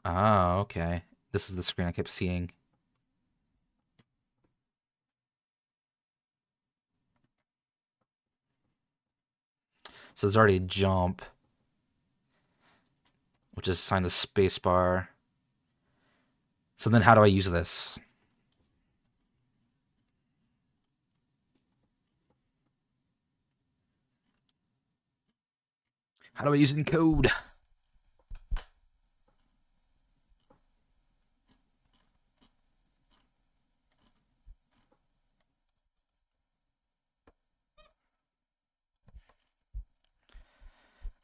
Oh, okay. This is the screen I kept seeing. So there's already a jump, which is assigned the space bar. So then how do I use this? How do I use it in code?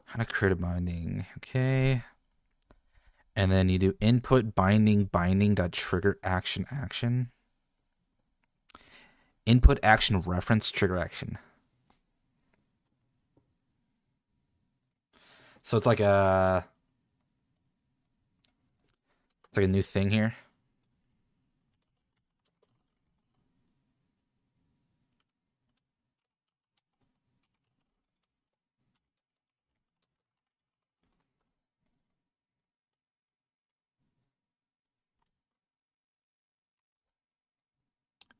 How to create a binding. Okay. And then you do input binding dot trigger action. Input action reference trigger action. So it's like a new thing here.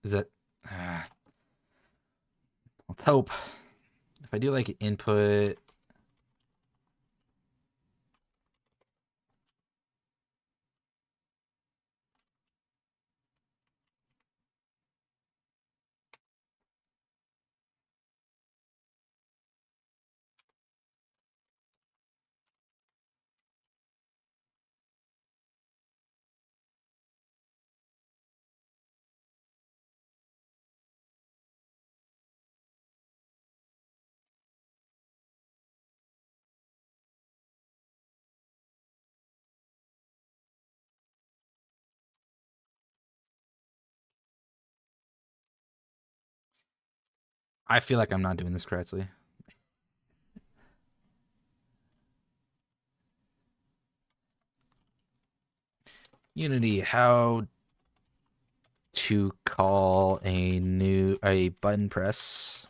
Is it? Let's hope. If I do like input. I feel like I'm not doing this correctly. Unity, how to call a button press.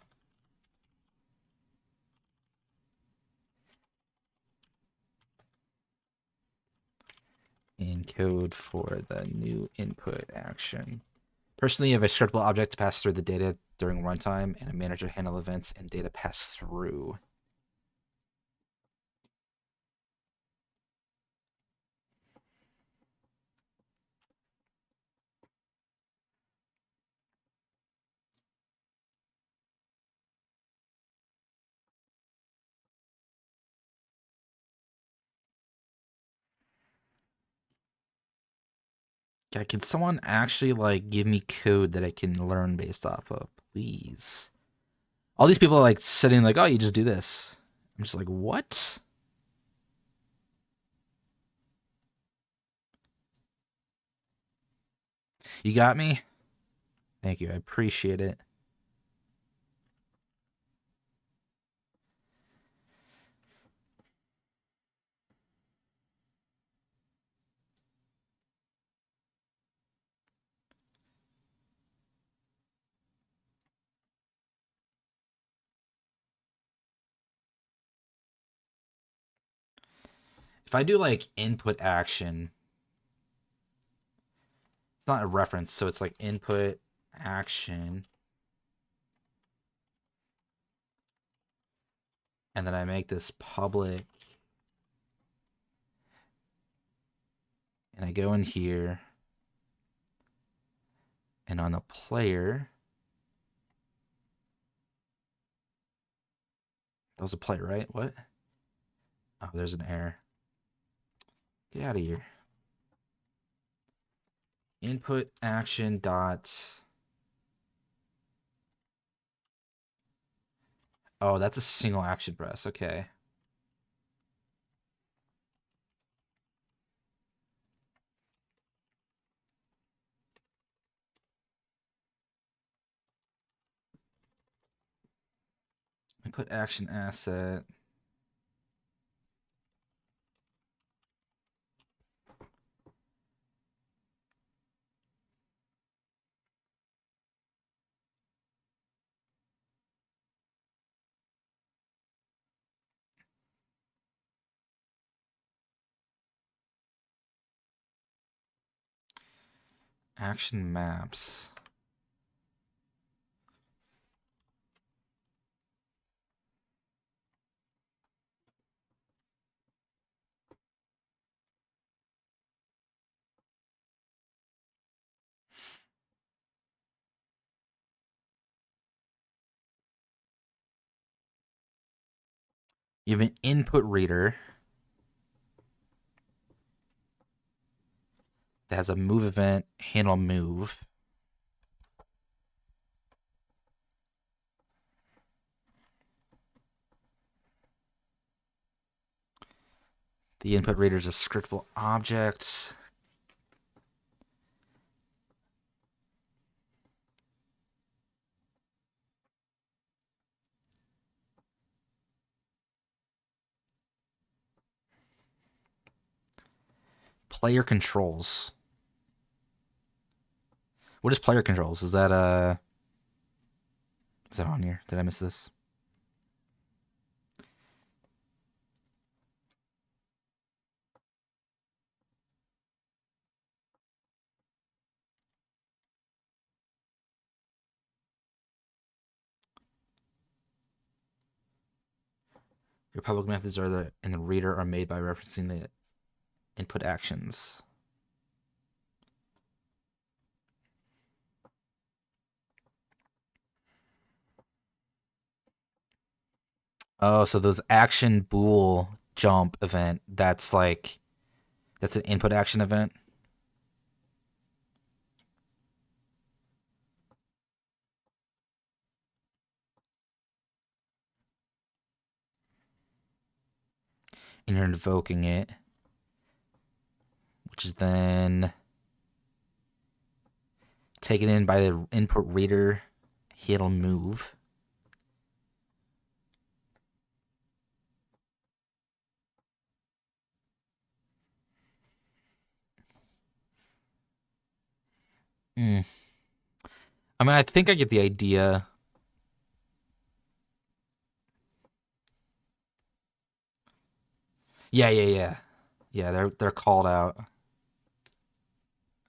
Encode for the new input action. Personally, you have a scriptable object to pass through the data during runtime, and a manager handle events and data pass through. Yeah, can someone actually like give me code that I can learn based off of, please? All these people are like sitting like, oh, you just do this. I'm just like, what? You got me? Thank you. I appreciate it. If I do like input action, it's not a reference, so it's like input action. And then I make this public. And I go in here. And on the player. That was a play, right? What? Oh, there's an error. Get out of here. Input action dot. Oh, that's a single action press. Okay. Input action asset. Action maps. You have an input reader that has a move event, handle move. The input reader is a scriptable object. Player controls. What is player controls? Is that on here? Did I miss this? Your public methods in the reader are made by referencing the input actions. Oh, so those action bool jump event, that's an input action event? And you're invoking it, which is then taken in by the input reader. It'll move. I mean, I think I get the idea. Yeah. Yeah, they're called out.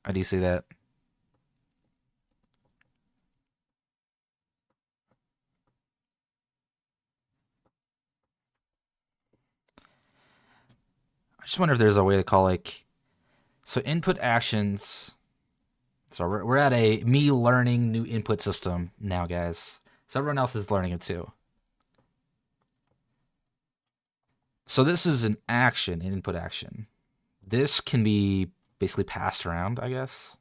I do see that. I just wonder if there's a way to call like so input actions. So we're at a me learning new input system now, guys. So everyone else is learning it too. So this is an action, an input action. This can be basically passed around, I guess.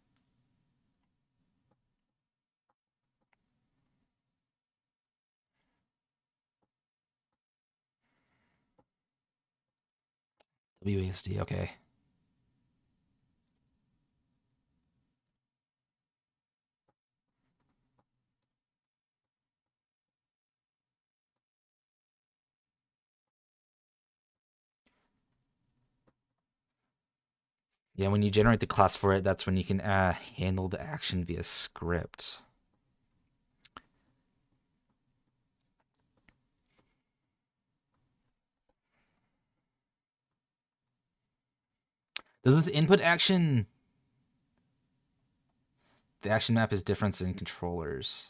WASD, okay. Yeah, when you generate the class for it, that's when you can handle the action via script. Does this input action... The action map is different in controllers.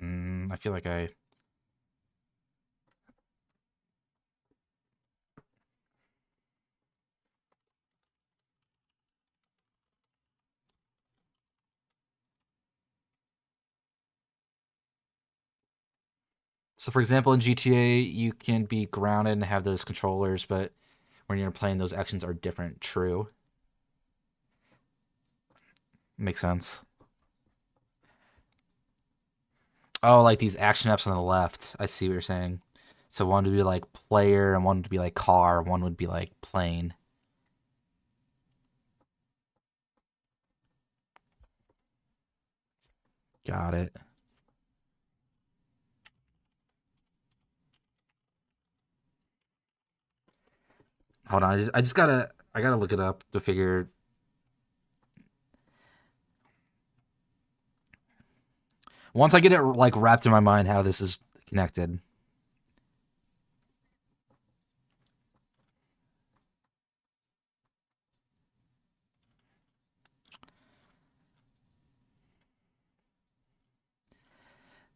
I feel like I... So for example, in GTA, you can be grounded and have those controllers, but when you're playing, those actions are different. True. Makes sense. Oh, like these action maps on the left. I see what you're saying. So one would be like player, and one would be like car, one would be like plane. Got it. Hold on, I just gotta look it up to figure. Once I get it like wrapped in my mind how this is connected.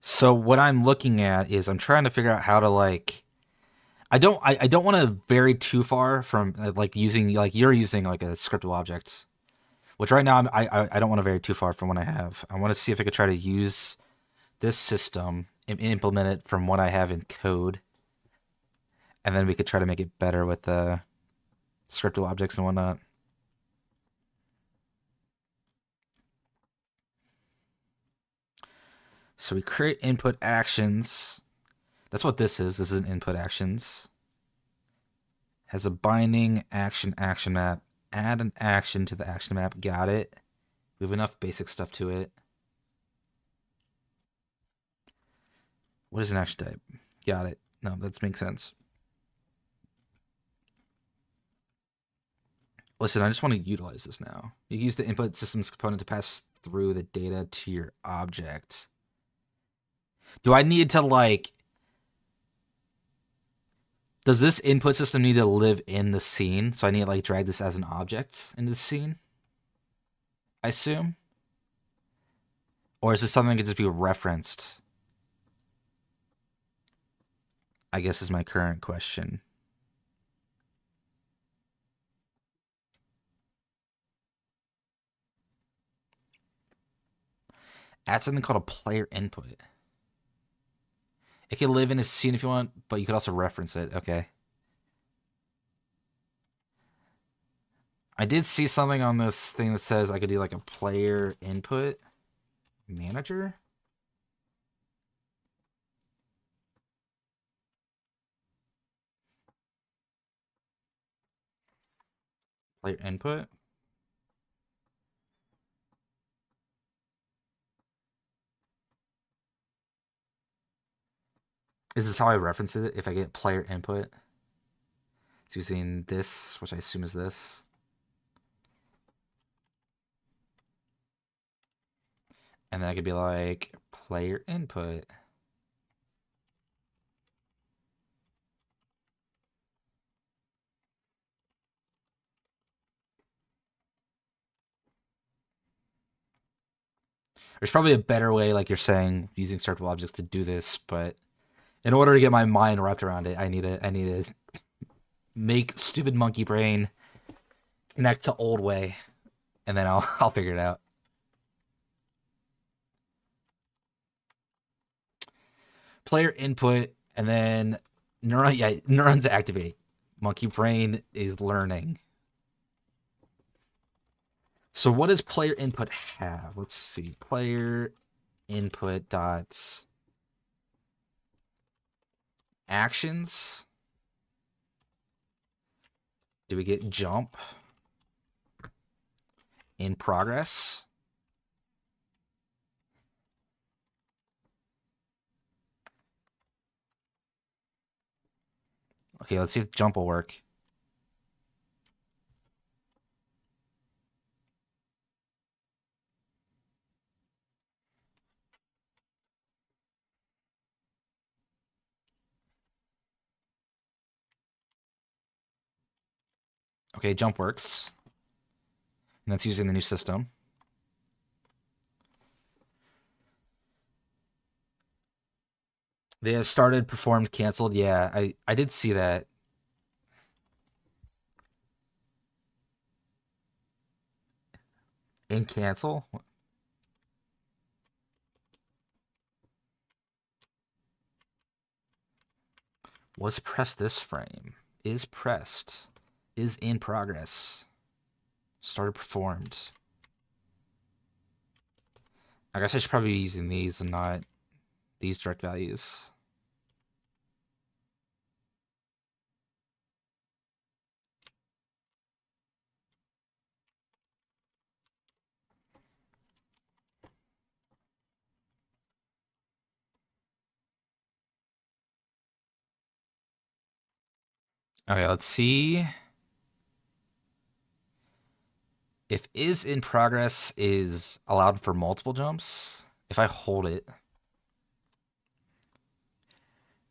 So what I'm looking at is I'm trying to figure out how to like I don't want to vary too far from like using like you're using like a scriptable object, which right now I don't want to vary too far from what I have. I want to see if I could try to use this system and implement it from what I have in code, and then we could try to make it better with the scriptable objects and whatnot. So we create input actions. That's what this is. This is an input actions. Has a binding action map. Add an action to the action map. Got it. We have enough basic stuff to it. What is an action type? Got it. No, that makes sense. Listen, I just want to utilize this now. You use the input systems component to pass through the data to your object. Do I need to like... Does this input system need to live in the scene? So I need to like drag this as an object into the scene? I assume? Or is this something that could just be referenced? I guess is my current question. Add something called a player input. It can live in a scene if you want, but you could also reference it. Okay. I did see something on this thing that says I could do like a player input manager. Player input. Is this how I reference it? If I get player input, it's using this, which I assume is this. And then I could be like player input. There's probably a better way, like you're saying, using startable objects to do this, but in order to get my mind wrapped around it, I need to make stupid monkey brain connect to old way, and then I'll figure it out. Player input, and then neurons activate. Monkey brain is learning. So what does player input have? Let's see. Player input dots actions. Do we get jump? In progress? Okay, let's see if jump will work. Okay, jump works. And that's using the new system. They have started, performed, canceled. Yeah, I did see that. And cancel? Was pressed this frame? Is pressed. Is in progress. Started, performed. I guess I should probably be using these and not these direct values. Okay, let's see. If is in progress is allowed for multiple jumps, if I hold it.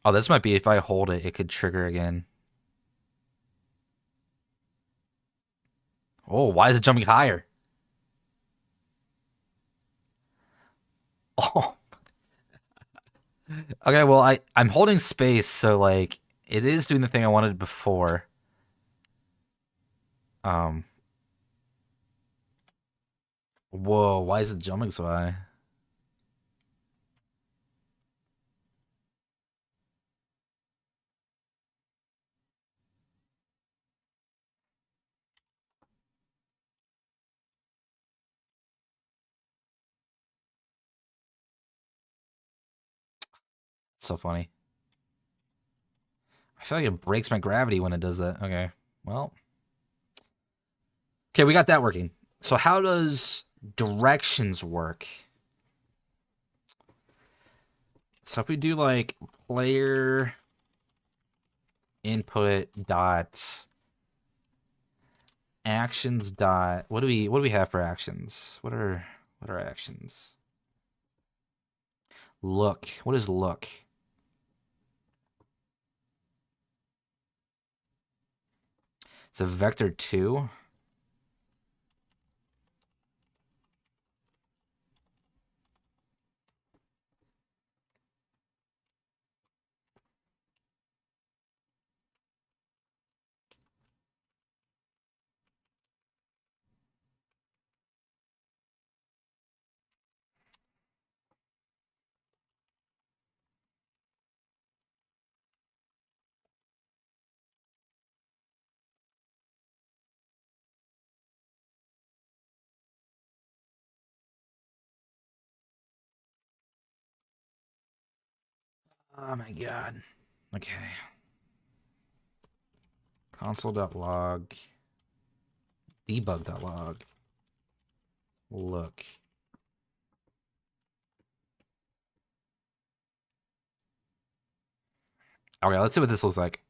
Oh, this might be if I hold it, it could trigger again. Oh, why is it jumping higher? Oh. Okay, well, I'm holding space, so like it is doing the thing I wanted before. Whoa, why is it jumping so high? It's so funny. I feel like it breaks my gravity when it does that. Okay, well. Okay, we got that working. So how does directions work? So if we do like player input dot actions dot what do we have for actions? What are actions? Look. What is look? It's a vector 2. Oh my god. Okay. Console.log. Debug.log. Look. Okay, let's see what this looks like.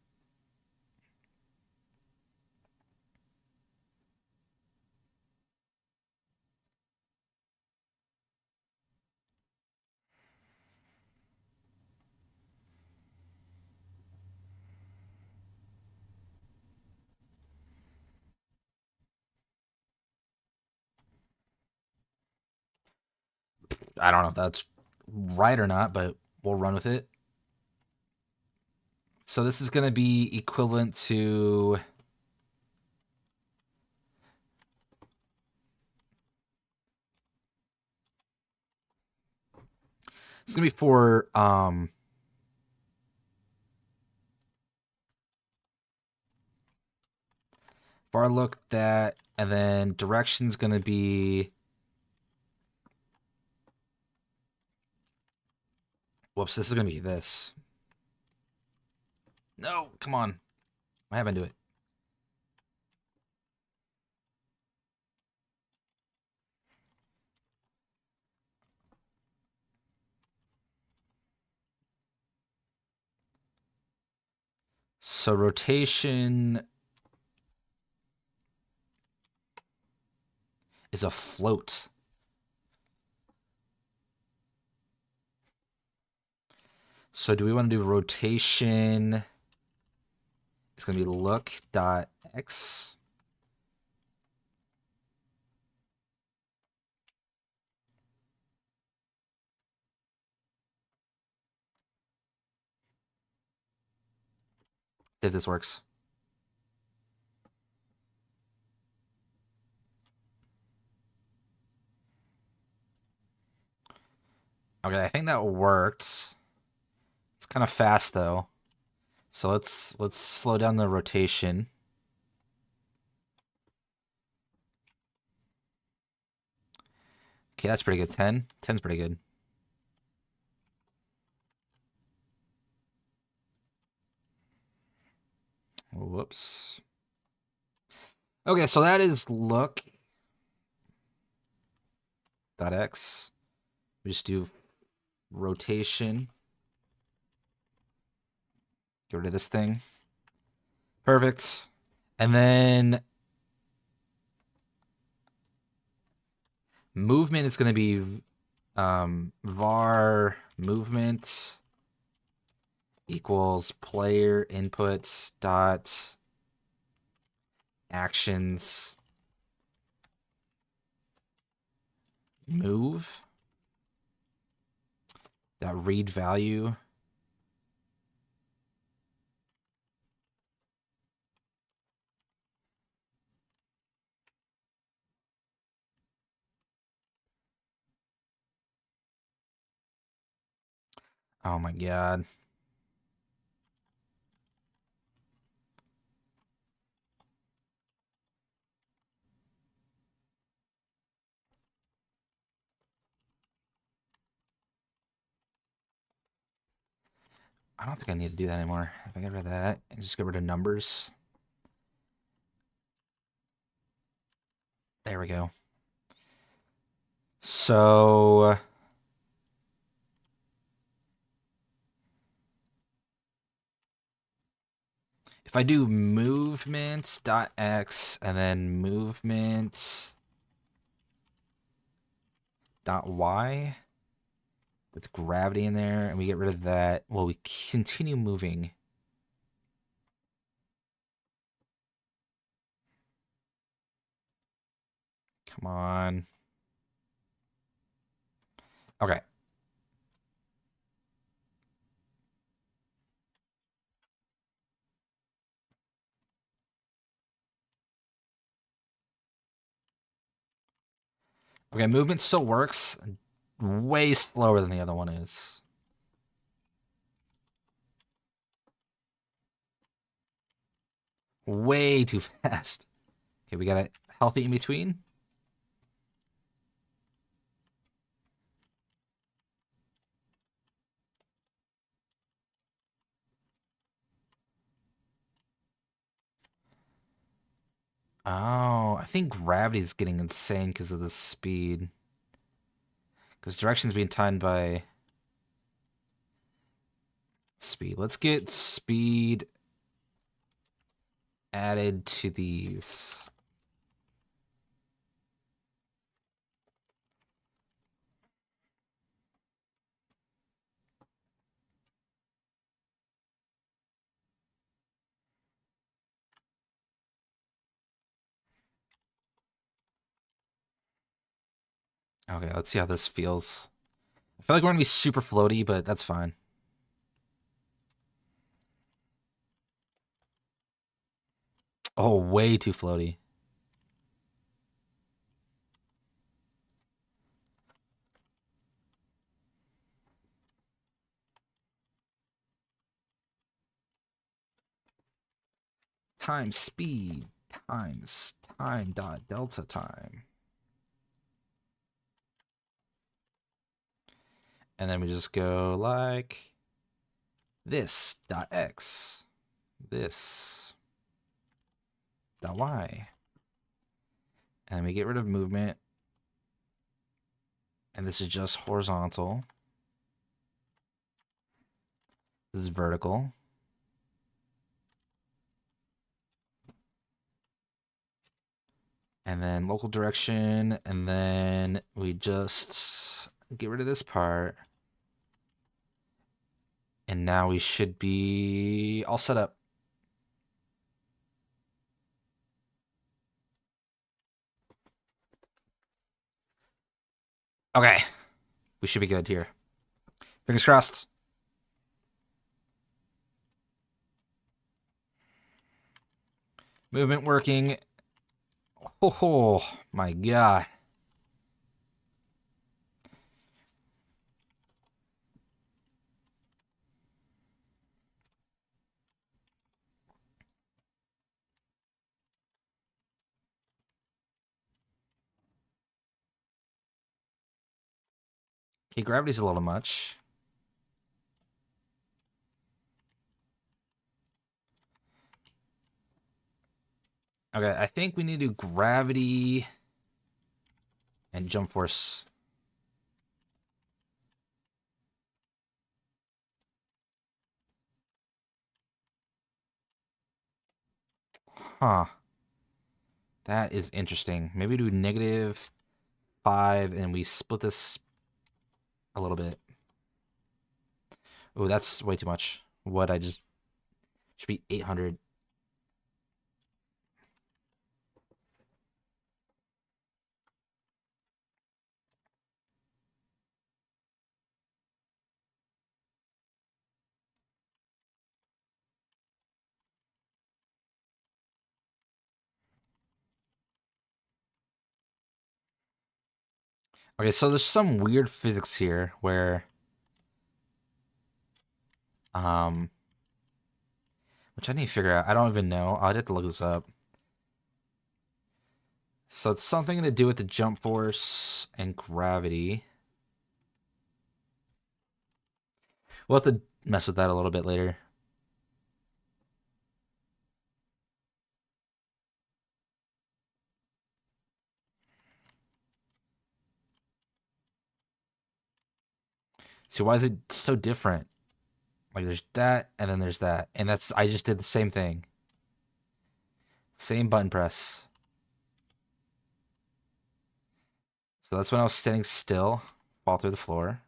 I don't know if that's right or not, but we'll run with it. So this is going to be equivalent to... It's going to be for... bar look that, and then direction's going to be... Whoops, this is going to be this. No, come on. What happened to it? So rotation is a float. So do we want to do rotation? It's going to be look.x. If this works. Okay, I think that worked. It's kind of fast though. So let's slow down the rotation. Okay, that's pretty good. 10. 10's pretty good. Whoops. Okay, so that is look. Dot X. We just do rotation. Get rid of this thing. Perfect. And then movement is going to be var movement equals player inputs dot actions move dot read value oh my god. I don't think I need to do that anymore. If I get rid of that and just get rid of numbers. There we go. So if I do movement dot x and then movement dot y with gravity in there, and we get rid of that, well, we continue moving. Come on. Okay. Okay, movement still works. Way slower than the other one is. Way too fast. Okay, we got a healthy in between. Oh, I think gravity is getting insane because of the speed. Because direction's being timed by speed. Let's get speed added to these. Okay, let's see how this feels. I feel like we're gonna be super floaty, but that's fine. Oh, way too floaty. Times speed times time dot delta time. And then we just go like this dot x, this dot y. And we get rid of movement. And this is just horizontal. This is vertical. And then local direction, and then we just get rid of this part. And now we should be all set up. Okay. We should be good here. Fingers crossed. Movement working. Oh my god. Okay, gravity's a little much. Okay, I think we need to do gravity and jump force. Huh. That is interesting. Maybe do -5 and we split this a little bit. Oh, that's way too much. What I just should be 800. Okay, so there's some weird physics here where which I need to figure out. I don't even know. I'd have to look this up. So it's something to do with the jump force and gravity. We'll have to mess with that a little bit later. See, why is it so different? Like there's that and then there's that. And that's I just did the same thing. Same button press. So that's when I was standing still, fall through the floor.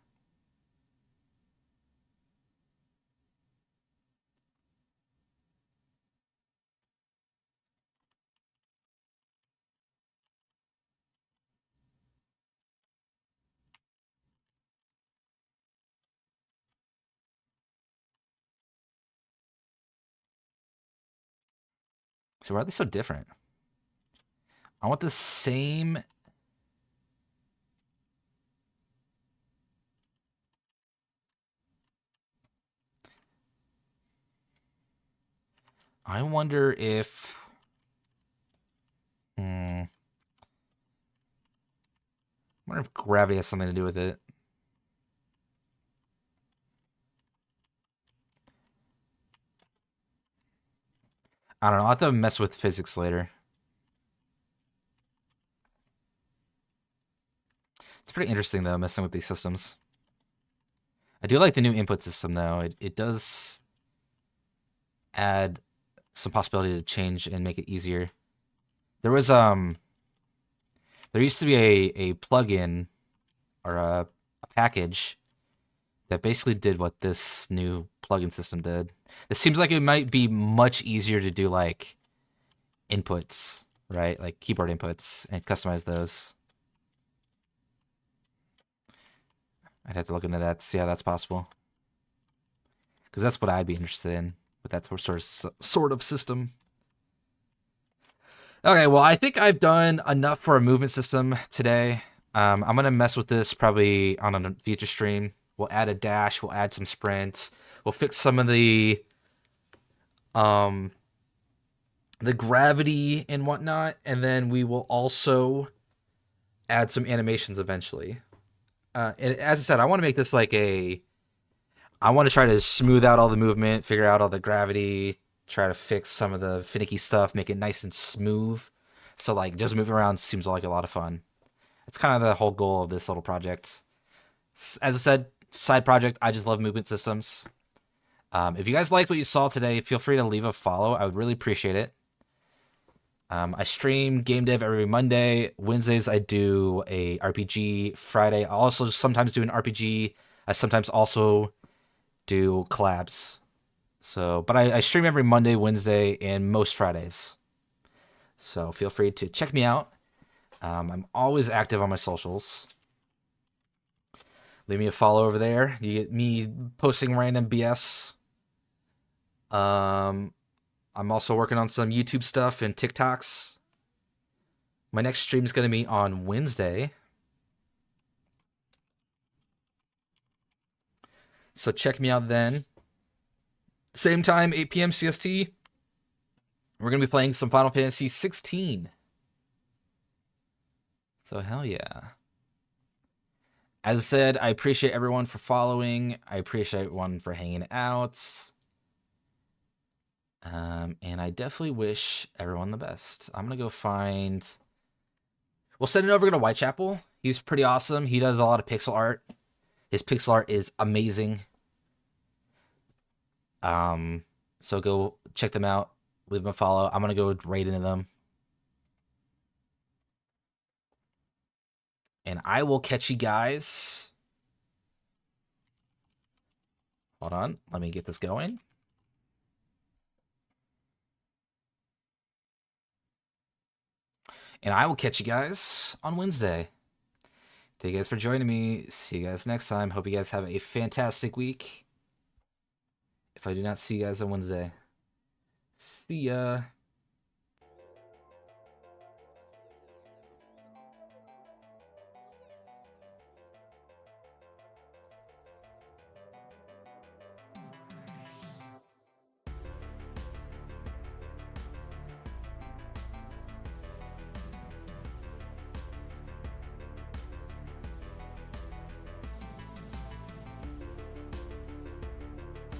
So why are they so different? I want the same. I wonder if. I wonder if gravity has something to do with it. I don't know. I'll have to mess with physics later. It's pretty interesting, though, messing with these systems. I do like the new input system, though. It does add some possibility to change and make it easier. There was there used to be a plugin or a package that basically did what this new plugin system did. It seems like it might be much easier to do like inputs, right? Like keyboard inputs and customize those. I'd have to look into that to see how that's possible. Because that's what I'd be interested in with that sort of system. Okay, well, I think I've done enough for a movement system today. I'm going to mess with this probably on a future stream. We'll add a dash. We'll add some sprints. We'll fix some of the gravity and whatnot. And then we will also add some animations eventually. And as I said, I want to make this like I want to try to smooth out all the movement, figure out all the gravity, try to fix some of the finicky stuff, make it nice and smooth. So like just moving around seems like a lot of fun. That's kind of the whole goal of this little project. As I said, side project, I just love movement systems. If you guys liked what you saw today, feel free to leave a follow. I would really appreciate it. I stream game dev every Monday. Wednesdays I do a RPG. Friday I also sometimes do an RPG. I sometimes also do collabs. So, but I stream every Monday, Wednesday, and most Fridays. So feel free to check me out. I'm always active on my socials. Leave me a follow over there. You get me posting random BS. I'm also working on some YouTube stuff and TikToks. My next stream is going to be on Wednesday. So check me out then. Same time, 8 p.m. CST. We're going to be playing some Final Fantasy 16. So hell yeah. As I said, I appreciate everyone for following. I appreciate everyone for hanging out. And I definitely wish everyone the best. I'm going to go find... We'll send it over to Whitechapel. He's pretty awesome. He does a lot of pixel art. His pixel art is amazing. So go check them out. Leave them a follow. I'm going to go raid into them. And I will catch you guys. Hold on. Let me get this going. And I will catch you guys on Wednesday. Thank you guys for joining me. See you guys next time. Hope you guys have a fantastic week. If I do not see you guys on Wednesday, see ya.